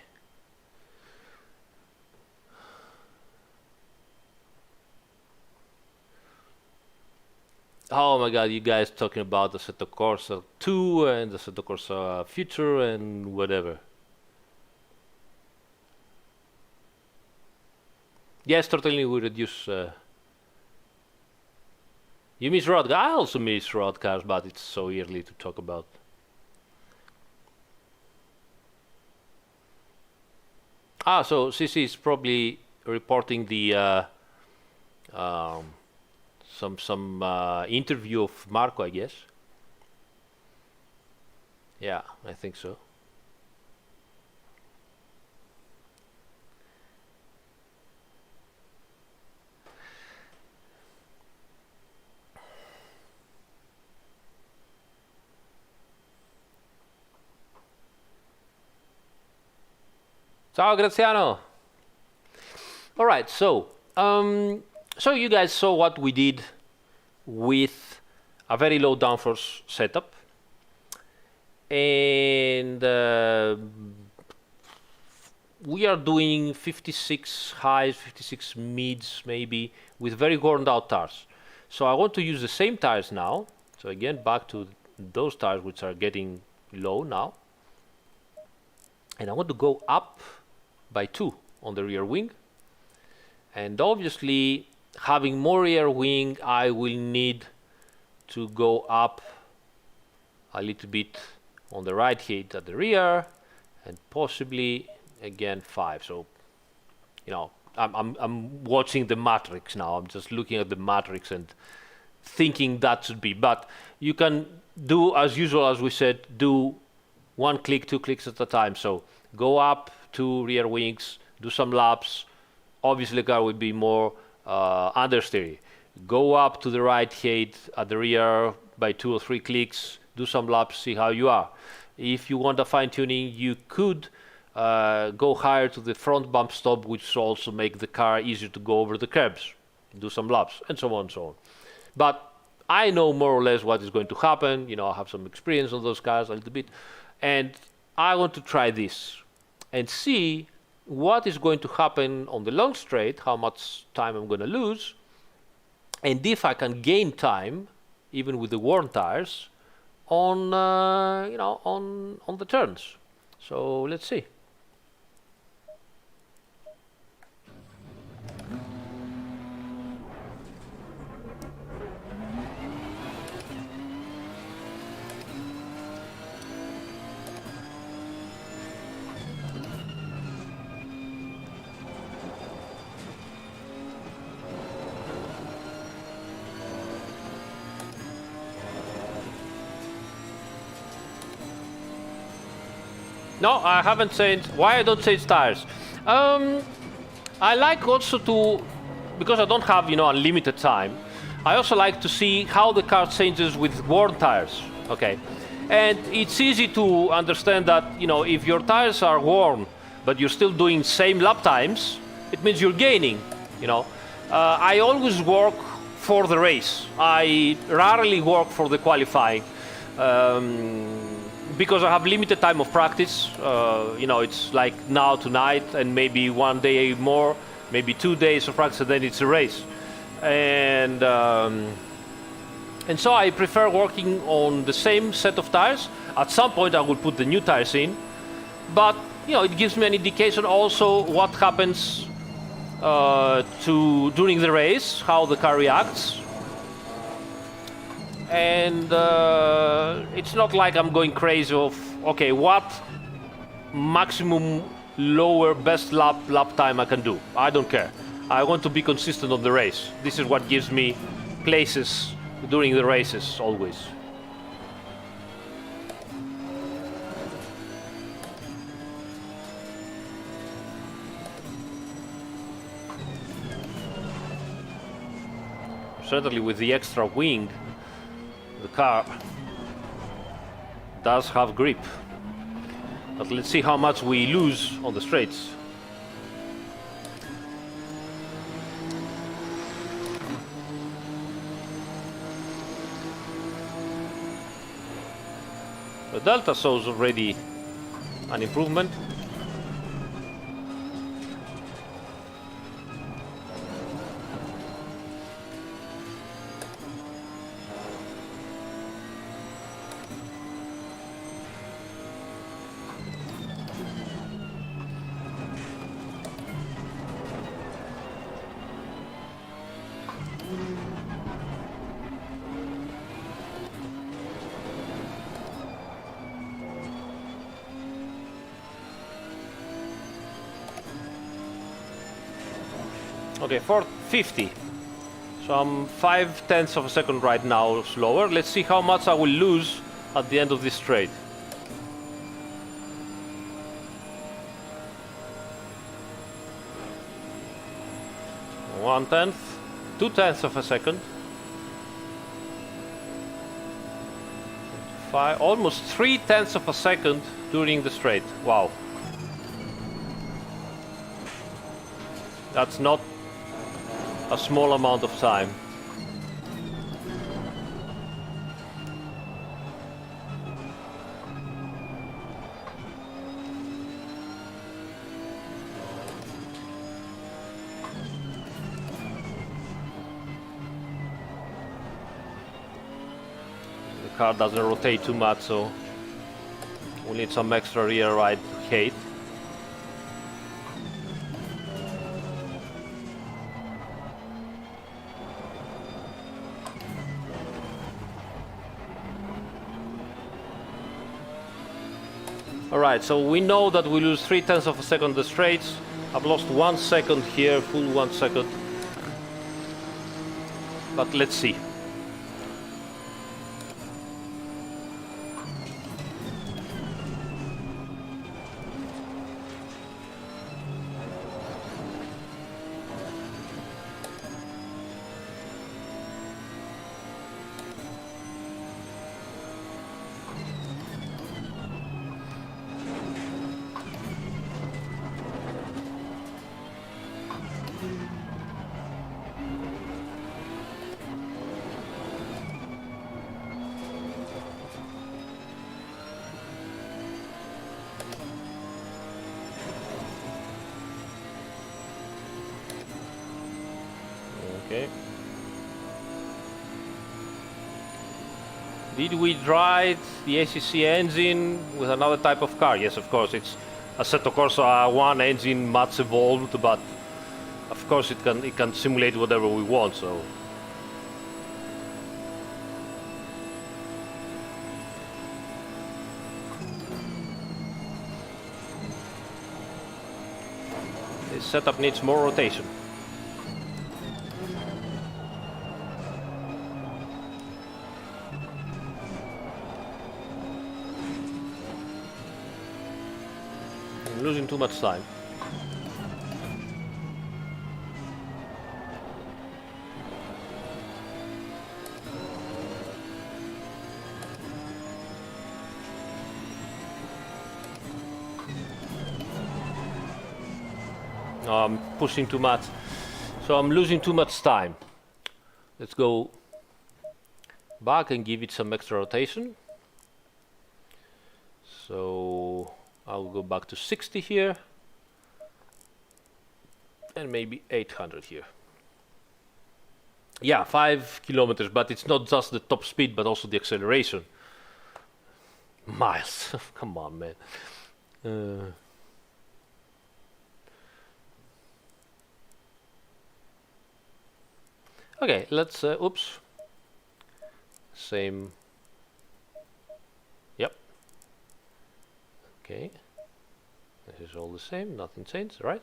Speaker 1: Oh my God, you guys talking about the Assetto Corsa 2 and the Assetto Corsa Future and whatever. Yes, certainly we reduce. You miss road. I also miss road cars, but it's so early to talk about. Ah, so CC is probably reporting the some interview of Marco, I guess. Yeah, I think so. Ciao Graziano. All right, so so you guys saw what we did with a very low downforce setup, and we are doing 56 highs, 56 mids maybe with very worn out tires. So I want to use the same tires now. So again, back to those tires which are getting low now, and I want to go up by 2 on the rear wing, and obviously having more rear wing I will need to go up a little bit on the right head at the rear, and possibly again 5. So you know, I'm watching the matrix now. I'm just looking at the matrix and thinking that should be, but you can do as usual, as we said, do 1 click, 2 clicks at a time. So go up 2 rear wings, do some laps. Obviously the car will be more understeer. Go up to the right head at the rear by 2 or 3 clicks, do some laps, see how you are. If you want a fine tuning, you could go higher to the front bump stop, which also make the car easier to go over the curbs, do some laps, and so on and so on. But I know more or less what is going to happen. I have some experience on those cars a little bit. And I want to try this and see what is going to happen on the long straight, how much time I'm going to lose, and if I can gain time, even with the worn tires, on on the turns. So let's see. No, I haven't changed. Why I don't change tires? I like also to, because I don't have unlimited time. I also like to see how the car changes with worn tires. Okay, and it's easy to understand that if your tires are worn, but you're still doing same lap times, it means you're gaining. I always work for the race. I rarely work for the qualifying. Because I have limited time of practice, it's like now tonight and maybe one day more, maybe 2 days of practice, and then it's a race. And so I prefer working on the same set of tires. At some point I will put the new tires in, but it gives me an indication also what happens during the race, how the car reacts. And it's not like I'm going crazy of, okay, what maximum lower best lap time I can do. I don't care. I want to be consistent on the race. This is what gives me places during the races always. Certainly with the extra wing, the car does have grip, but let's see how much we lose on the straights. The Delta shows already an improvement. Okay, 450. So I'm 5/10 of a second right now slower. Let's see how much I will lose at the end of this straight. One-tenth, 2/10 of a second. Almost 3/10 of a second during the straight. Wow. That's not a small amount of time. The car doesn't rotate too much, so we need some extra rear ride height. Alright, so we know that we lose 3/10 of a second the straights. I've lost 1 second here, full 1 second. But let's see. Did we ride the ACC engine with another type of car? Yes, of course. It's Assetto Corsa 1 engine, much evolved, but of course it can simulate whatever we want. So this setup needs more rotation. I'm losing too much time. I'm pushing too much, so I'm losing too much time. Let's go back and give it some extra rotation. So I'll go back to 60 here and maybe 800 here. Yeah, 5 kilometers, but it's not just the top speed but also the acceleration. Miles. Come on, man. Okay, let's oops. Same. Yep. Okay. This is all the same, nothing changed, right?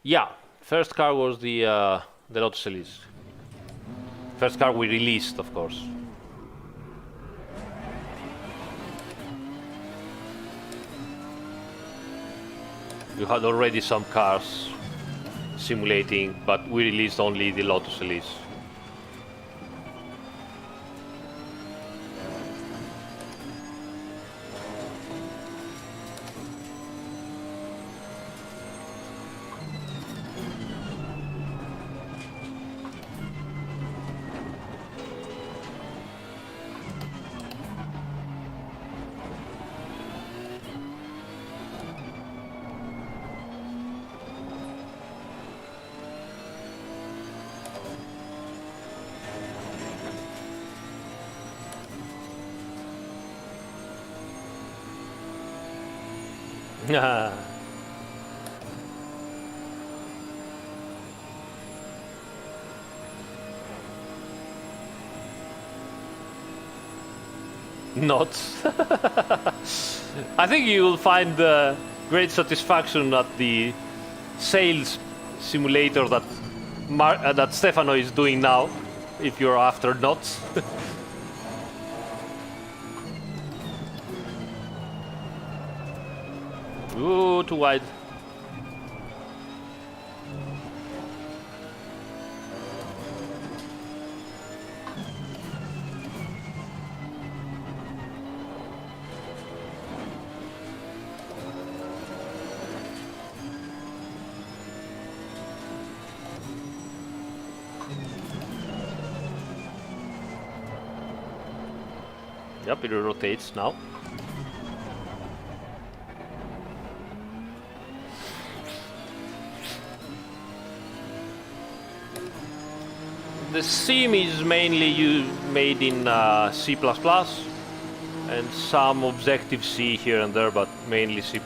Speaker 1: Yeah, first car was the Lotus Elise. First car we released, of course. You had already some cars simulating, but we released only the Lotus Elise. Not. I think you will find great satisfaction at the sales simulator that that Stefano is doing now, if you're after knots. Ooh, too wide. Yep, it rotates now. The sim is mainly made in C++ and some Objective-C here and there, but mainly C++.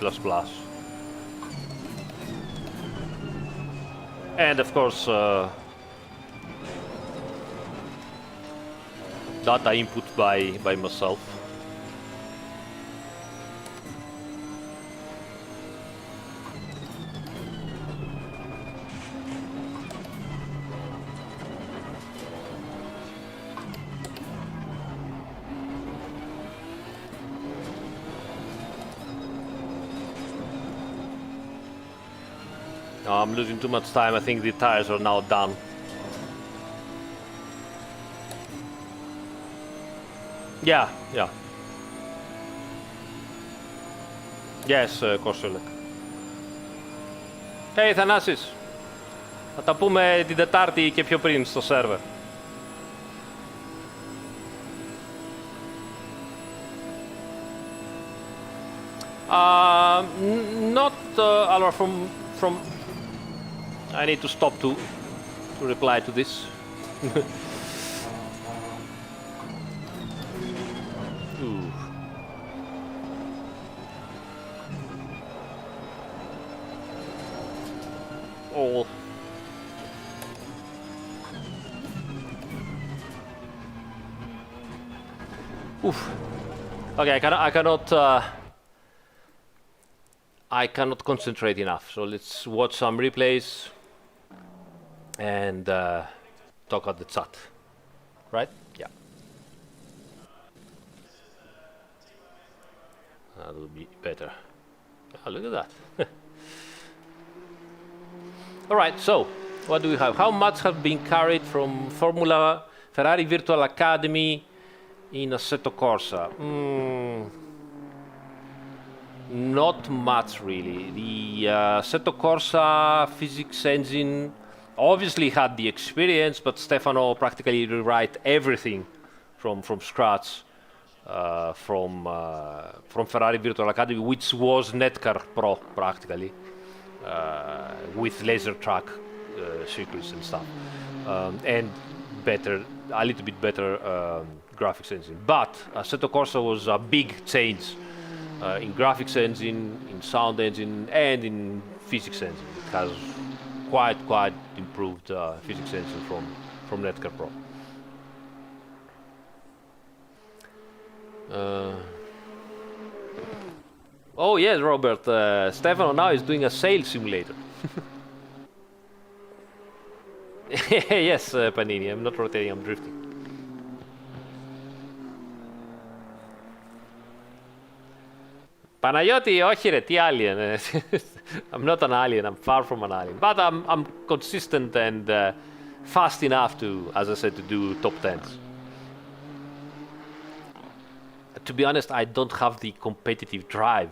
Speaker 1: And of course data input by myself. I'm losing too much time. I think the tires are now done. Yeah. Yes, Kosolek. Hey, Thanasis. Θα τα πούμε την Τετάρτη και πιο πριν στο σερβερ. Not Alvar, from I need to stop to reply to this. Oof. Okay, I cannot concentrate enough. So let's watch some replays and talk at the chat. Right? Yeah. That will be better. Oh, look at that. All right, so what do we have? How much have been carried from Formula Ferrari Virtual Academy in Assetto Corsa? Not much really. The Assetto Corsa physics engine obviously had the experience, but Stefano practically rewrite everything from scratch from Ferrari Virtual Academy, which was Netcar Pro practically. With laser track circuits and stuff, and a little bit better graphics engine. But Assetto Corsa was a big change in graphics engine, in sound engine, and in physics engine. It has quite improved physics engine from Netcar Pro. Oh yes, Robert. Stefano now is doing a sail simulator. Yes, Panini. I'm not rotating. I'm drifting. Παναγιώτη, όχι ρε, τι alien. I'm not an alien. I'm far from an alien. But I'm consistent and fast enough to, as I said, to do top 10s. To be honest, I don't have the competitive drive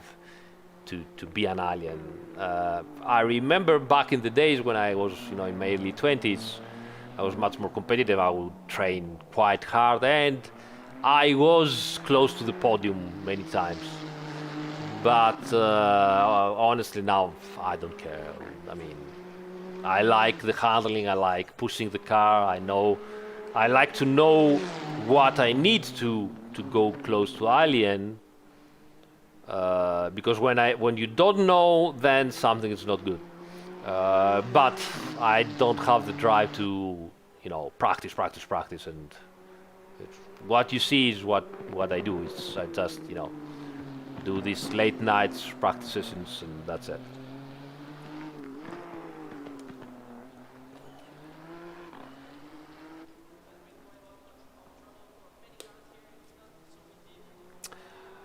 Speaker 1: to be an alien. I remember back in the days when I was, in my early 20s, I was much more competitive. I would train quite hard, and I was close to the podium many times. But honestly, now I don't care. I mean, I like the handling. I like pushing the car. I like to know what I need to go close to alien, because when you don't know, then something is not good. But I don't have the drive to practice, and what you see is what I do. I just do these late nights practice sessions, and that's it.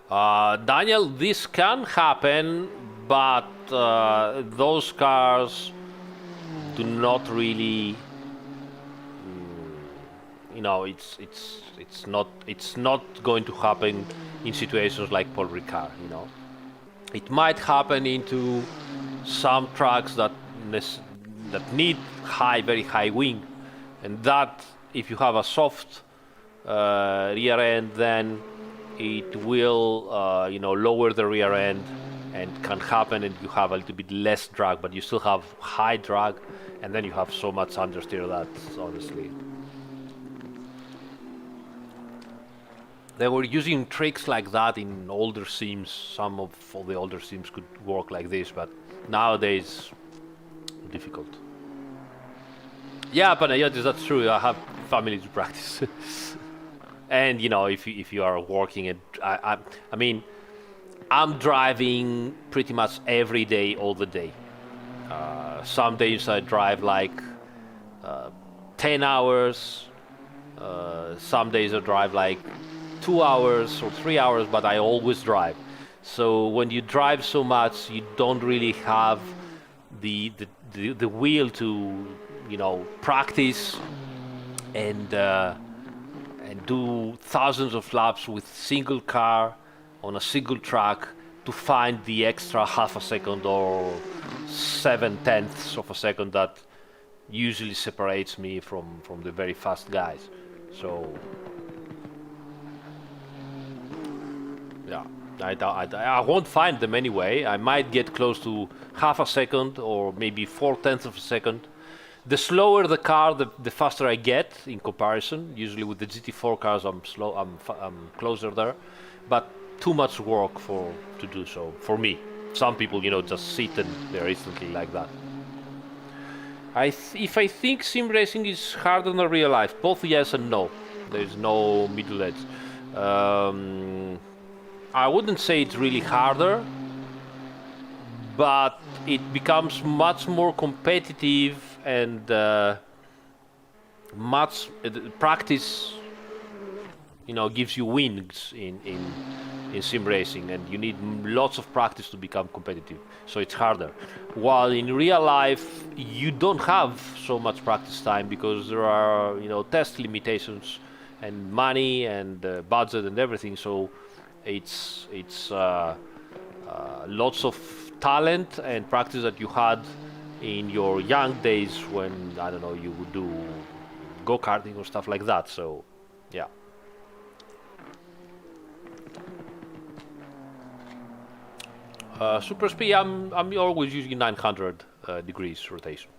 Speaker 1: Daniel, this can happen, but those cars do not really, it's not going to happen in situations like Paul Ricard. It might happen into some tracks that need very high wing, and that if you have a soft rear end, then it will lower the rear end, and can happen, and you have a little bit less drag, but you still have high drag, and then you have so much understeer that honestly. They were using tricks like that in older sims. Some of the older sims could work like this, but nowadays difficult. Yeah, Panayotis, that's true. I have family to practice. And if you are working at, I mean, I'm driving pretty much every day, all the day. Some days I drive like 10 hours. Some days I drive like 2 hours or 3 hours, but I always drive. So when you drive so much, you don't really have the will to practice and do thousands of laps with single car on a single track to find the extra half a second or 7/10 of a second that usually separates me from the very fast guys. So yeah, I won't find them anyway. I might get close to half a second or maybe 4/10 of a second. The slower the car, the faster I get in comparison. Usually with the GT4 cars, I'm slow. I'm closer there, but too much work to do so for me. Some people, just sit and they're instantly like that. If I think sim racing is harder than real life, both yes and no. There's no middle edge. Um, I wouldn't say it's really harder, but it becomes much more competitive and much practice, gives you wins in sim racing, and you need lots of practice to become competitive. So it's harder. While in real life, you don't have so much practice time because there are, test limitations and money and budget and everything. So it's lots of talent and practice that you had in your young days when, I don't know, you would do go-karting or stuff like that. So yeah. Super speed, I'm always using 900 degrees rotation.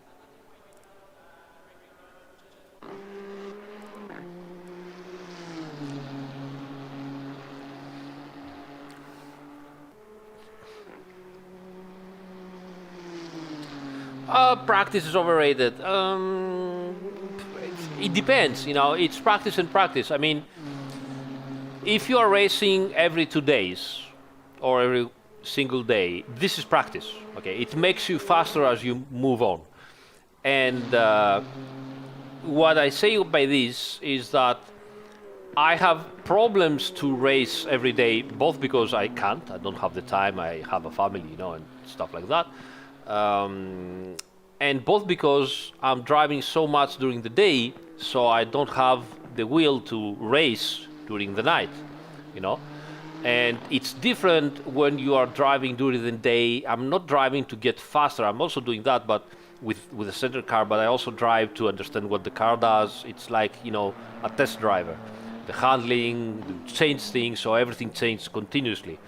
Speaker 1: Practice is overrated. It depends, it's practice and practice. I mean, if you are racing every 2 days or every single day, this is practice. Okay, it makes you faster as you move on. And what I say by this is that I have problems to race every day, both because I can't, I don't have the time, I have a family, and stuff like that. And both because I'm driving so much during the day, so I don't have the will to race during the night, And it's different when you are driving during the day. I'm not driving to get faster. I'm also doing that, but with a center car. But I also drive to understand what the car does. It's like a test driver. The handling, the change things, so everything changes continuously.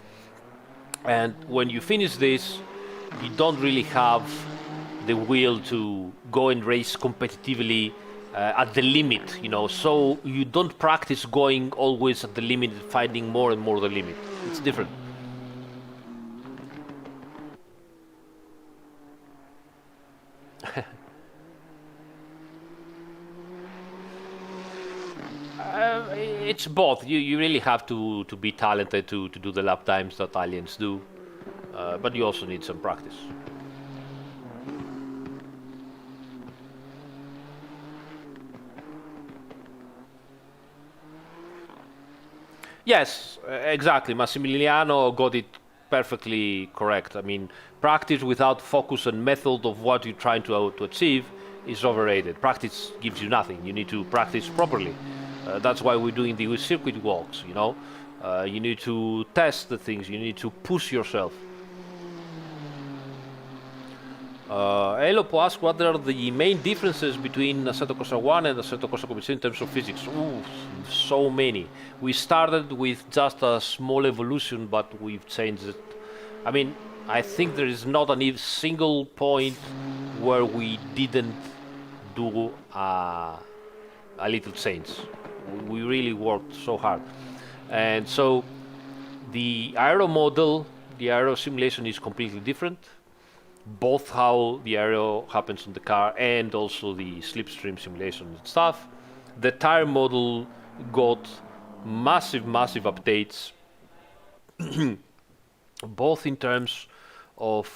Speaker 1: And when you finish this, you don't really have the will to go and race competitively at the limit, so you don't practice going always at the limit, finding more and more the limit. It's different. It's both. You really have to be talented to do the lap times that aliens do, but you also need some practice. Yes, exactly. Massimiliano got it perfectly correct. I mean, practice without focus and method of what you're trying to achieve is overrated. Practice gives you nothing. You need to practice properly. That's why we're doing the circuit walks, you need to test the things. You need to push yourself. Elopo asks what are the main differences between Assetto Corsa 1 and Assetto Corsa Competizione in terms of physics. Ooh, so many. We started with just a small evolution, but we've changed it. I mean, I think there is not a single point where we didn't do a little change. We really worked so hard. And so the aero model, the aero simulation is completely different. Both how the aero happens on the car and also the slipstream simulation and stuff. The tire model got massive updates, both in terms of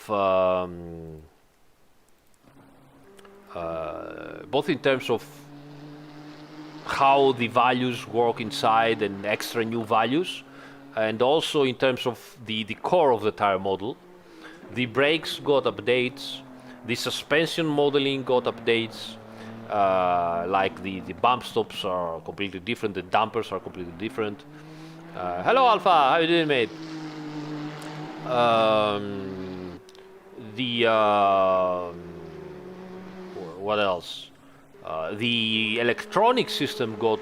Speaker 1: how the values work inside and extra new values, and also in terms of the core of the tire model. The brakes got updates, the suspension modeling got updates, like the bump stops are completely different, the dampers are completely different. Hello Alpha, how you doing, mate? What else? The electronic system got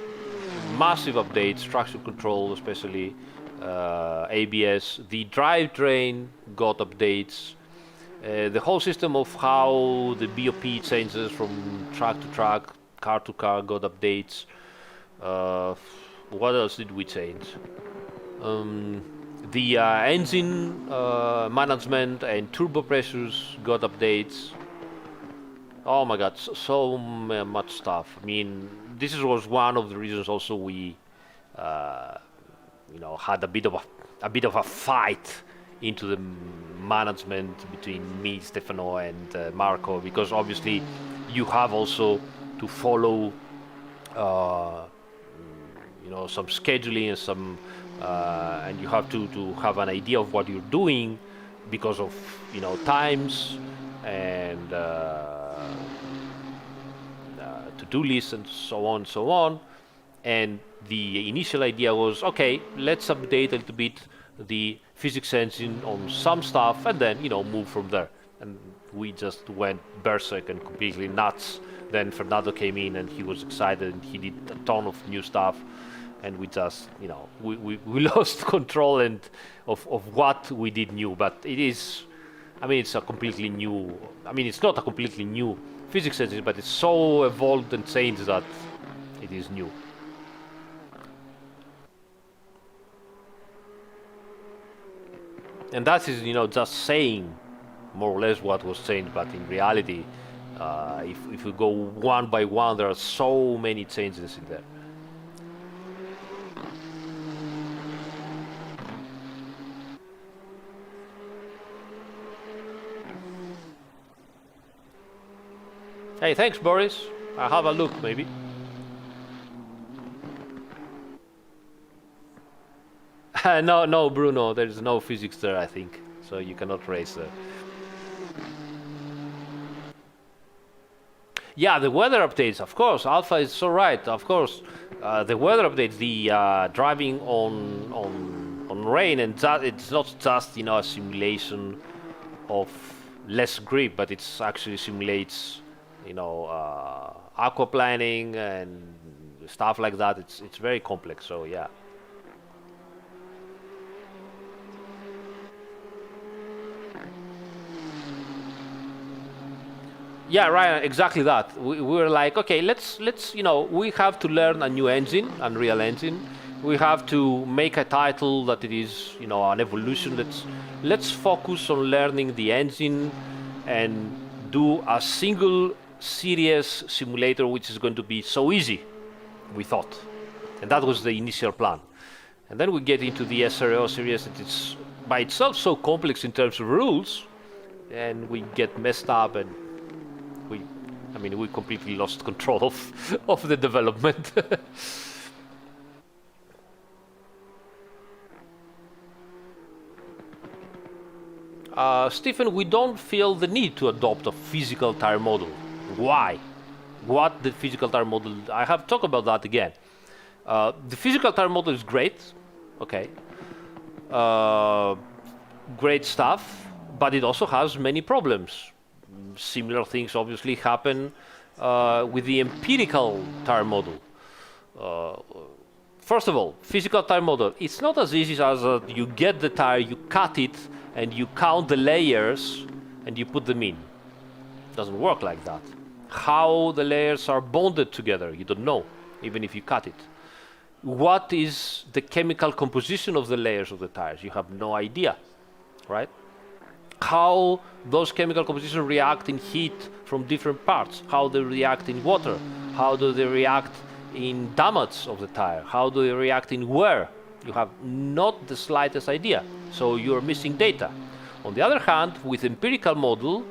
Speaker 1: massive updates, traction control especially, ABS. The drivetrain got updates. The whole system of how the BOP changes from track to track, car to car got updates. What else did we change? The engine management and turbo pressures got updates. Oh my god, so much stuff. I mean, this was one of the reasons also we had a bit of a fight into the management between me, Stefano, and Marco, because obviously you have also to follow some scheduling and some and you have to have an idea of what you're doing because of times and to-do lists and so on. And the initial idea was, okay, let's update a little bit the physics engine on some stuff and then move from there. And we just went berserk and completely nuts. Then Fernando came in and he was excited and he did a ton of new stuff, and we just we lost control and of what we did new. But it's a completely new, it's not a completely new physics engine, but it's so evolved and changed that it is new. And that is just saying more or less what was changed, but in reality if we go one by one, there are so many changes in there. Hey, thanks, Boris. I'll have a look, maybe. No, Bruno, there's no physics there, I think. So you cannot race there. Yeah, the weather updates, of course. Alpha is so right, of course. The weather updates, the driving on rain, and that it's not just a simulation of less grip, but it's actually simulates aquaplaning and stuff like that. It's very complex. So yeah. Yeah, right, exactly that. We were like, okay, let's we have to learn a new engine, Unreal Engine. We have to make a title that it is, an evolution. Let's focus on learning the engine and do a single serious simulator, which is going to be so easy, we thought. And that was the initial plan. And then we get into the SRO series, that it's by itself so complex in terms of rules, and we get messed up, and we completely lost control of the development. Stephen, we don't feel the need to adopt a physical tire model. Why? What the physical tire model? I have talked about that again. The physical tire model is great, okay, great stuff, but it also has many problems. Similar things obviously happen with the empirical tire model. First of all, physical tire model, it's not as easy as you get the tire, you cut it, and you count the layers and you put them in. It doesn't work like that. How the layers are bonded together, you don't know, even if you cut it. What is the chemical composition of the layers of the tires? You have no idea, right? How those chemical compositions react in heat from different parts, how they react in water, how do they react in damage of the tire, how do they react in wear. You have not the slightest idea, so you're missing data. On the other hand, with empirical model,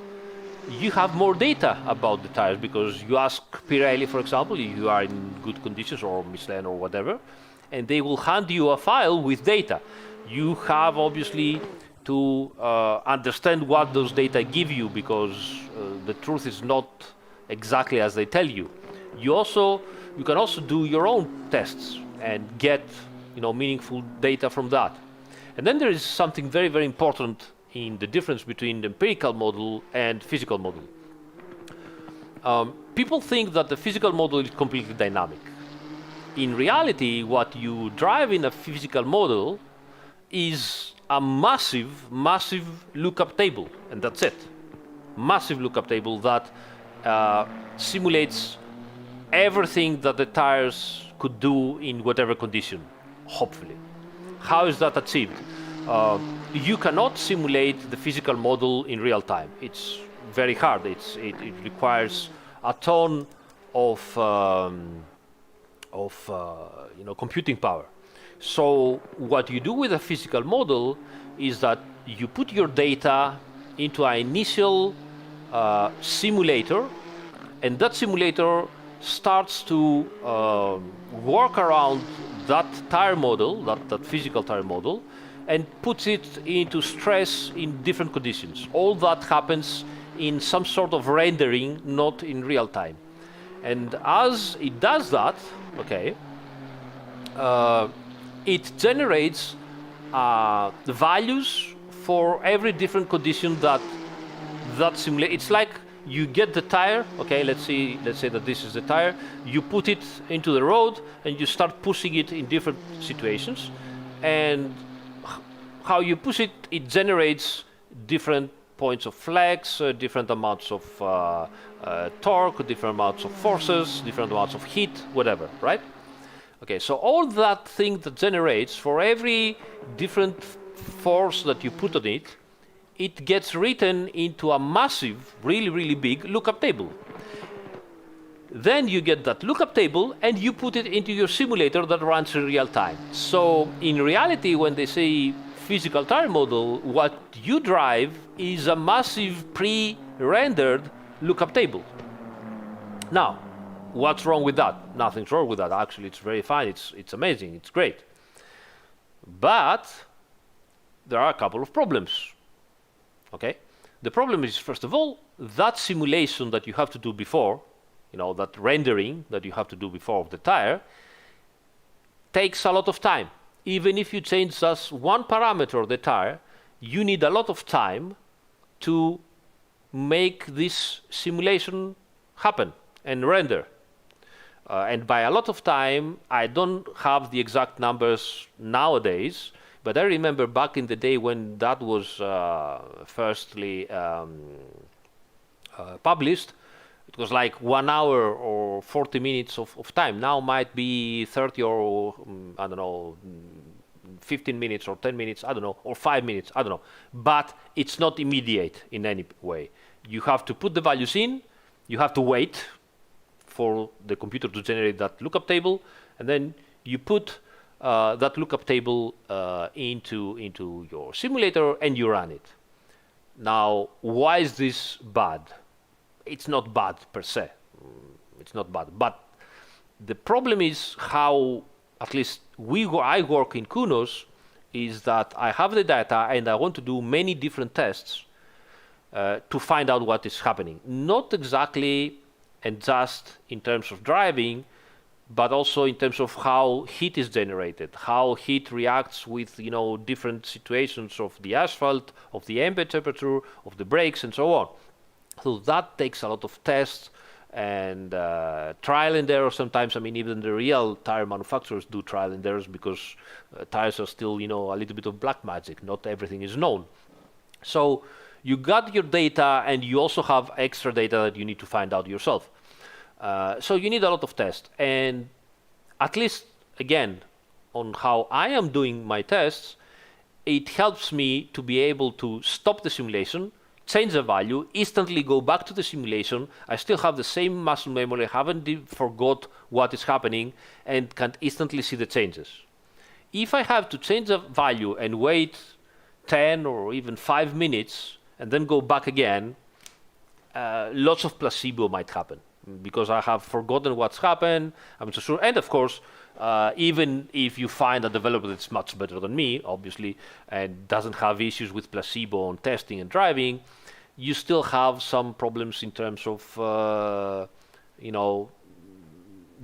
Speaker 1: you have more data about the tires, because you ask Pirelli, for example, if you are in good conditions, or Michelin or whatever, and they will hand you a file with data. You have obviously to understand what those data give you, because the truth is not exactly as they tell you. You can also do your own tests and get meaningful data from that. And then there is something very, very important in the difference between the empirical model and physical model. People think that the physical model is completely dynamic. In reality, what you drive in a physical model is a massive lookup table, and that's it. Massive lookup table that simulates everything that the tires could do in whatever condition, hopefully. How is that achieved? You cannot simulate the physical model in real time. It's very hard. It requires a ton of computing power. So what you do with a physical model is that you put your data into an initial simulator, and that simulator starts to work around that tire model, that physical tire model, and puts it into stress in different conditions. All that happens in some sort of rendering, not in real time. And as it does that, okay, it generates the values for every different condition that simulate. It's like you get the tire. Okay, let's say that this is the tire. You put it into the road and you start pushing it in different situations, and how you push it, it generates different points of flex, different amounts of torque, different amounts of forces, different amounts of heat, whatever, right? Okay, so all that thing that generates for every different force that you put on it, it gets written into a massive, really, really big lookup table. Then you get that lookup table and you put it into your simulator that runs in real time. So in reality, when they say physical tire model, what you drive is a massive pre-rendered lookup table. Now, what's wrong with that? Nothing's wrong with that. Actually, it's very fine. It's amazing. It's great. But there are a couple of problems. Okay? The problem is, first of all, that simulation that you have to do before, that rendering that you have to do before of the tire, takes a lot of time. Even if you change just one parameter of the tire, you need a lot of time to make this simulation happen and render. And by a lot of time, I don't have the exact numbers nowadays, but I remember back in the day when that was firstly published, it was like 1 hour or 40 minutes of time. Now might be 30 or, 15 minutes or 10 minutes, I don't know, or 5 minutes, I don't know. But it's not immediate in any way. You have to put the values in, you have to wait for the computer to generate that lookup table, and then you put that lookup table into your simulator and you run it. Now, why is this bad? It's not bad per se. It's not bad. But the problem is how, at least I work in Kunos, is that I have the data and I want to do many different tests to find out what is happening. Not exactly and just in terms of driving, but also in terms of how heat is generated, how heat reacts with different situations of the asphalt, of the ambient temperature, of the brakes, and so on. So that takes a lot of tests and trial and error. Sometimes, even the real tire manufacturers do trial and errors because tires are still, a little bit of black magic. Not everything is known. So you got your data, and you also have extra data that you need to find out yourself. So you need a lot of tests. And at least, again, on how I am doing my tests, it helps me to be able to stop the simulation, change the value, instantly go back to the simulation. I still have the same muscle memory, I haven't forgot what is happening, and can instantly see the changes. If I have to change the value and wait 10 or even 5 minutes, and then go back again, lots of placebo might happen because I have forgotten what's happened. I'm so sure. And of course, even if you find a developer that's much better than me, obviously, and doesn't have issues with placebo on testing and driving, you still have some problems in terms of,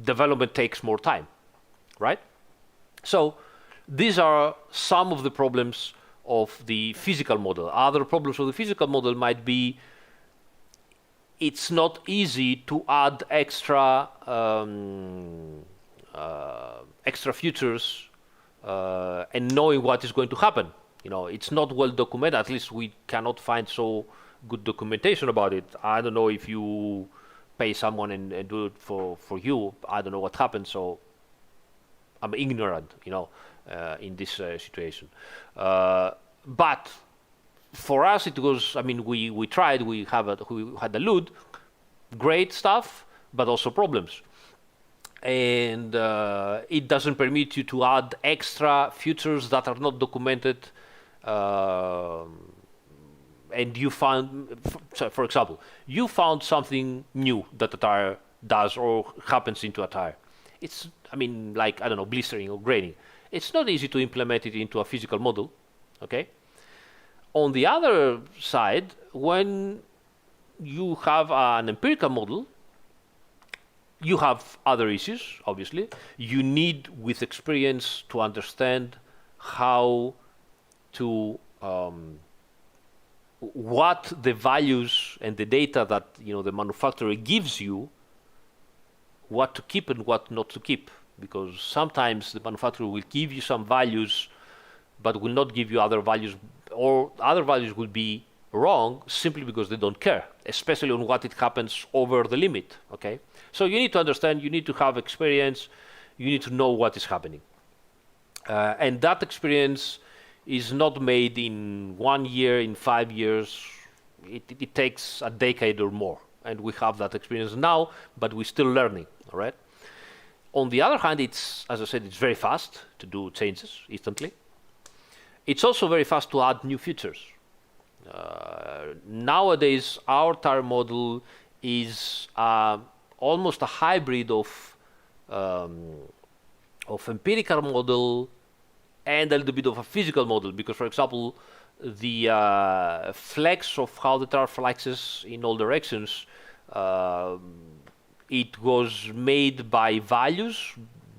Speaker 1: development takes more time, right? So these are some of the problems of the physical model. Other problems of the physical model might be it's not easy to add extra features and knowing what is going to happen. It's not well documented. At least we cannot find so good documentation about it. I don't know if you pay someone and do it for you. I don't know what happens. So I'm ignorant, in this situation. But for us, it was. We tried. We had a LUD, great stuff, but also problems. and it doesn't permit you to add extra features that are not documented. And you found, so for example, you found something new that a tire does or happens into a tire. It's, I mean, like, I don't know, blistering or graining. It's not easy to implement it into a physical model, okay? On the other side, when you have an empirical model, you have other issues, obviously. You need, with experience, to understand how to what the values and the data that the manufacturer gives you, what to keep and what not to keep, because sometimes the manufacturer will give you some values but will not give you other values, or other values will be wrong simply because they don't care, especially on what it happens over the limit. Okay, so you need to understand, you need to have experience, you need to know what is happening, and that experience is not made in 1 year, in 5 years. It takes a decade or more, and we have that experience now, but we're still learning. All right. On the other hand, it's, as I said, it's very fast to do changes instantly. It's also very fast to add new features. Nowadays, our tire model is almost a hybrid of empirical model and a little bit of a physical model, because, for example, the flex of how the tire flexes in all directions, it was made by values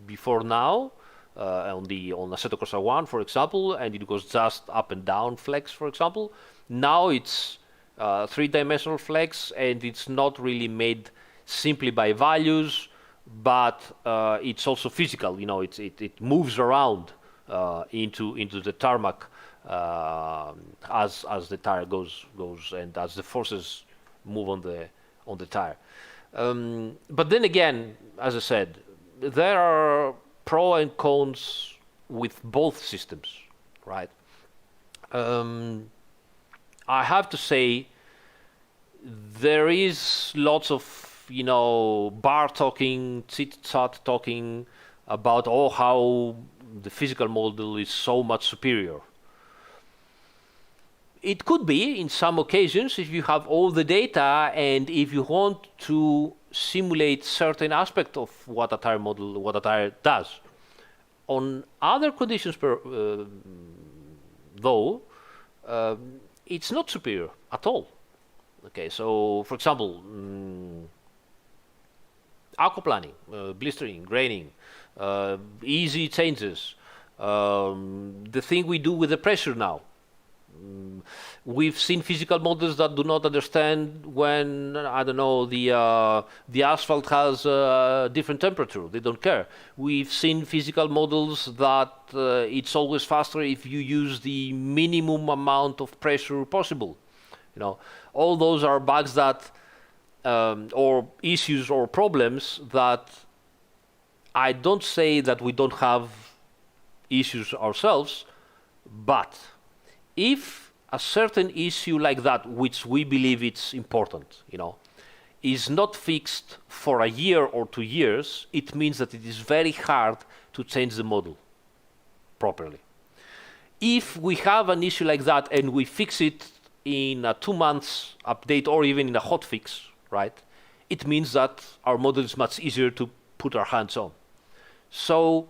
Speaker 1: before now, on Assetto Corsa 1, for example, and it was just up and down flex, for example. Now it's three-dimensional flex, and it's not really made simply by values, but it's also physical. It moves around into the tarmac as the tire goes, and as the forces move on the tire. But then again, as I said, there are pros and cons with both systems, right? I have to say, there is lots of bar talking, chit-chat talking about how the physical model is so much superior. It could be in some occasions if you have all the data and if you want to simulate certain aspect of what a tire does. On other conditions, though, it's not superior at all. Okay, so for example, aquaplaning, blistering, graining, easy changes, the thing we do with the pressure now. We've seen physical models that do not understand when, I don't know, the asphalt has a different temperature. They don't care. We've seen physical models that it's always faster if you use the minimum amount of pressure possible. All those are bugs that, or issues or problems that I don't say that we don't have issues ourselves, but if a certain issue like that, which we believe it's important, is not fixed for a year or 2 years, it means that it is very hard to change the model properly. If we have an issue like that and we fix it in a 2 months update or even in a hot fix, right, it means that our model is much easier to put our hands on. So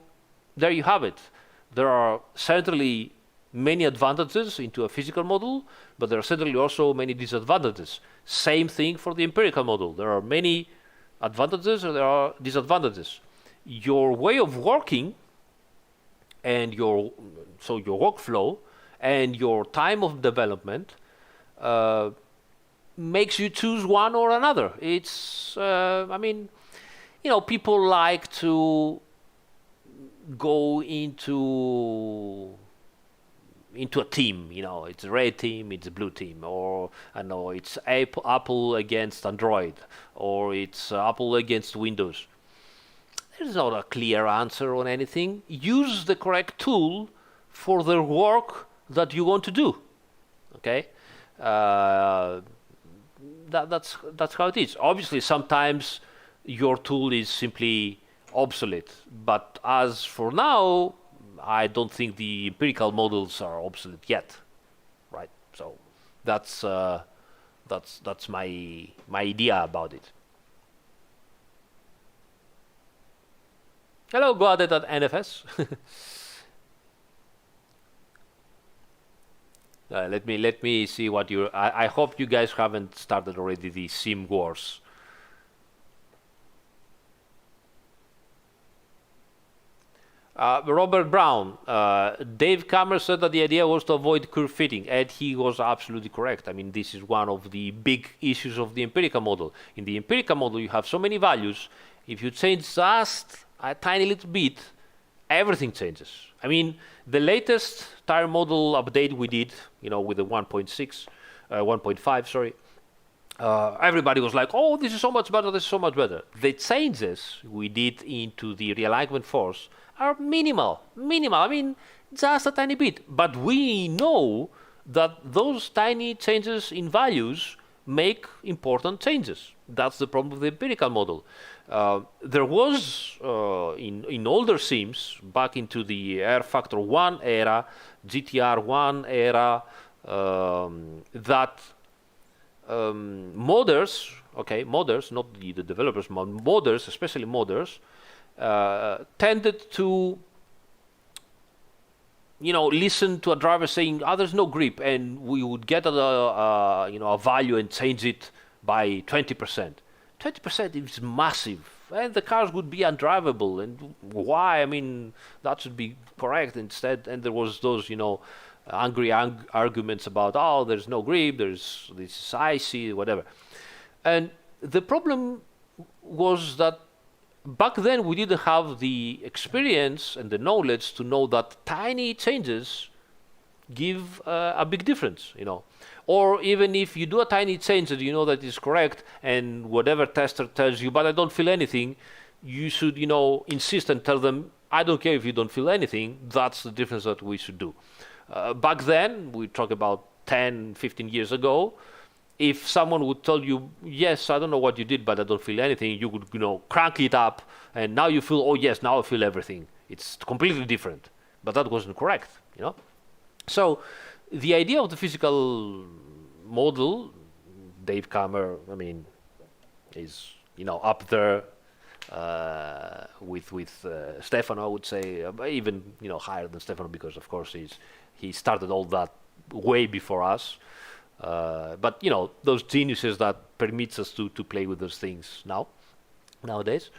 Speaker 1: there you have it. There are certainly many advantages into a physical model, but there are certainly also many disadvantages. Same thing for the empirical model. There are many advantages and there are disadvantages. Your way of working and your workflow and your time of development makes you choose one or another. It's, people like to go into a team, it's a red team, it's a blue team, or I know it's Apple against Android, or it's Apple against Windows. There's not a clear answer on anything. Use the correct tool for the work that you want to do. Okay, that's how it is. Obviously, sometimes your tool is simply obsolete. But as for now, I don't think the empirical models are obsolete yet, right? So that's that's my idea about it. Hello, go ahead at NFS. Let me see what you. I hope you guys haven't started already the sim wars. Robert Brown, Dave Kammer said that the idea was to avoid curve fitting, and he was absolutely correct. I mean, this is one of the big issues of the empirical model. In the empirical model, you have so many values. If you change just a tiny little bit, everything changes. I mean, the latest tire model update we did, with the 1.6, 1.5, sorry, everybody was like, oh, this is so much better, this is so much better. The changes we did into the realignment force are minimal. I mean, just a tiny bit. But we know that those tiny changes in values make important changes. That's the problem with the empirical model. There was, in older sims, back into the Air Factor 1 era, GTR 1 era, that modders, not the developers, modders, especially modders, tended to, listen to a driver saying, there's no grip, and we would get a value and change it by 20%. 20% is massive, and the cars would be undrivable. And why? I mean, that should be correct instead. And there was those, angry arguments about, there's no grip, there's this is icy, whatever. And the problem was that back then we didn't have the experience and the knowledge to know that tiny changes give a big difference, Or even if you do a tiny change that you know that is correct, and whatever tester tells you, but I don't feel anything, you should, insist and tell them, I don't care if you don't feel anything, that's the difference that we should do. Back then, we talk about 10, 15 years ago, if someone would tell you, yes, I don't know what you did, but I don't feel anything, you would, crank it up, and now you feel, oh yes, now I feel everything. It's completely different. But that wasn't correct, So the idea of the physical model, Dave Kammer, is, up there with Stefano, I would say, even, higher than Stefano, because of course he started all that way before us. But those geniuses that permits us to play with those things nowadays.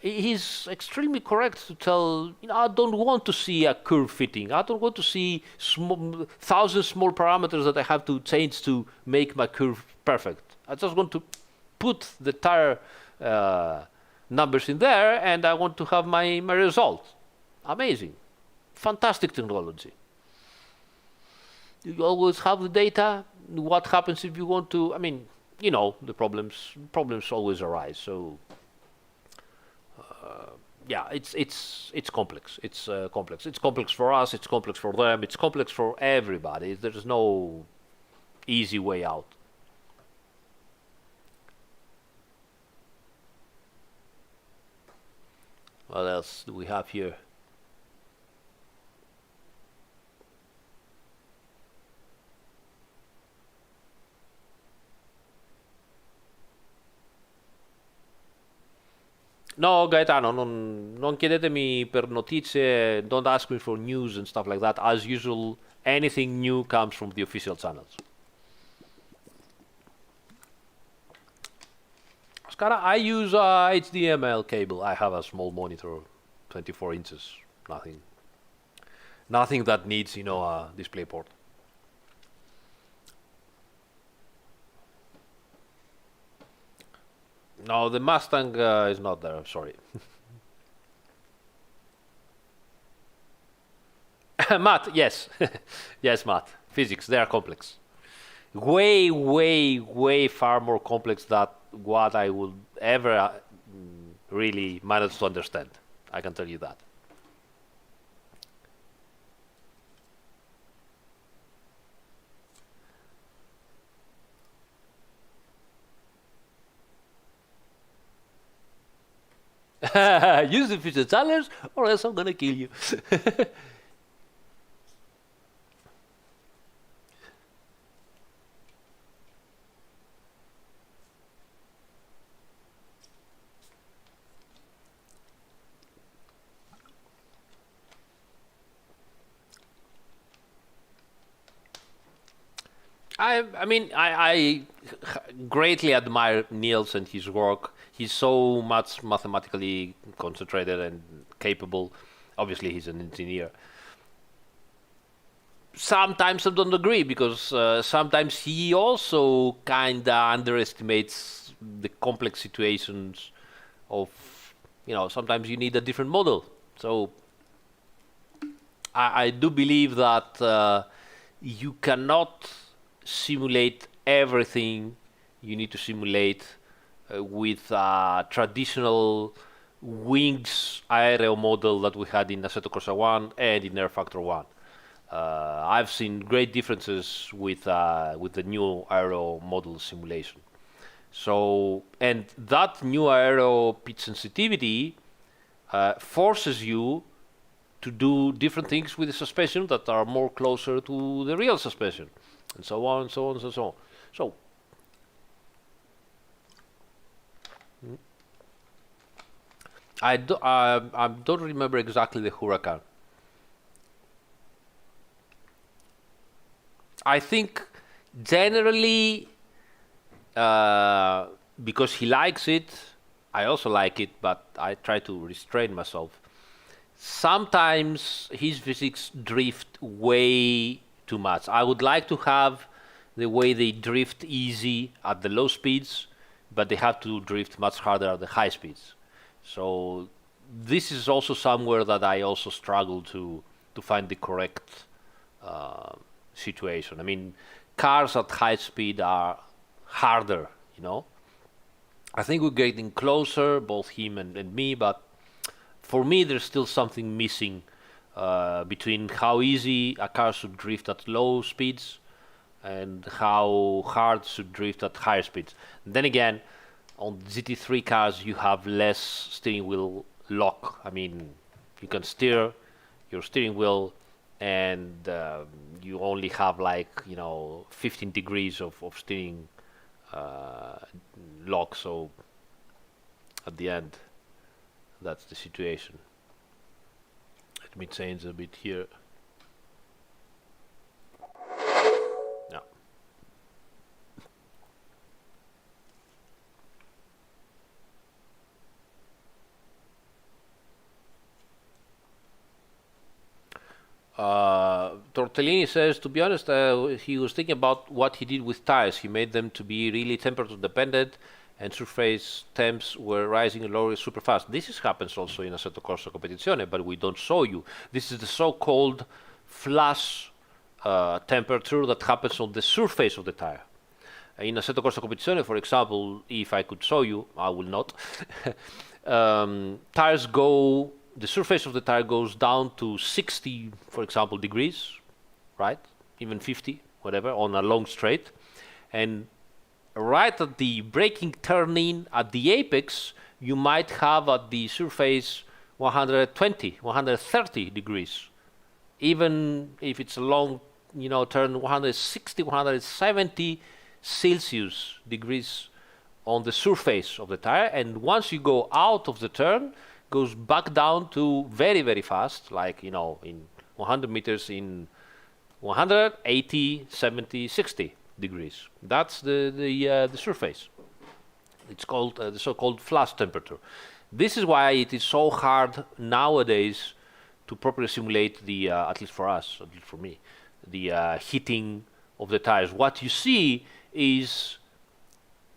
Speaker 1: He's extremely correct to tell, I don't want to see a curve fitting. I don't want to see thousand small parameters that I have to change to make my curve perfect. I just want to put the tire numbers in there, and I want to have my result. Amazing. Fantastic technology. You always have the data. What happens if you want to? The problems always arise. So it's complex. It's complex. It's complex for us. It's complex for them. It's complex for everybody. There's no easy way out. What else do we have here? No, Gaetano, non chiedetemi per notizie, don't ask me for news and stuff like that. As usual, anything new comes from the official channels. Oscara, I use HDMI cable. I have a small monitor, 24 inches. Nothing that needs, a display port. No, the Mustang is not there. I'm sorry. Math, yes. Yes, math. Physics, they are complex. Way, way, way far more complex than what I would ever really manage to understand. I can tell you that. Use the future challenge, or else I'm gonna kill you. I greatly admire Niels and his work. He's so much mathematically concentrated and capable. Obviously, he's an engineer. Sometimes I don't agree because sometimes he also kind of underestimates the complex situations of, sometimes you need a different model. So I do believe that you cannot simulate everything you need to simulate with traditional wings aero model that we had in Assetto Corsa 1 and in Air Factor 1. I've seen great differences with the new aero model simulation. So, and that new aero pitch sensitivity forces you to do different things with the suspension that are more closer to the real suspension, and so on, and so on, and so on. So, I don't remember exactly the Huracan. I think generally, because he likes it, I also like it, but I try to restrain myself. Sometimes his physics drift way too much. I would like to have the way they drift easy at the low speeds, but they have to drift much harder at the high speeds. So this is also somewhere that I also struggle to find the correct situation. I mean, cars at high speed are harder, I think we're getting closer, both him and me, but for me there's still something missing between how easy a car should drift at low speeds and how hard should drift at higher speeds. And then again, on GT3 cars you have less steering wheel lock. I mean, you can steer your steering wheel and you only have 15 degrees of steering lock, so at the end that's the situation. Let me change a bit here. Yeah. Tortellini says, to be honest, he was thinking about what he did with tires. He made them to be really temperature dependent, and surface temps were rising and lowering super fast. This happens also in Assetto Corsa Competizione, but we don't show you. This is the so-called flash temperature that happens on the surface of the tire. In Assetto Corsa Competizione, for example, if I could show you, I will not. The surface of the tire goes down to 60, for example, degrees, right? Even 50, whatever, on a long straight. And right at the braking turn-in at the apex, you might have at the surface 120, 130 degrees. Even if it's a long, turn, 160, 170 Celsius degrees on the surface of the tire. And once you go out of the turn, goes back down to very, very fast, in 100 meters in 180, 70, 60 degrees. That's the surface. It's called the so-called flash temperature. This is why it is so hard nowadays to properly simulate at least for us, at least for me, the heating of the tires. What you see is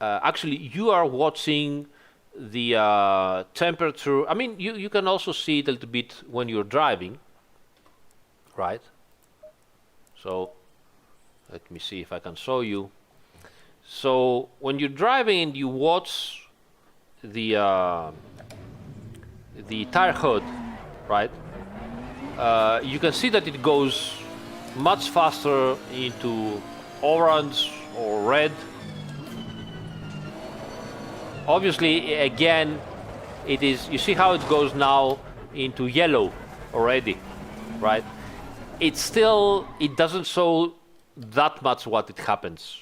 Speaker 1: actually you are watching the temperature. I mean, you can also see it a little bit when you're driving, right? So let me see if I can show you. So when you're driving and you watch the tire hood, right? You can see that it goes much faster into orange or red. Obviously, again, it is, you see how it goes now into yellow already, right? It's still, it doesn't show that much what it happens,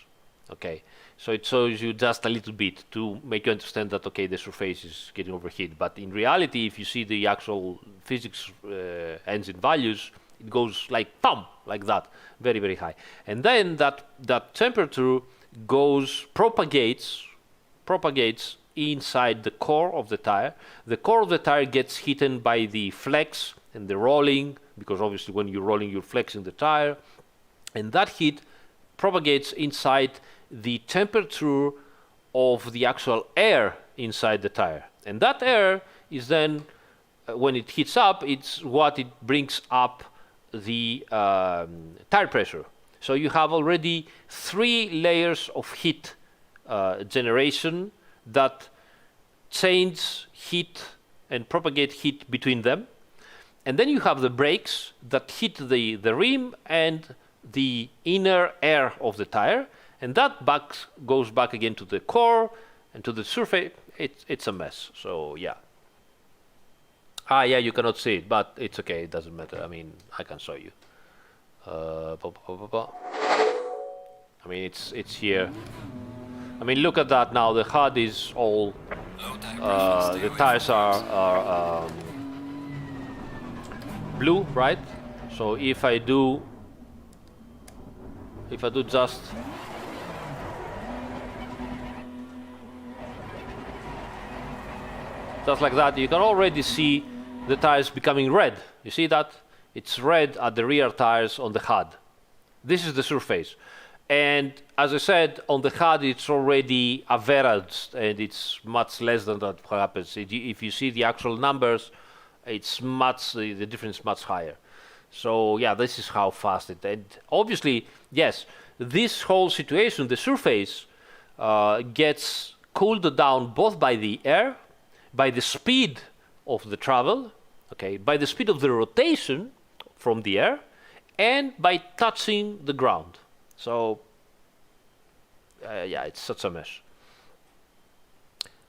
Speaker 1: okay? So it shows you just a little bit to make you understand that, okay, the surface is getting overheated. But in reality, if you see the actual physics engine values, it goes like thump, like that, very, very high. And then that temperature propagates inside the core of the tire. The core of the tire gets heated by the flex and the rolling, because obviously when you're rolling, you're flexing the tire. And that heat propagates inside the temperature of the actual air inside the tire. And that air is then, when it heats up, it's what it brings up the tire pressure. So you have already 3 layers of heat generation that change heat and propagate heat between them. And then you have the brakes that hit the rim and the inner air of the tire, and that goes back again to the core and to the surface. It's a mess. So yeah. Yeah, you cannot see it, but it's okay. It doesn't matter. I mean, I can show you. I mean, it's here. I mean, look at that now. The HUD is all. The tires are blue, right? So if I do just like that, you can already see the tires becoming red. You see that? It's red at the rear tires on the HUD. This is the surface. And as I said, on the HUD it's already averaged, and it's much less than that happens. If you see the actual numbers, it's the difference is much higher. So yeah, this is how fast it. And obviously, yes, this whole situation, the surface, gets cooled down both by the air, by the speed of the travel, okay, by the speed of the rotation from the air, and by touching the ground. So yeah, it's such a mess.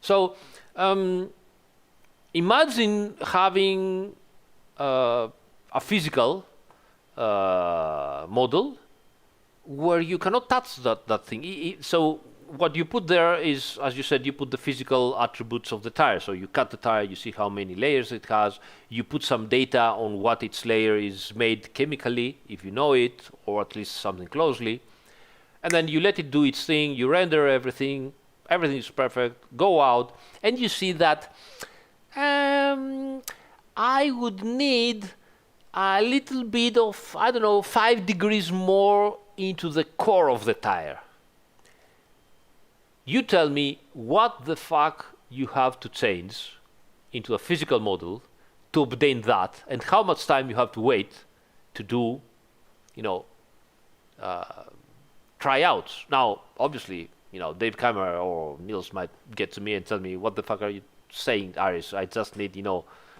Speaker 1: So imagine having a physical model where you cannot touch that thing. So what you put there is, as you said, you put the physical attributes of the tire. So you cut the tire, you see how many layers it has. You put some data on what each layer is made chemically, if you know it, or at least something closely. And then you let it do its thing, you render everything, everything is perfect, go out, and you see that I would need a little bit of, 5 degrees more into the core of the tire. You tell me what the fuck you have to change into a physical model to obtain that, and how much time you have to wait to do, tryouts. Now, obviously, Dave Cameron or Niels might get to me and tell me, what the fuck are you saying, Aris? I just need,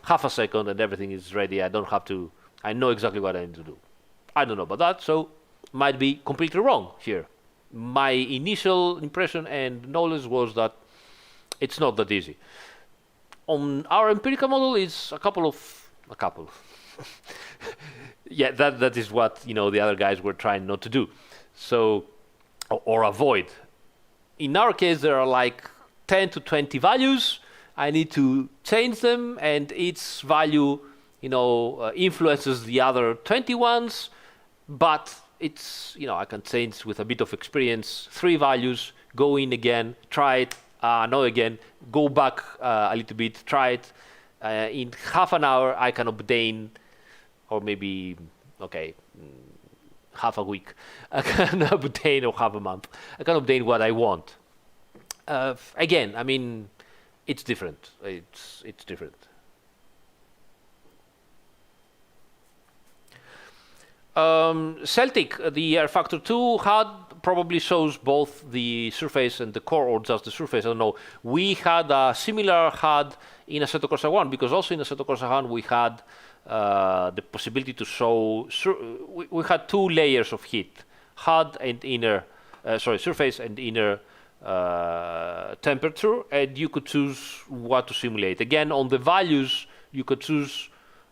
Speaker 1: half a second and everything is ready. I don't have to, I know exactly what I need to do. I don't know about that, so might be completely wrong here. My initial impression and knowledge was that it's not that easy. On our empirical model, it's a couple. Yeah, that is what the other guys were trying not to do, so or avoid. In our case, there are like 10 to 20 values. I need to change them, and each value, influences the other 20 ones, but it's, I can change with a bit of experience, 3 values, go in again, try it, no again, go back a little bit, try it. In half an hour, I can obtain, or maybe, half a week, I can obtain, or half a month, I can obtain what I want. Again, I mean, it's different. It's different. Celtic, the Air Factor 2 HUD probably shows both the surface and the core, or just the surface. I don't know. We had a similar HUD in Assetto Corsa 1, because also in Assetto Corsa 1 we had the possibility to show. We had 2 layers of heat: HUD and inner, surface and inner temperature, and you could choose what to simulate. Again, on the values, you could choose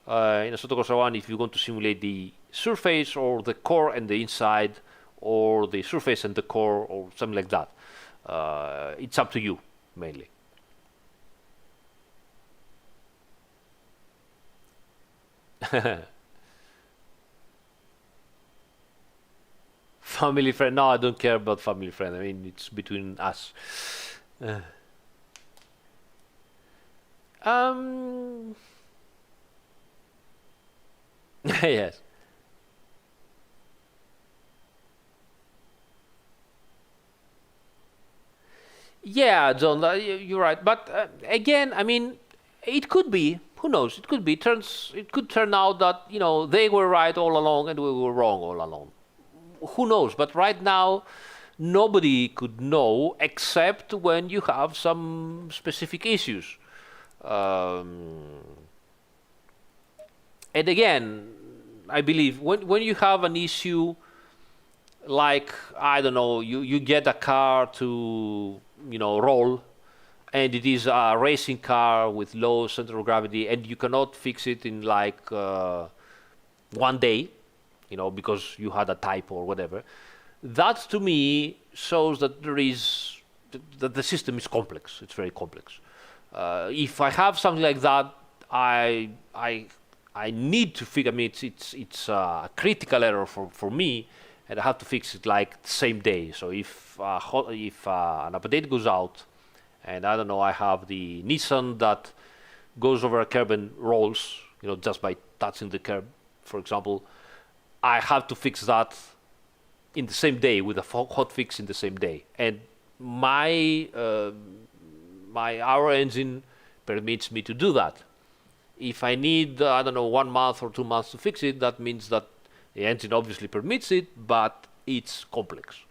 Speaker 1: in Assetto Corsa 1 if you want to simulate the surface or the core and the inside, or the surface and the core, or something like that. It's up to you, mainly. Family friend? No, I don't care about family friend. I mean, it's between us. Uh, um, yes. Yeah, John, you're right. But again, I mean, it could be. Who knows? It could be. It could turn out that they were right all along and we were wrong all along. Who knows? But right now, nobody could know except when you have some specific issues. Um, and again, I believe when you have an issue like, I don't know, you get a car to roll, and it is a racing car with low center of gravity, and you cannot fix it in like 1 day, because you had a typo or whatever. That to me shows that that the system is complex. It's very complex. If I have something like that, I need to figure. I mean, it's a critical error for me, and I have to fix it like the same day. So if an update goes out, and I don't know, I have the Nissan that goes over a curb and rolls, just by touching the curb, for example, I have to fix that in the same day with a hot fix in the same day. And our engine permits me to do that. If I need, I don't know, 1 month or 2 months to fix it, that means that the engine obviously permits it, but it's complex.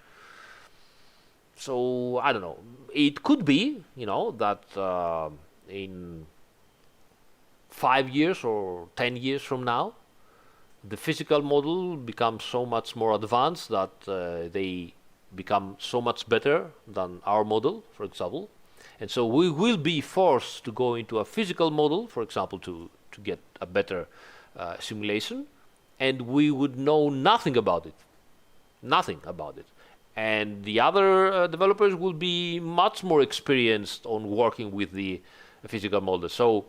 Speaker 1: So I don't know. It could be, that in 5 years or 10 years from now, the physical model becomes so much more advanced that they become so much better than our model, for example. And so we will be forced to go into a physical model, for example, to get a better simulation, and we would know nothing about it. Nothing about it. And the other developers will be much more experienced on working with the physical model. So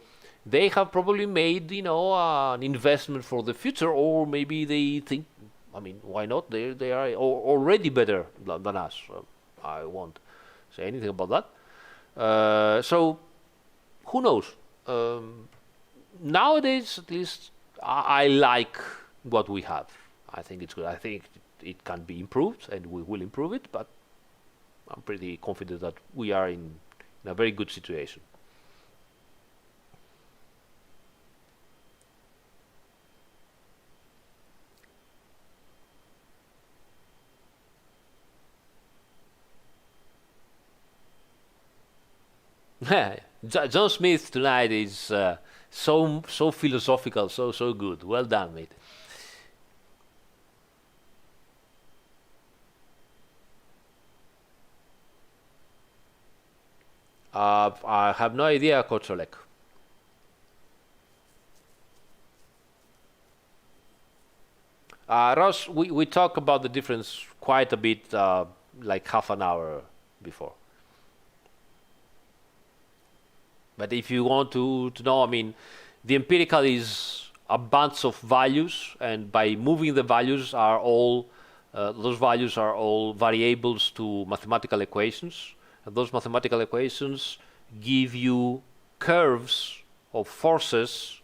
Speaker 1: they have probably made, an investment for the future, or maybe they think, I mean, why not? They are already better than us. I won't say anything about that. So who knows? Nowadays, at least, I like what we have. I think it's good. I think it can be improved, and we will improve it, but I'm pretty confident that we are in a very good situation. John Smith tonight is so philosophical, so good. Well done, mate. I have no idea, Coach Olek. Ross, we talked about the difference quite a bit, like half an hour before. But if you want to know, I mean, the empirical is a bunch of values, and by moving the values are all those values are all variables to mathematical equations, and those mathematical equations give you curves of forces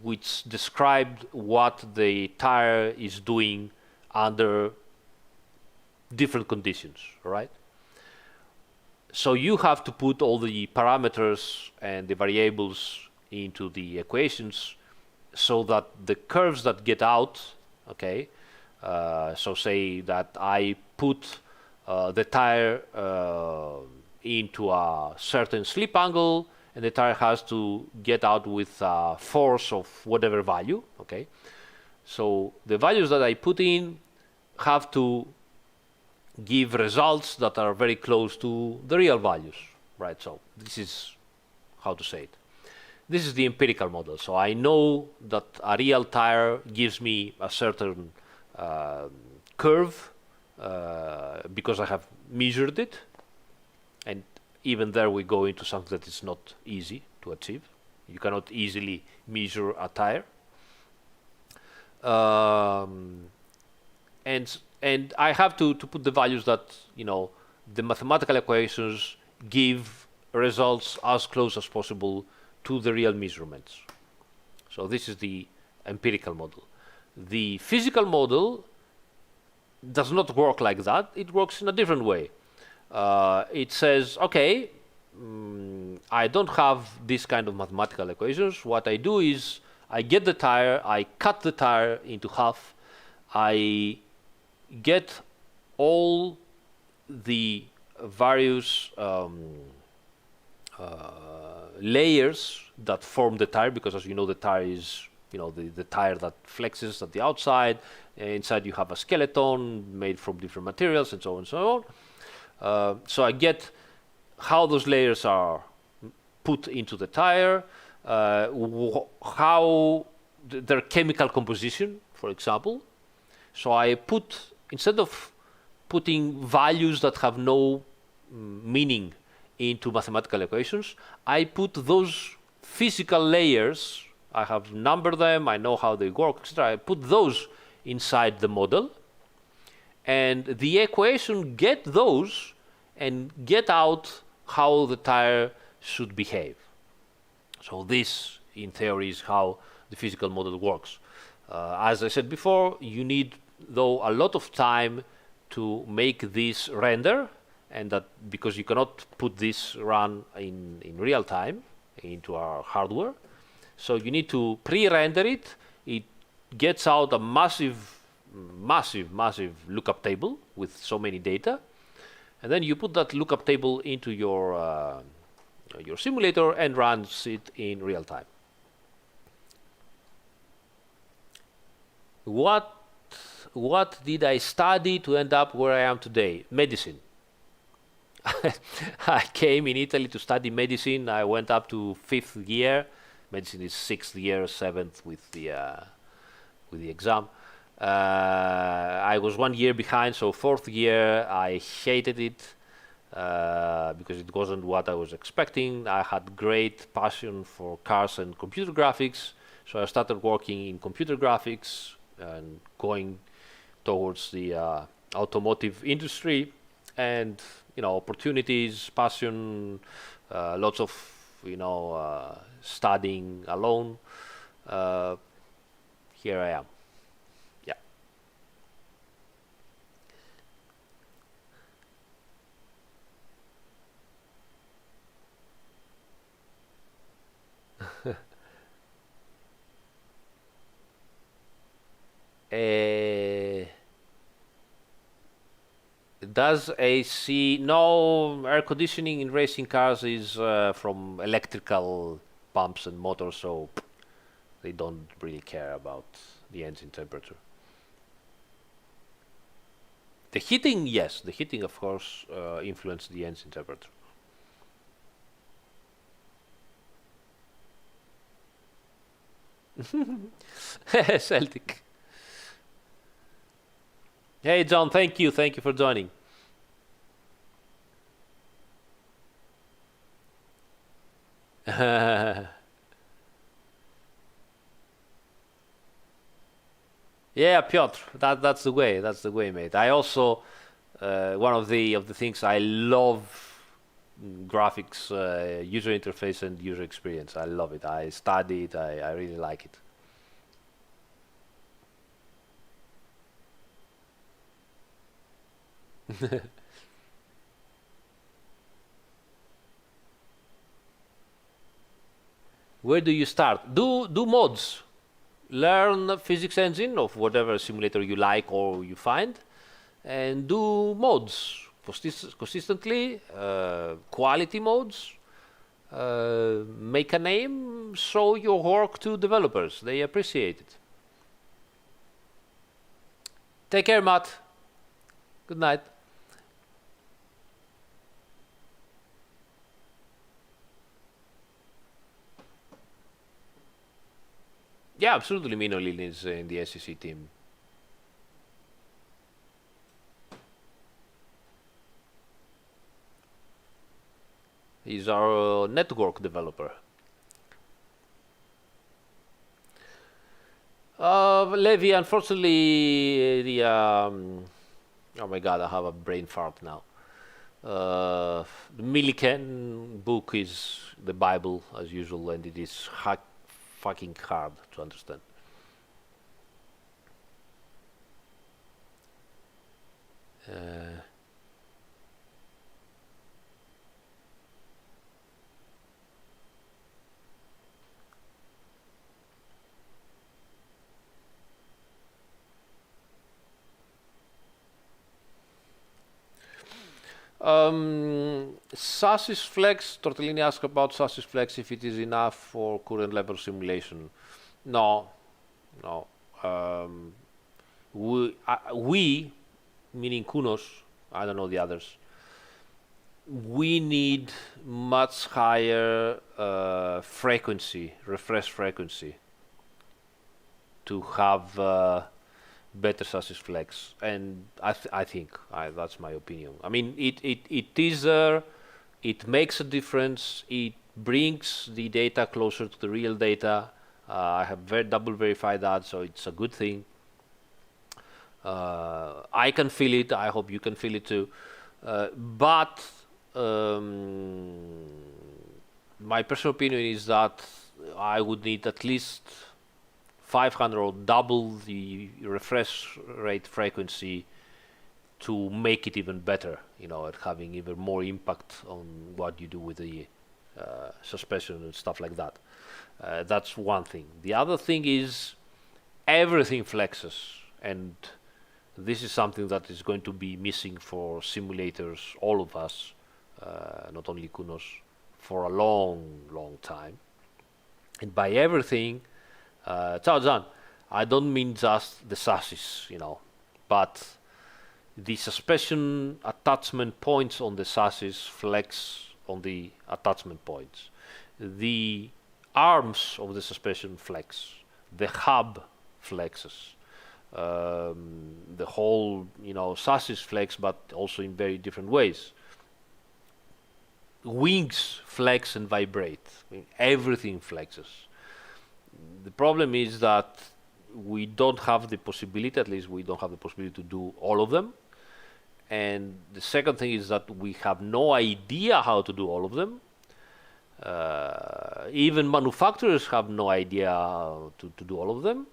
Speaker 1: which describe what the tire is doing under different conditions, right? So you have to put all the parameters and the variables into the equations so that the curves that get out, okay, so say that I put the tire into a certain slip angle, and the tire has to get out with a force of whatever value, okay. So the values that I put in have to give results that are very close to the real values, right? So this is how to say it. This is the empirical model. So I know that a real tire gives me a certain curve because I have measured it. And even there we go into something that is not easy to achieve. You cannot easily measure a tire. And I have to put the values that, the mathematical equations give results as close as possible to the real measurements. So this is the empirical model. The physical model does not work like that. It works in a different way. It says, okay, I don't have this kind of mathematical equations. What I do is I get the tire, I cut the tire into half, I get all the various layers that form the tire, because as you know, the tire is the tire that flexes at the outside. Inside you have a skeleton made from different materials and so on and so on. So I get how those layers are put into the tire, how their chemical composition, for example. So I put, instead of putting values that have no meaning into mathematical equations, I put those physical layers, I have numbered them, I know how they work, etc. I put those inside the model, and the equation get those and get out how the tire should behave. So this, in theory, is how the physical model works. As I said before, you need, though, a lot of time to make this render, and that because you cannot put this run in real time into our hardware. So you need to pre-render it. It gets out a massive lookup table with so many data, and then you put that lookup table into your simulator and runs it in real time. What did I study to end up where I am today? Medicine. I came in Italy to study medicine. I went up to 5th year. Medicine is 6th year, 7th with the exam. I was 1 year behind, so 4th year I hated it because it wasn't what I was expecting. I had great passion for cars and computer graphics, so I started working in computer graphics and going towards the automotive industry, and opportunities, passion, lots of studying alone. Here I am. Does AC? No, air conditioning in racing cars is from electrical pumps and motors, so they don't really care about the engine temperature. The heating, yes, the heating of course influences the engine temperature. Celtic. Hey John, thank you for joining. Yeah, Piotr, that's the way, mate. I also one of the things I love, graphics, user interface and user experience. I love it. I study it. I really like it. Where do you start? Do mods. Learn physics engine of whatever simulator you like or you find, and do mods consistently, quality mods. Make a name, show your work to developers. They appreciate it. Take care, Matt. Good night. Yeah, absolutely. Mino Lin is in the SEC team. He's our network developer. Levi, unfortunately, oh my God, I have a brain fart now. The Millikan book is the Bible as usual, and it is fucking hard to understand. Uh, SASIS Flex, Tortellini asked about SASIS Flex if it is enough for current level simulation. No, no. We, meaning Kunos, I don't know the others, we need much higher frequency, refresh frequency, to have better SASIS Flex, and I think that's my opinion. I mean, it is there, it makes a difference, it brings the data closer to the real data. I have double verified that, so it's a good thing. I can feel it. I hope you can feel it too. But my personal opinion is that I would need at least 500 or double the refresh rate frequency to make it even better, at having even more impact on what you do with the suspension and stuff like that. That's one thing. The other thing is everything flexes, and this is something that is going to be missing for simulators, all of us, not only Kunos, for a long, long time. And by everything, Ciao Zan, I don't mean just the chassis, but the suspension attachment points on the chassis flex on the attachment points. The arms of the suspension flex. The hub flexes. The whole, chassis flex, but also in very different ways. Wings flex and vibrate. Everything flexes. The problem is that we don't have the possibility, at least we don't have the possibility to do all of them. And the second thing is that we have no idea how to do all of them. Even manufacturers have no idea to do all of them.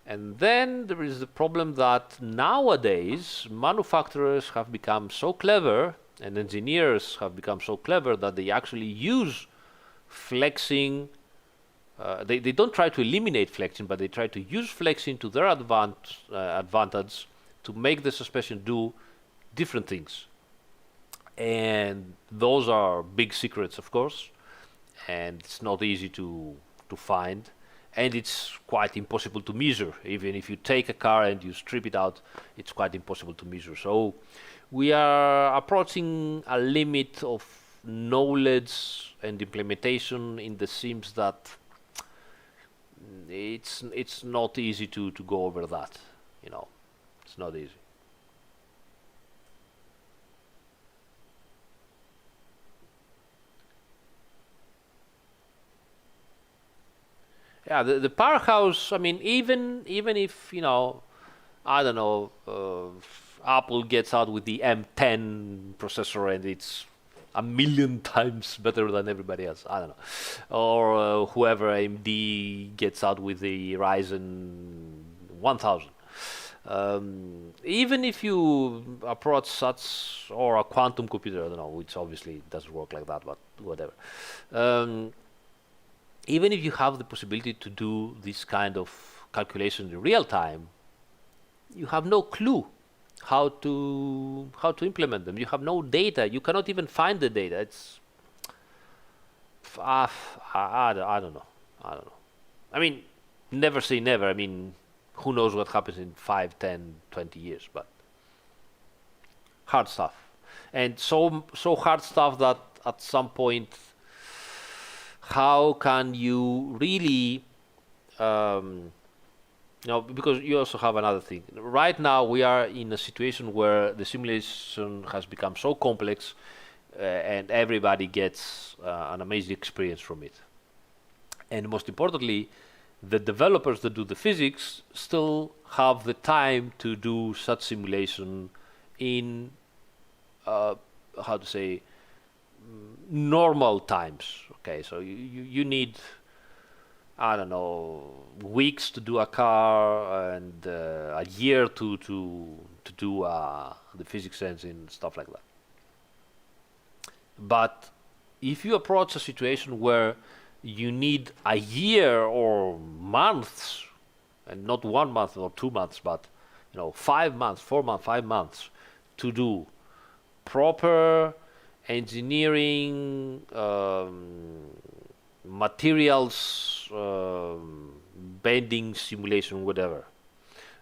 Speaker 1: And then there is the problem that nowadays manufacturers have become so clever and engineers have become so clever that they actually use flexing. They don't try to eliminate flexing, but they try to use flexing to their advantage to make the suspension do different things. And those are big secrets, of course, and it's not easy to find. And it's quite impossible to measure. Even if you take a car and you strip it out, it's quite impossible to measure. So we are approaching a limit of knowledge and implementation in the sims that it's not easy to go over that. It's not easy. Yeah, the powerhouse. I mean, even if I don't know, Apple gets out with the M10 processor and it's a million times better than everybody else. I don't know, or whoever AMD gets out with the Ryzen 1000. Even if you approach such or a quantum computer, I don't know, which obviously doesn't work like that, but whatever. Even if you have the possibility to do this kind of calculation in real time, you have no clue how to implement them. You have no data. You cannot even find the data. It's I don't know. I don't know. I mean, never say never. I mean, who knows what happens in 5, 10, 20 years? But hard stuff, and so hard stuff that at some point, how can you really because you also have another thing. Right now, we are in a situation where the simulation has become so complex, and everybody gets an amazing experience from it. And most importantly, the developers that do the physics still have the time to do such simulation in, how to say, normal times. Okay, so you need, I don't know, weeks to do a car and a year to do the physics sense and stuff like that. But if you approach a situation where you need a year or months, and not 1 month or 2 months, but 5 months, 4 months, 5 months, to do proper engineering, materials, bending simulation, whatever.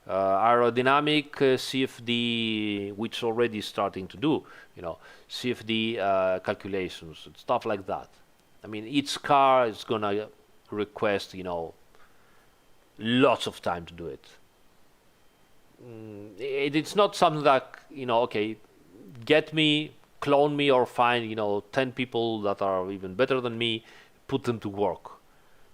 Speaker 1: Aerodynamic CFD, which already starting to do, CFD calculations and stuff like that. I mean, each car is gonna request, lots of time to do it. It's not something that, okay, clone me, or find, 10 people that are even better than me, put them to work.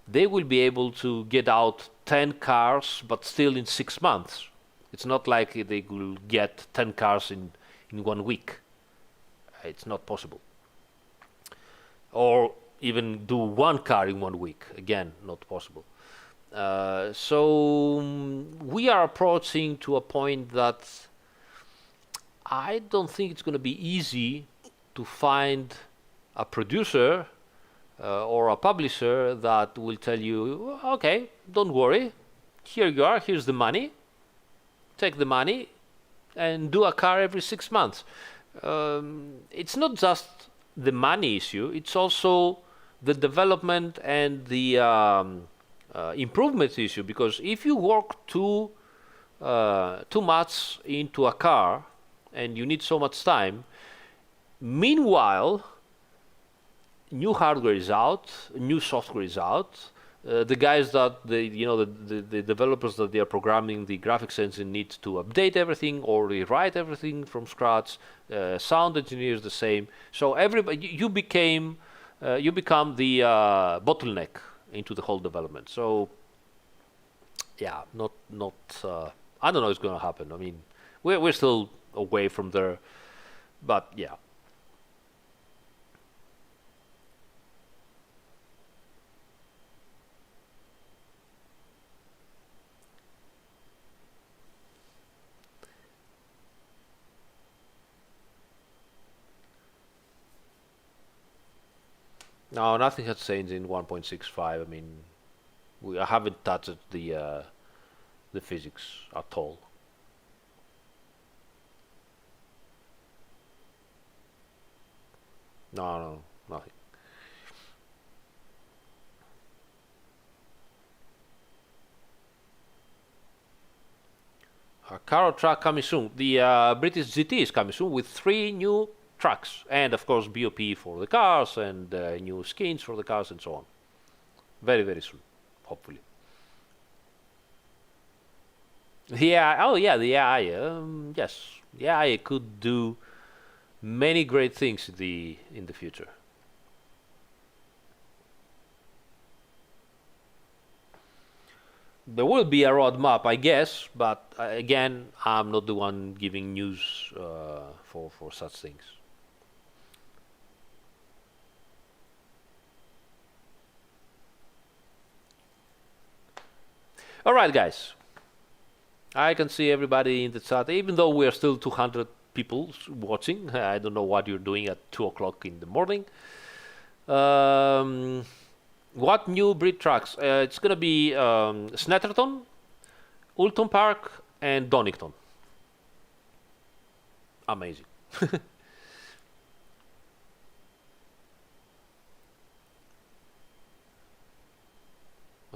Speaker 1: They will be able to get out 10 cars, but still in 6 months. It's not like they will get 10 cars in 1 week. It's not possible. Or even do 1 car in 1 week. Again, not possible. So we are approaching to a point that I don't think it's going to be easy to find a producer or a publisher that will tell you, okay, don't worry, here you are, here's the money, take the money and do a car every 6 months. It's not just the money issue, it's also the development and the improvement issue, because if you work too much into a car and you need so much time, meanwhile new hardware is out, new software is out. The guys that the developers that they are programming the graphics engine need to update everything or rewrite everything from scratch. Sound engineers the same. So everybody, you become the bottleneck into the whole development. So yeah, not I don't know what's going to happen. I mean, we're still away from there, but yeah. No, nothing has changed in 1.65. I mean, I haven't touched the physics at all. No, no, nothing. A car or truck coming soon. The British GT is coming soon with 3 new trucks, and of course BOP for the cars and new skins for the cars and so on. Very, very soon, hopefully. Yeah. Oh, yeah. The AI. Yes, the AI could do many great things in the future. There will be a roadmap, I guess, but again, I'm not the one giving news for such things. All right, guys. I can see everybody in the chat, even though we are still 200 people watching. I don't know what you're doing at 2 o'clock in the morning. What new breed trucks? It's going to be Snetterton, Ulton Park, and Donington. Amazing.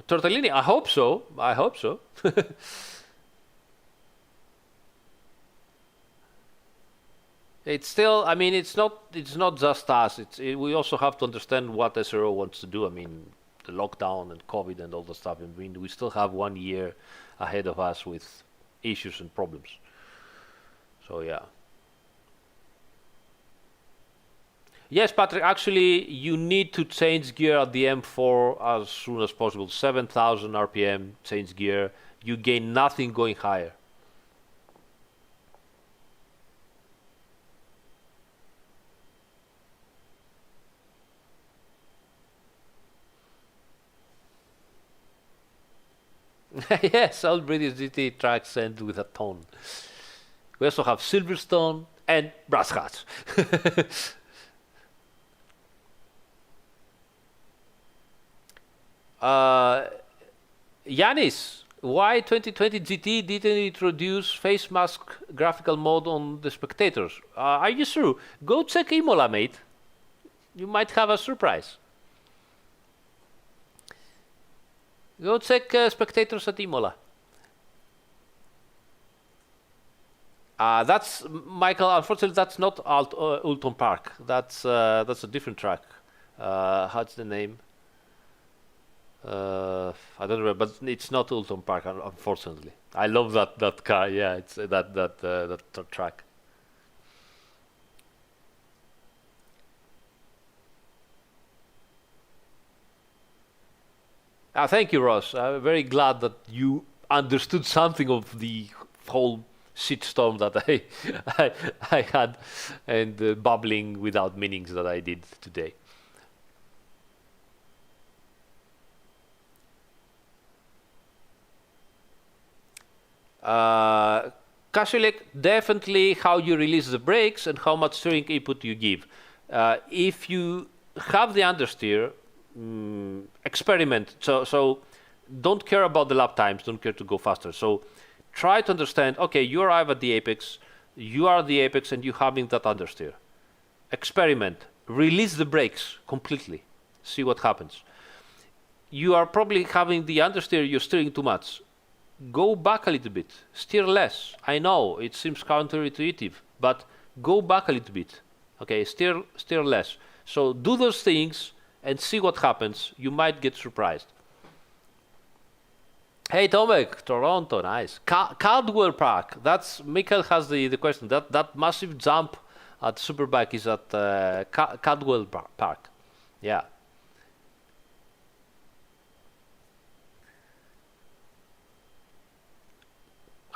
Speaker 1: Tortellini, I hope so. I hope so. It's still, it's not just us. We also have to understand what SRO wants to do. I mean, the lockdown and COVID and all the stuff. I mean, we still have 1 year ahead of us with issues and problems. So yeah. Yes, Patrick, actually, you need to change gear at the M4 as soon as possible. 7,000 RPM, change gear. You gain nothing going higher. Yes, all British GT tracks end with a tone. We also have Silverstone and brass hats. Yanis, why 2020 GT didn't introduce face mask graphical mode on the spectators? Are you sure? Go check Imola, mate. You might have a surprise. Go check spectators at Imola. That's Michael. Unfortunately, that's not Ulton Park. That's a different track. How's the name? I don't remember, but it's not Ulton Park. Unfortunately, I love that car. Yeah, it's that track. Thank you, Ross. I'm very glad that you understood something of the whole shitstorm that I had and babbling without meanings that I did today. Kasulek, definitely how you release the brakes and how much steering input you give. If you have the understeer, experiment. So don't care about the lap times, don't care to go faster. So try to understand, okay, you arrive at the apex, you are the apex and you're having that understeer. Experiment, release the brakes completely, see what happens. You are probably having the understeer, you're steering too much. Go back a little bit, steer less. I know it seems counterintuitive, but go back a little bit. Okay, steer less. So do those things and see what happens. You might get surprised. Hey Tomek, Toronto, nice. Caldwell Park. That's Michael has the question. That massive jump at Superbike is at Caldwell Park. Yeah.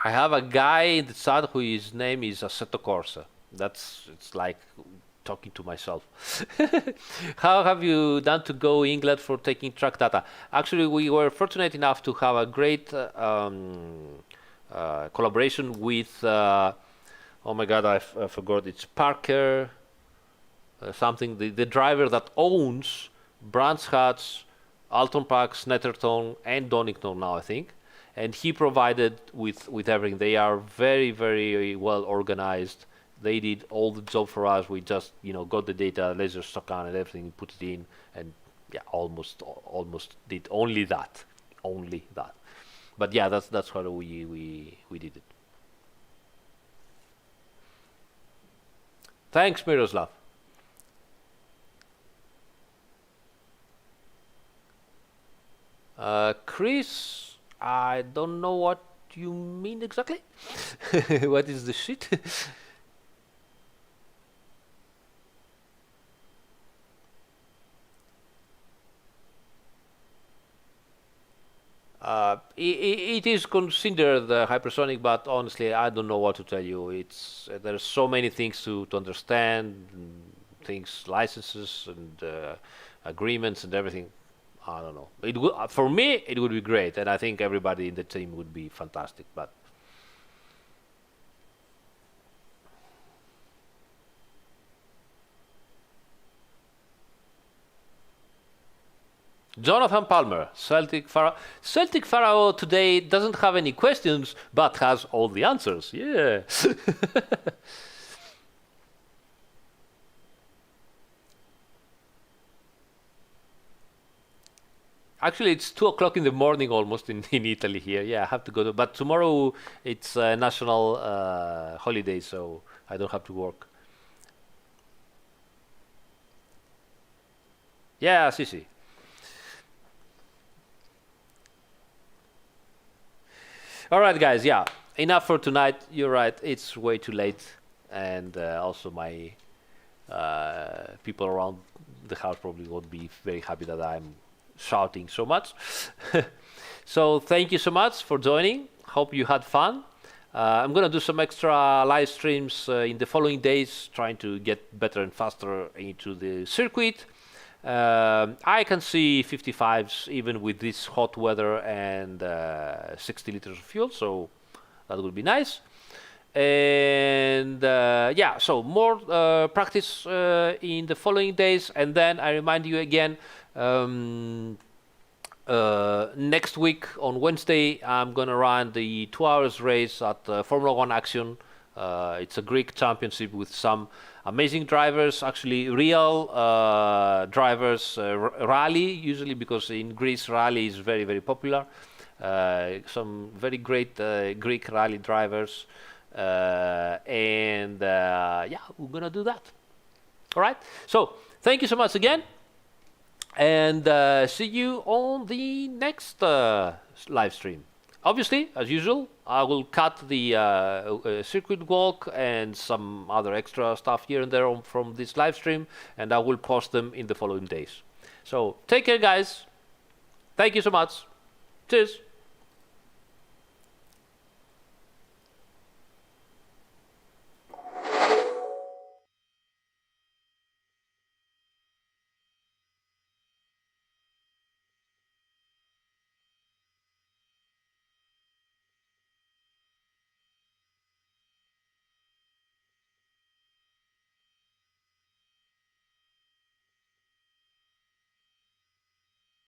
Speaker 1: I have a guy in the chat whose name is Assetto Corsa. It's like talking to myself. How have you done to go England for taking track data? Actually, we were fortunate enough to have a great collaboration with, oh my God, I forgot, it's Parker, something, the driver that owns Brands Hatch, Alton Park, Snetterton, and Donington now, I think. And he provided with everything. They are very, very well organized. They did all the job for us. We just, got the data, laser scan and everything, put it in, and yeah, almost did only that. But yeah, that's how we did it. Thanks, Miroslav. Chris, I don't know what you mean exactly. What is the shit? It is considered hypersonic, but honestly, I don't know what to tell you. There's so many things to understand, things, licenses and agreements and everything. I don't know. It would, for me, it would be great, and I think everybody in the team would be fantastic. But Jonathan Palmer, Celtic Pharaoh today doesn't have any questions, but has all the answers. Yeah. Actually, it's 2 o'clock in the morning almost in Italy here. Yeah, I have to go. But tomorrow it's a national holiday, so I don't have to work. Yeah, Sisi. All right, guys. Yeah, enough for tonight. You're right. It's way too late, and also my people around the house probably won't be very happy that I'm shouting so much. So thank you so much for joining. Hope you had fun. I'm gonna do some extra live streams in the following days, trying to get better and faster into the circuit. I can see 55s even with this hot weather and 60 liters of fuel, so that would be nice. And yeah, so more practice in the following days, and then I remind you again, next week on Wednesday I'm gonna run the 2 hours race at Formula One Action. It's a Greek championship with some amazing drivers, actually real drivers, rally usually, because in Greece rally is very, very popular. Some very great Greek rally drivers, and yeah, we're gonna do that. All right, so thank you so much again, and see you on the next live stream. Obviously, as usual, I will cut the circuit walk and some other extra stuff here and there from this live stream, and I will post them in the following days. So take care, guys. Thank you so much. Cheers.